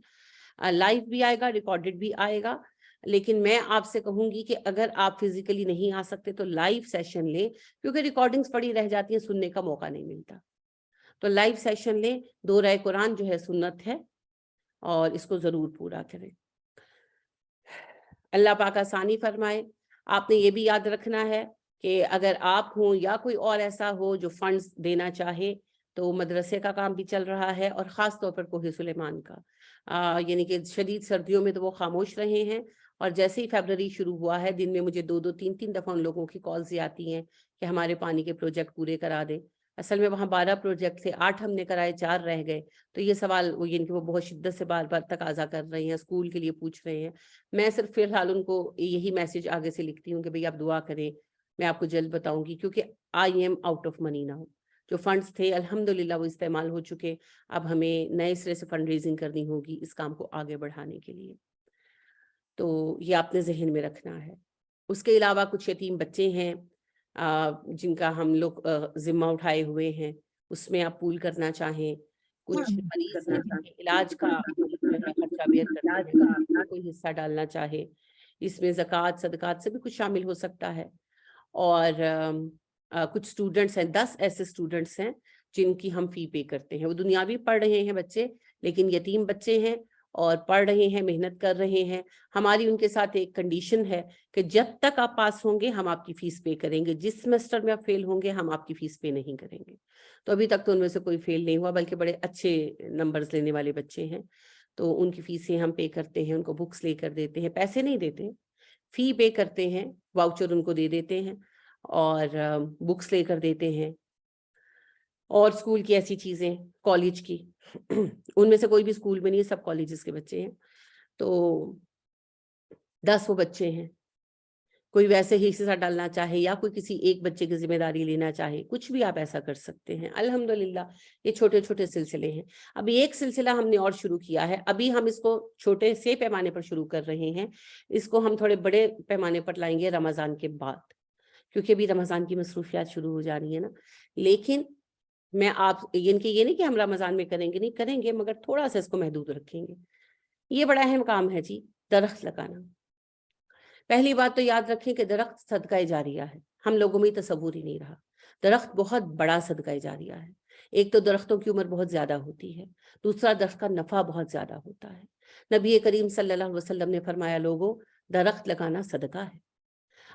لائیو بھی آئے گا, ریکارڈڈ بھی آئے گا. لیکن میں آپ سے کہوں گی کہ اگر آپ فزیکلی نہیں آ سکتے تو لائیو سیشن لیں, کیونکہ ریکارڈنگز پڑی رہ جاتی ہیں, سننے کا موقع نہیں ملتا. تو لائیو سیشن لیں. دورہ قرآن جو ہے سنت ہے اور اس کو ضرور پورا کریں. اللہ پاک آسانی فرمائے. آپ نے یہ بھی یاد رکھنا ہے کہ اگر آپ ہوں یا کوئی اور ایسا ہو جو فنڈز دینا چاہے, تو مدرسے کا کام بھی چل رہا ہے, اور خاص طور پر کوہ سلیمان کا. یعنی کہ شدید سردیوں میں تو وہ خاموش رہے ہیں, اور جیسے ہی فیبرری شروع ہوا ہے, دن میں مجھے 2 3 دفعہ ان لوگوں کی کالز آتی ہیں کہ ہمارے پانی کے پروجیکٹ پورے کرا دیں. اصل میں وہاں 12 پروجیکٹ تھے, 8 ہم نے کرائے, 4 رہ گئے. تو یہ سوال یعنی کہ وہ بہت شدت سے بار بار تقاضا کر رہے ہیں, اسکول کے لیے پوچھ رہے ہیں. میں صرف فی الحال ان کو یہی میسج آگے سے لکھتی ہوں کہ بھئی آپ دعا کریں, میں آپ کو جلد بتاؤں گی, کیونکہ I am out of money now. جو فنڈز تھے الحمدللہ وہ استعمال ہو چکے. اب ہمیں نئے سرے سے فنڈ ریزنگ کرنی ہوگی اس کام کو آگے بڑھانے کے لیے. تو یہ آپ نے ذہن میں رکھنا ہے. اس کے علاوہ کچھ یتیم بچے ہیں جن کا ہم لوگ ذمہ اٹھائے ہوئے ہیں, اس میں آپ پول کرنا چاہیں. کچھ مریض ہیں جن کے علاج کا خرچہ بیئر کرنا ہے, اس میں کوئی حصہ ڈالنا چاہے. اس میں زکوٰۃ صدقات سے بھی کچھ شامل ہو سکتا ہے. اور کچھ اسٹوڈنٹس ہیں, 10 ایسے اسٹوڈنٹس ہیں جن کی ہم فی پے کرتے ہیں. وہ دنیاوی پڑھ رہے ہیں بچے, لیکن یتیم بچے ہیں اور پڑھ رہے ہیں, محنت کر رہے ہیں. ہماری ان کے ساتھ ایک کنڈیشن ہے کہ جب تک آپ پاس ہوں گے ہم آپ کی فیس پے کریں گے, جس سیمسٹر میں آپ فیل ہوں گے ہم آپ کی فیس پے نہیں کریں گے. تو ابھی تک تو ان میں سے کوئی فیل نہیں ہوا, بلکہ بڑے اچھے نمبرز لینے والے بچے ہیں. تو ان کی فیسیں ہم پے کرتے ہیں, ان کو بکس لے کر دیتے ہیں, پیسے نہیں دیتے, فی پے کرتے ہیں, واؤچر ان کو دے دیتے ہیں اور بکس لے کر دیتے ہیں. اور اسکول کی ایسی چیزیں, کالج کی, ان میں سے کوئی بھی اسکول میں نہیں, سب کالجز کے بچے ہیں. تو 10 وہ بچے ہیں. کوئی ویسے ہی حصہ ڈالنا چاہے یا کوئی کسی ایک بچے کی ذمہ داری لینا چاہے, کچھ بھی آپ ایسا کر سکتے ہیں. الحمدللہ یہ چھوٹے چھوٹے سلسلے ہیں. ابھی ایک سلسلہ ہم نے اور شروع کیا ہے, ابھی ہم اس کو چھوٹے سے پیمانے پر شروع کر رہے ہیں, اس کو ہم تھوڑے بڑے پیمانے پر لائیں گے رمضان کے بعد, کیونکہ ابھی رمضان کی مصروفیات شروع ہو جانی ہے نا. لیکن میں آپ یہ نہیں کہ ہم رمضان میں کریں گے, نہیں کریں گے, مگر تھوڑا سا اس کو محدود رکھیں گے. یہ بڑا اہم کام ہے جی, درخت لگانا. پہلی بات تو یاد رکھیں کہ درخت صدقہ جاریہ ہے. ہم لوگوں میں تصور ہی نہیں رہا. درخت بہت بڑا صدقہ جاریہ ہے. ایک تو درختوں کی عمر بہت زیادہ ہوتی ہے, دوسرا درخت کا نفع بہت زیادہ ہوتا ہے. نبی کریم صلی اللہ علیہ وسلم نے فرمایا, لوگوں درخت لگانا صدقہ ہے.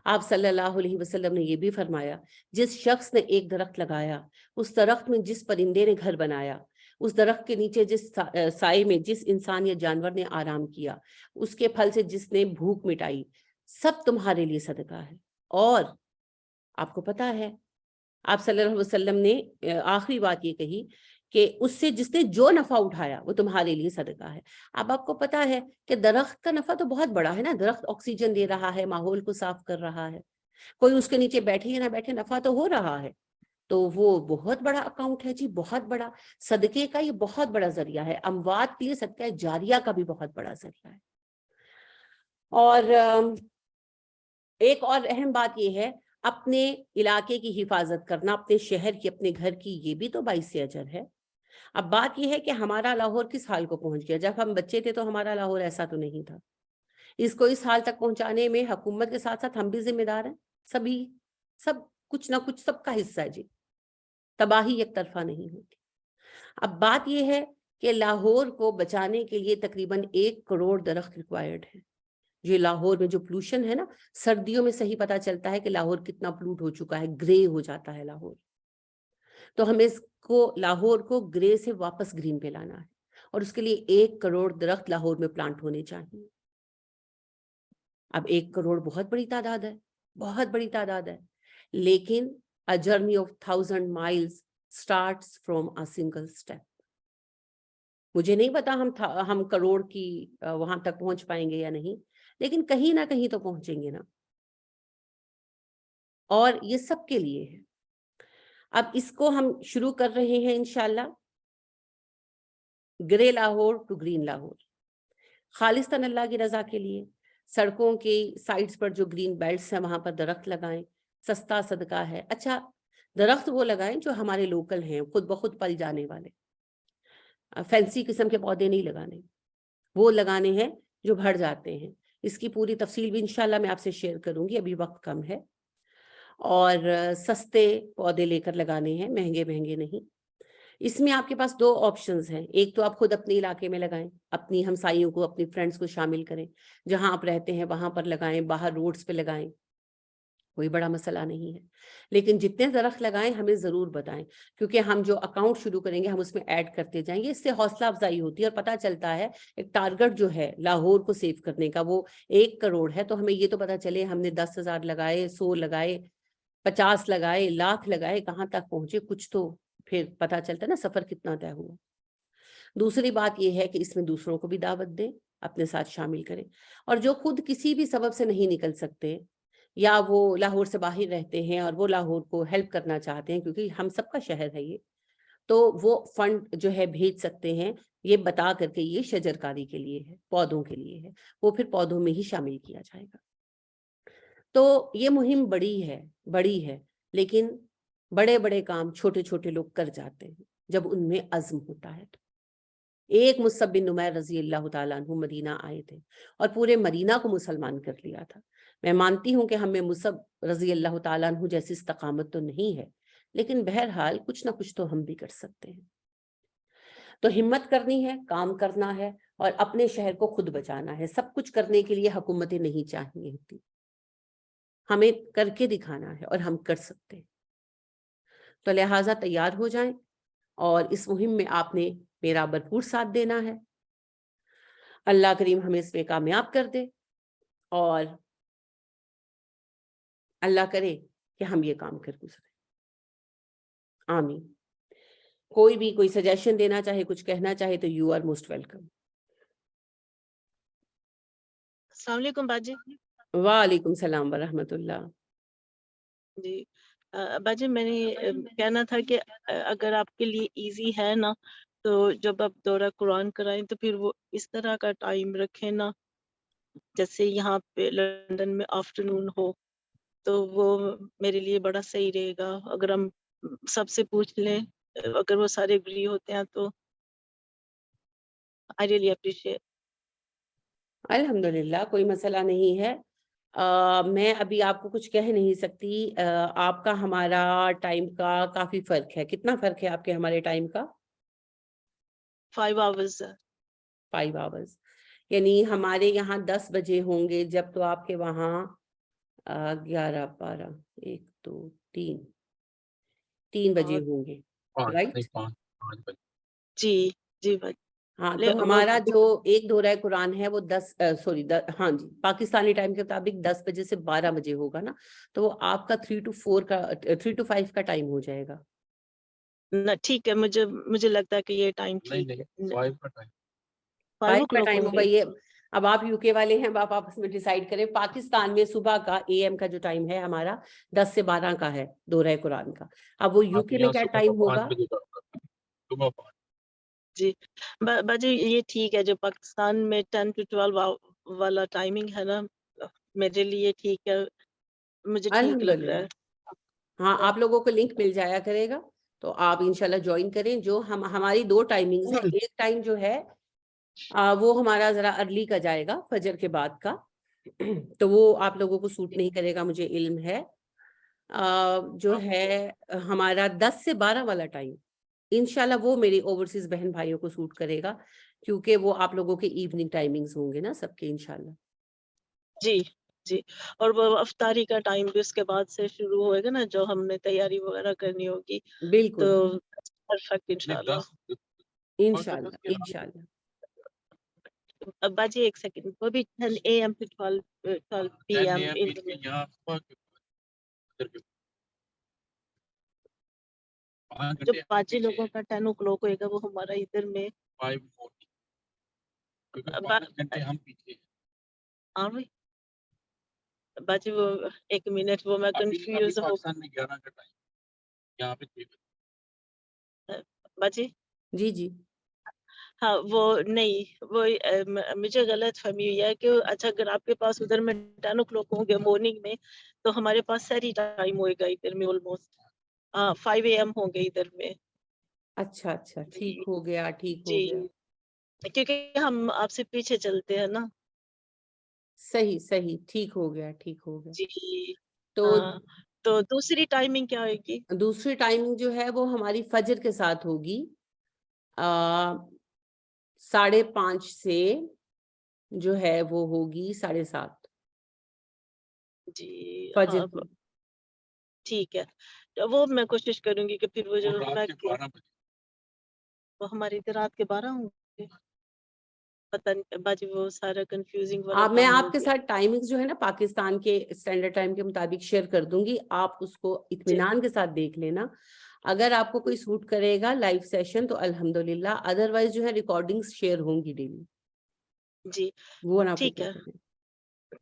آپ صلی اللہ علیہ وسلم نے یہ بھی فرمایا, جس شخص نے ایک درخت لگایا, اس درخت میں جس پرندے نے گھر بنایا, اس درخت کے نیچے جس سائے میں جس انسان یا جانور نے آرام کیا, اس کے پھل سے جس نے بھوک مٹائی, سب تمہارے لیے صدقہ ہے. اور آپ کو پتا ہے آپ صلی اللہ علیہ وسلم نے آخری بات یہ کہی کہ اس سے جس نے جو نفع اٹھایا وہ تمہارے لیے صدقہ ہے. اب آپ کو پتا ہے کہ درخت کا نفع تو بہت بڑا ہے نا, درخت آکسیجن دے رہا ہے, ماحول کو صاف کر رہا ہے. کوئی اس کے نیچے بیٹھے یا نہ بیٹھے, نفع تو ہو رہا ہے. تو وہ بہت بڑا اکاؤنٹ ہے جی، بہت بڑا. صدقے کا یہ بہت بڑا ذریعہ ہے، اموات کے لیے صدقہ جاریہ کا بھی بہت بڑا ذریعہ ہے. اور ایک اور اہم بات یہ ہے، اپنے علاقے کی حفاظت کرنا، اپنے شہر کی، اپنے گھر کی، یہ بھی تو باعث اجر ہے. اب بات یہ ہے کہ ہمارا لاہور کس حال کو پہنچ گیا. جب ہم بچے تھے تو ہمارا لاہور ایسا تو نہیں تھا. اس کو اس حال تک پہنچانے میں حکومت کے ساتھ ساتھ ہم بھی ذمہ دار ہیں. سب کچھ نہ کچھ سب کا حصہ ہے جی. تباہی ایک طرفہ نہیں ہوتی. اب بات یہ ہے کہ لاہور کو بچانے کے لیے تقریباً 1 کروڑ درخت ریکوائرڈ ہے. یہ لاہور میں جو پولوشن ہے نا، سردیوں میں صحیح پتا چلتا ہے کہ لاہور کتنا پلوٹ ہو چکا ہے، گرے ہو جاتا ہے لاہور. تو ہمیں اس کو، لاہور کو گرے سے واپس گرین پہ لانا ہے، اور اس کے لیے 1 کروڑ درخت لاہور میں پلانٹ ہونے چاہیے. اب 1 کروڑ بہت بڑی تعداد ہے، بہت بڑی تعداد ہے، لیکن a journey of 1000 miles starts from a single step. مجھے نہیں پتا ہم کروڑ کی وہاں تک پہنچ پائیں گے یا نہیں، لیکن کہیں نہ کہیں تو پہنچیں گے نا. اور یہ سب کے لیے ہے. اب اس کو ہم شروع کر رہے ہیں انشاءاللہ، گرے لاہور ٹو گرین لاہور، خالصتاً اللہ کی رضا کے لیے. سڑکوں کی سائڈز پر جو گرین بیلٹس ہیں وہاں پر درخت لگائیں، سستا صدقہ ہے. اچھا، درخت وہ لگائیں جو ہمارے لوکل ہیں، خود بخود پل جانے والے. فینسی قسم کے پودے نہیں لگانے، وہ لگانے ہیں جو بڑھ جاتے ہیں. اس کی پوری تفصیل بھی انشاءاللہ میں آپ سے شیئر کروں گی، ابھی وقت کم ہے. اور سستے پودے لے کر لگانے ہیں، مہنگے مہنگے نہیں. اس میں آپ کے پاس 2 آپشنز ہیں. ایک تو آپ خود اپنے علاقے میں لگائیں، اپنی ہمسائیوں کو، اپنی فرینڈز کو شامل کریں، جہاں آپ رہتے ہیں وہاں پر لگائیں، باہر روڈز پہ لگائیں، کوئی بڑا مسئلہ نہیں ہے. لیکن جتنے درخت لگائیں ہمیں ضرور بتائیں، کیونکہ ہم جو اکاؤنٹ شروع کریں گے ہم اس میں ایڈ کرتے جائیں گے. اس سے حوصلہ افزائی ہوتی ہے اور پتہ چلتا ہے ایک ٹارگٹ جو ہے لاہور کو سیو کرنے کا وہ 1 کروڑ ہے. تو ہمیں یہ تو پتہ چلے ہم نے 10,000 لگائے، 100 لگائے، 50 لگائے، لاکھ لگائے، کہاں تک پہنچے، کچھ تو پھر پتہ چلتا ہے نا سفر کتنا طے ہوا. دوسری بات یہ ہے کہ اس میں دوسروں کو بھی دعوت دیں، اپنے ساتھ شامل کریں. اور جو خود کسی بھی سبب سے نہیں نکل سکتے، یا وہ لاہور سے باہر رہتے ہیں اور وہ لاہور کو ہیلپ کرنا چاہتے ہیں، کیونکہ ہم سب کا شہر ہے یہ، تو وہ فنڈ جو ہے بھیج سکتے ہیں، یہ بتا کر کے یہ شجر کاری کے لیے ہے، پودوں کے لیے ہے، وہ پھر پودوں میں ہی شامل کیا جائے گا. تو یہ مہم بڑی ہے، لیکن بڑے بڑے کام چھوٹے چھوٹے لوگ کر جاتے ہیں جب ان میں عزم ہوتا ہے. تو ایک مصعب بن نمیر رضی اللہ تعالیٰ عنہ مدینہ آئے تھے اور پورے مدینہ کو مسلمان کر لیا تھا. میں مانتی ہوں کہ ہمیں مصعب رضی اللہ تعالیٰ عنہ جیسی استقامت تو نہیں ہے، لیکن بہرحال کچھ نہ کچھ تو ہم بھی کر سکتے ہیں. تو ہمت کرنی ہے، کام کرنا ہے، اور اپنے شہر کو خود بچانا ہے. سب کچھ کرنے کے لیے حکومتیں نہیں چاہیے ہوتی، ہمیں کر کے دکھانا ہے اور ہم کر سکتے ہیں. تو لہٰذا تیار ہو جائیں، اور اس مہم میں آپ نے میرا بھرپور ساتھ دینا ہے. اللہ کریم ہمیں اس میں کامیاب کر دے، اور اللہ کرے کہ ہم یہ کام کر گزریں. آمین. کوئی سجیشن دینا چاہے، کچھ کہنا چاہے تو یو آر موسٹ ویلکم. السلام علیکم باجی. وعلیکم السلام ورحمۃ اللہ. جی باجی، میں نے کہنا تھا کہ اگر آپ کے لیے ایزی ہے نا، تو جب آپ دورہ قرآن کرائیں تو پھر وہ اس طرح کا ٹائم رکھیں نا، جیسے یہاں پہ لندن میں آفٹرنون ہو، تو وہ میرے لیے بڑا صحیح رہے گا. اگر ہم سب سے پوچھ لیں، اگر وہ سارے اگری ہوتے ہیں تو آئی ریئلی اپریشیٹ. الحمدللہ، کوئی مسئلہ نہیں ہے. میں ابھی آپ کو کچھ کہہ نہیں سکتی. آپ کا ہمارا ٹائم کا کافی فرق ہے. کتنا فرق ہے آپ کے ہمارے ٹائم کا؟ 5 hours. 5 hours. یعنی ہمارے یہاں 10 بجے ہوں گے جب تو آپ کے وہاں 11 12 1 2 3 بجے ہوں گے، رائٹ؟ جی جی بھائی. ہاں، تو ہمارا جو ایک دورہ قرآن ہے وہ ہاں جی، پاکستانی ٹائم کے مطابق 10 بجے سے 12 بجے ہوگا نا، تو وہ آپ کا 3 to 5 کا ٹائم ہو جائے گا. نہ ٹھیک ہے، مجھے لگتا ہے کہ یہ ٹائم ٹھیک ہے. 5 کا ٹائم ہوگا. یہ اب آپ یو کے والے ہیں, اب آپ آپس میں ڈیسائیڈ کریں. پاکستان میں صبح کا اے ایم کا جو ٹائم ہے ہمارا 10 سے 12 کا ہے دورہ قرآن کا. اب وہ یو کے میں کیا ٹائم ہوگا؟ جی باجی یہ ٹھیک ہے, جو پاکستان میں 10 to 12 والا ٹائمنگ ہے نا, میرے لیے ٹھیک ہے, مجھے ٹھیک لگ رہا الحمدللہ. ہے. ہاں, آپ لوگوں کو لنک مل جایا کرے گا تو آپ انشاءاللہ جوائن کریں. جو ہماری 2 ٹائمنگز ہیں, ایک ٹائم جو ہے وہ ہمارا ذرا ارلی کا جائے گا, فجر کے بعد کا, تو وہ آپ لوگوں کو سوٹ نہیں کرے گا, مجھے علم ہے. جو ہے ہمارا 10 سے 12 والا ٹائم انشاءاللہ وہ میری اوورسیز بہن بھائیوں کو سوٹ کرے گا, کیونکہ وہ آپ لوگوں کے ایوننگ ٹائمنگز ہوں گے نا سب کے انشاءاللہ. جی جی, اور وہ افطاری کا ٹائم بھی اس کے بعد سے شروع ہوئے گا نا, جو ہم نے تیاری وغیرہ کرنی ہوگی, بالکل تو پرفیکٹ انشاءاللہ. انشاءاللہ انشاءاللہ. باجی ایک سیکنڈ, وہ بھی 10 AM to 12 PM جو باجی لوگوں کا 10 o'clock ہوئے گا وہ ہمارا ادھر میں 5:40. باجی وہ ایک منٹ, وہ میں کنفیوز ہو. باجی جی جی ہاں, وہ نہیں, وہ مجھے غلط فہمی ہوئی ہے کہ اچھا اگر آپ کے پاس ادھر میں 10 o'clock ہوں گے مارننگ میں, تو ہمارے پاس ساری ٹائم ہوئے گا ادھر میں آلموسٹ 5 AM ہوں گے ادھر میں. اچھا اچھا, ٹھیک ہو گیا ٹھیک ہو جی, گیا. کیونکہ ہم آپ سے پیچھے چلتے ہیں نا. صحیح صحیح, ٹھیک ہو گیا ٹھیک ہو گیا. جی تو ہاں, تو دوسری ٹائمنگ کیا ہوئے گی؟ دوسری ٹائمنگ جو ہے وہ ہماری فجر کے ساتھ ہوگی, 5:30 سے جو ہے وہ ہوگی 7:30 جی فجر ہاں کی. ٹھیک ہے, تو وہ میں کوشش کروں گی کہ پھر وہ جو وہ ہماری ادھر رات کے 12 ہوں گے. پتہ نہیں باجی, وہ سارا کنفیوزنگ والا میں کام ہو آپ کے گیا. ساتھ ٹائمنگز جو ہے نا پاکستان کے اسٹینڈرڈ ٹائم کے مطابق شیئر کر دوں گی, آپ اس کو جی اطمینان کے ساتھ دیکھ لینا. اگر آپ کو کوئی سوٹ کرے گا لائیو سیشن تو الحمدللہ, ادروائز جو ہے ریکارڈنگز شیئر ہوں گی ڈیلی, جی وہ نہ ٹھیک فکر ہے کریں.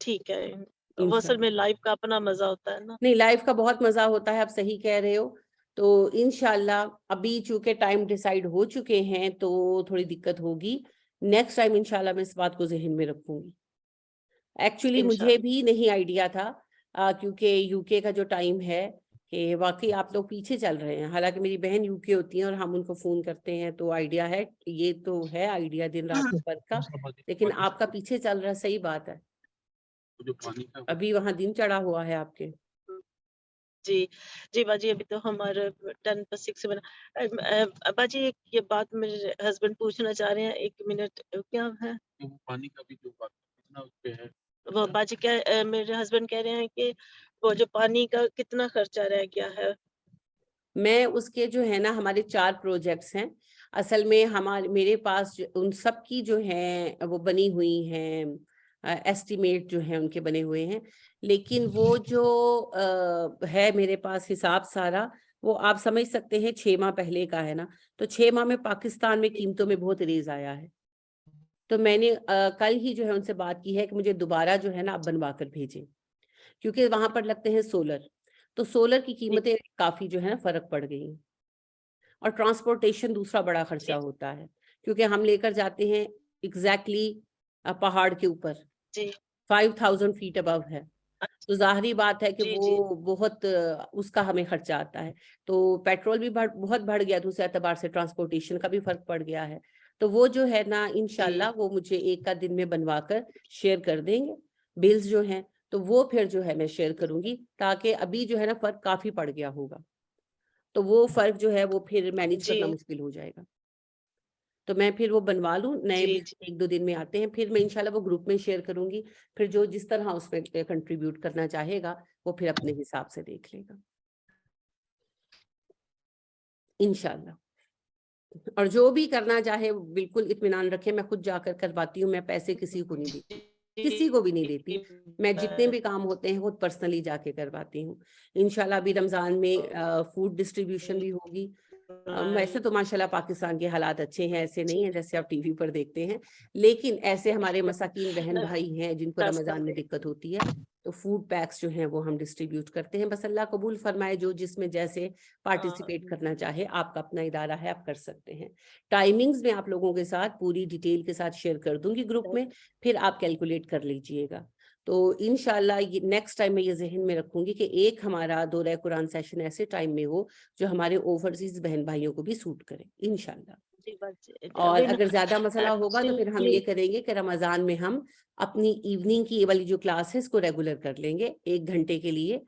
ٹھیک ہے. وہ اصل انشاءاللہ میں لائف کا اپنا مزہ ہوتا ہے نا. نہیں, لائف کا بہت مزہ ہوتا ہے, آپ صحیح کہہ رہے ہو. تو انشاءاللہ ابھی چونکہ ٹائم ڈیسائیڈ ہو چکے ہیں تو تھوڑی دقت ہوگی. نیکسٹ ٹائم انشاءاللہ میں اس بات کو ذہن میں رکھوں گی. ایکچولی مجھے انشاءاللہ بھی نہیں آئیڈیا تھا, کیونکہ یو کے کا جو ٹائم ہے کہ واقعی آپ لوگ پیچھے چل رہے ہیں. حالانکہ میری بہن یو کے ہوتی ہیں اور ہم ان کو فون کرتے ہیں تو آئیڈیا ہے, یہ تو ہے آئیڈیا دن رات کے فرق کا, لیکن آپ کا پیچھے چل رہا ہے. صحیح بات ہے, ابھی وہاں دن چڑھا ہوا ہے آپ کے. جی جی باجی, ابھی تو ہمارا 10:06 بنا. باجی ایک یہ بات میرے ہسبینڈ پوچھنا چاہ رہے ہیں, 1 منٹ کیا ہے پانی کا بھی جو بات کتنا اس پہ ہے. وہ باجی کیا میرے ہسبینڈ کہہ رہے ہیں کہ وہ جو پانی کا کتنا خرچہ رہ گیا ہے. میں اس کے جو ہے نا ہمارے 4 پروجیکٹس ہیں اصل میں, میرے پاس ان سب کی جو ہیں وہ بنی ہوئی ہیں, ایسٹیمیٹ جو ہیں ان کے بنے ہوئے ہیں, لیکن وہ جو ہے میرے پاس حساب سارا, وہ آپ سمجھ سکتے ہیں 6 ماہ پہلے کا ہے نا. تو 6 ماہ میں پاکستان میں قیمتوں میں بہت ریز آیا ہے. تو میں نے کل ہی جو ہے ان سے بات کی ہے کہ مجھے دوبارہ جو ہے نا آپ بنوا کر بھیجیں, کیونکہ وہاں پر لگتے ہیں سولر, تو سولر کی قیمتیں کافی جو ہے نا فرق پڑ گئی ہیں. اور ٹرانسپورٹیشن دوسرا بڑا خرچہ ہوتا ہے, کیونکہ ہم لے کر جاتے ہیں ایگزیکٹلی پہاڑ کے اوپر, جی 5000 فیٹ ابو ہے, تو ظاہری بات ہے کہ جی جی وہ بہت اس کا ہمیں خرچہ آتا ہے. تو پیٹرول بھی بہت بڑھ گیا, دوسرے اعتبار سے ٹرانسپورٹیشن کا بھی فرق پڑ گیا ہے. تو وہ جو ہے نا جی انشاءاللہ وہ مجھے 1 کا دن میں بنوا کر شیئر کر دیں گے بلز جو ہیں, تو وہ پھر جو ہے میں شیئر کروں گی, تاکہ ابھی جو ہے نا فرق کافی پڑ گیا ہوگا, تو وہ فرق جو ہے وہ پھر مینیج جی کرنا مشکل ہو جائے گا. تو میں پھر وہ بنوا لوں, نئے جی بلز 1-2 دن میں آتے ہیں, پھر میں انشاءاللہ وہ گروپ میں شیئر کروں گی. پھر جو جس طرح اس میں کنٹریبیوٹ کرنا چاہے گا وہ پھر اپنے حساب سے دیکھ لے گا انشاءاللہ. اور جو بھی کرنا چاہے بالکل اطمینان رکھے, میں خود جا کر کرواتی ہوں, میں پیسے کسی کو نہیں دیتی, کسی کو بھی نہیں دیتی. میں جتنے بھی کام ہوتے ہیں خود پرسنلی جا کے کرواتی ہوں. انشاءاللہ ابھی رمضان میں فوڈ ڈسٹریبیوشن بھی ہوگی, ویسے تو ماشاءاللہ پاکستان کے حالات اچھے ہیں، ایسے نہیں ہیں جیسے آپ ٹی وی پر دیکھتے ہیں، لیکن ایسے ہمارے مساکین بہن بھائی ہیں جن کو رمضان میں دقت ہوتی ہے، تو فوڈ پیکس جو ہیں وہ ہم ڈسٹریبیوٹ کرتے ہیں. بس اللہ قبول فرمائے، جو جس میں جیسے پارٹیسپیٹ کرنا چاہے. آپ کا اپنا ادارہ ہے، آپ کر سکتے ہیں. ٹائمنگز میں آپ لوگوں کے ساتھ پوری ڈیٹیل کے ساتھ شیئر کر دوں گی گروپ میں، پھر آپ کیلکولیٹ کر لیجئے گا. تو انشاءاللہ نیکسٹ ٹائم میں یہ ذہن میں رکھوں گی کہ ایک ہمارا دورہ قرآن سیشن ایسے ٹائم میں ہو جو ہمارے اوورسیز بہن بھائیوں کو بھی سوٹ کرے انشاءاللہ. اور اگر زیادہ مسئلہ ہوگا تو پھر ہم یہ کریں گے کہ رمضان میں ہم اپنی ایوننگ کی والی جو کلاس ہے اس کو ریگولر کر لیں گے 1 گھنٹے کے لیے.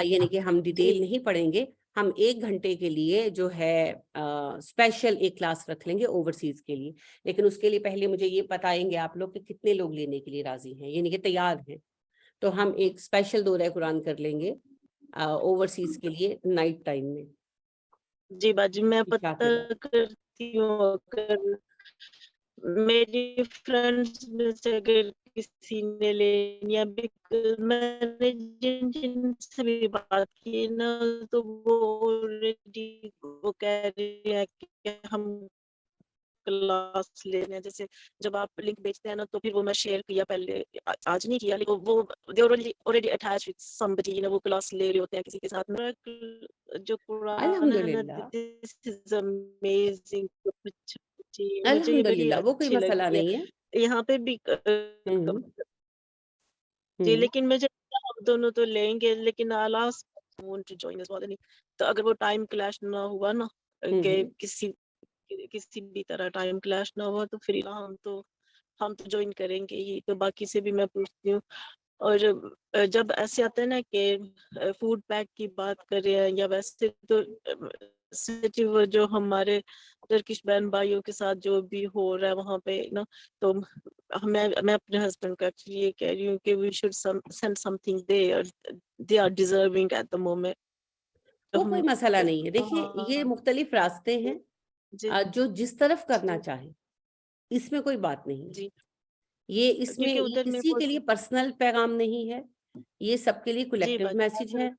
یعنی کہ ہم ڈیٹیل نہیں پڑھیں گے، ہم 1 گھنٹے کے لیے جو ہے اسپیشل ایک کلاس رکھ لیں گے اوورسیز کے لیے. لیکن اس کے لیے پہلے مجھے یہ بتائیں گے آپ لوگ کہ کتنے لوگ لینے کے لیے راضی ہیں، یعنی کہ تیار ہیں. تو ہم ایک اسپیشل دورہ قرآن کر لیں گے اوورسیز کے لیے نائٹ ٹائم میں. جی باجی میں پتہ انشاءاللہ. کرتی ہوں، اگر میری فرینڈس میں سے اگر کسی نے لینی ابھی میں نے جن سے بھی بات کی نا تو وہ already وہ کہہ رہی ہے کہ ہم کلاس لے رہے ہیں. جیسے جب آپ لنک بھیجتے ہیں نا تو پھر وہ میں شیئر کیا، پہلے آج نہیں کیا، لیکن وہ already attached with somebody وہ کلاس لے رہے ہوتے ہیں کسی کے ساتھ. جو قرآن ہے نا الحمدللہ this is amazing. جی مجھے یہ بڑی الحمدللہ وہ کوئی اچھی مسئلہ لگتی ہے. نہیں ہے. یہاں پہ بھی ہم جی لیکن مجھے ہم دونوں تو لیں گے، لیکن تو اگر وہ ٹائم کلیش نہ ہوا نا کہ کسی بھی طرح ٹائم کلیش نہ ہوا تو پھر ہم تو جوائن کریں گے ہی. تو باقی سے بھی میں پوچھتی ہوں. اور جب ایسے آتے ہیں نا کہ فوڈ پیک کی بات کر رہے ہیں یا ویسے تو وہ جو ہمارے ترکش بہن بھائیوں کے ساتھ جو بھی ہو رہا ہے وہاں پہ نا، تو میں اپنے ہسبینڈ کو ایکچولی یہ کہہ رہی ہوں کہ we should send something they are deserving at the moment. وہ کوئی مسئلہ نہیں ہے. دیکھیں یہ مختلف راستے ہیں، جی جو جس طرف کرنا چاہے اس میں کوئی بات نہیں ہے. جی اس میں کیونکہ یہ ادھر کسی کے لیے پرسنل پیغام نہیں ہے، یہ سب کے لیے جی کولیکٹیو بات میسج ہے.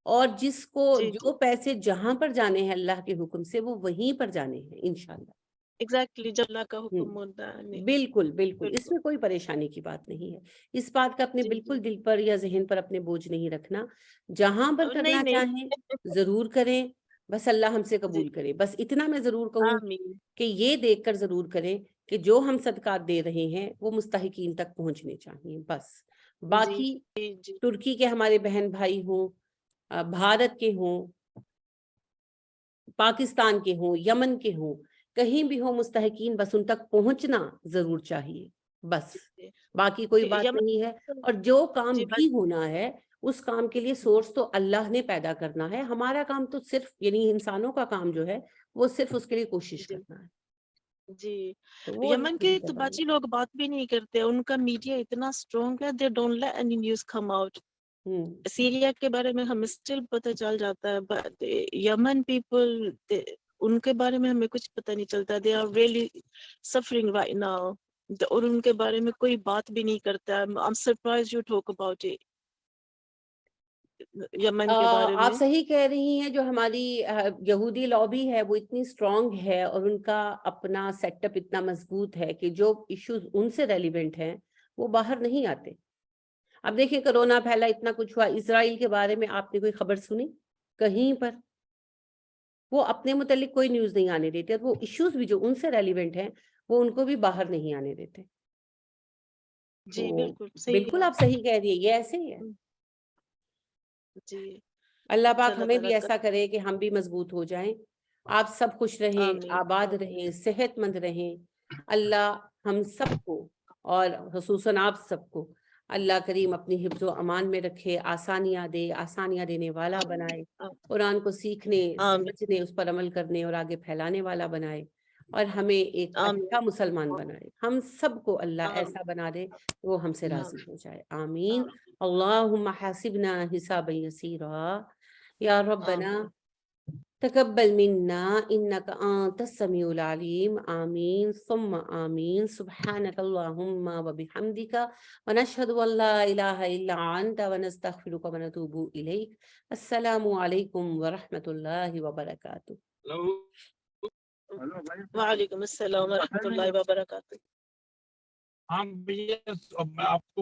اور جس کو جی جو پیسے جہاں پر جانے ہیں اللہ کے حکم سے وہ وہیں پر جانے ہیں انشاءاللہ. ایگزیکٹلی جب اللہ کا حکم ہوتا ہے. نہیں بالکل بالکل اس میں کوئی پریشانی کی بات نہیں ہے. اس بات کا اپنے جی بالکل دل پر یا ذہن پر اپنے بوجھ نہیں رکھنا. جہاں پر نہیں کرنا نہیں چاہیں ضرور کریں، بس اللہ ہم سے جی قبول کرے. بس اتنا میں ضرور کہوں آمین. کہ یہ دیکھ کر ضرور کریں کہ جو ہم صدقات دے رہے ہیں وہ مستحقین تک پہنچنے چاہیے. بس جی باقی جی ترکی کے ہمارے بہن بھائی ہوں، بھارت کے ہوں، پاکستان کے ہوں، یمن کے ہوں، کہیں بھی ہوں مستحقین، بس ان تک پہنچنا ضرور چاہیے. بس باقی کوئی بات نہیں ہے. اور جو کام جی بھی ہونا ہے اس کام کے لیے سورس تو اللہ نے پیدا کرنا ہے. ہمارا کام تو صرف یعنی انسانوں کا کام جو ہے وہ صرف اس کے لیے کوشش جی کرنا ہے. جی تو وہ یمن اللہ کے کی تو کروائی. باجی لوگ بات بھی نہیں کرتے، ان کا میڈیا اتنا اسٹرانگ ہے. They don't let any news come out. Syria کے بارے میں ہمیں اسٹل پتہ چل جاتا ہے، بٹ یمن پیپل ان کے بارے میں ہمیں کچھ پتہ نہیں چلتا. They are really suffering right now اور ان کے بارے میں کوئی بات بھی نہیں کرتا. I am surprise you talk about it. Yemen کے بارے آپ میں صحیح کہہ رہی ہیں. جو ہماری یہودی لابی ہے وہ اتنی اسٹرانگ ہے اور ان کا اپنا سیٹ اپ اتنا مضبوط ہے کہ جو ایشوز ان سے ریلیونٹ ہیں وہ باہر نہیں آتے. اب دیکھیں کرونا پھیلا، اتنا کچھ ہوا. اسرائیل کے بارے میں آپ نے کوئی خبر سنی کہیں پر؟ وہ اپنے متعلق کوئی نیوز نہیں آنے دیتے، اور وہ ایشوز بھی جو ان سے ریلیونٹ ہیں وہ ان کو بھی باہر نہیں آنے دیتے. جی تو بالکل صحیح بالکل آپ صحیح کہہ رہی ہیں، یہ ایسے ہی ہے. جی اللہ پاک اللہ ہمیں تعالیٰ بھی کا ایسا کرے کہ ہم بھی مضبوط ہو جائیں. آپ سب خوش رہیں، آمین آباد رہیں، صحت مند رہیں. اللہ ہم سب کو اور خصوصاً آپ سب کو اللہ کریم اپنی حفظ و امان میں رکھے، آسانیاں دے، آسانیاں دینے والا بنائے، قرآن کو سیکھنے، آمین سمجھنے، اس پر عمل کرنے اور آگے پھیلانے والا بنائے، اور ہمیں ایک آمین اچھا مسلمان بنائے. ہم سب کو اللہ آمین ایسا بنا دے کہ وہ ہم سے راضی آمین ہو جائے. آمین. اللہم حاسبنا حسابا یسیرا. یا ربنا آمین تقبل منا انك انت السميع العليم آمين ثم آمين سبحانك اللهم وبحمدك ونشهد ان لا اله الا انت ونستغفرك ونتوب اليك. السلام علیکم ورحمۃ اللہ وبرکاتہ. وعلیکم السلام ورحمۃ اللہ وبرکاتہ. ہاں بھیا اب میں آپ کو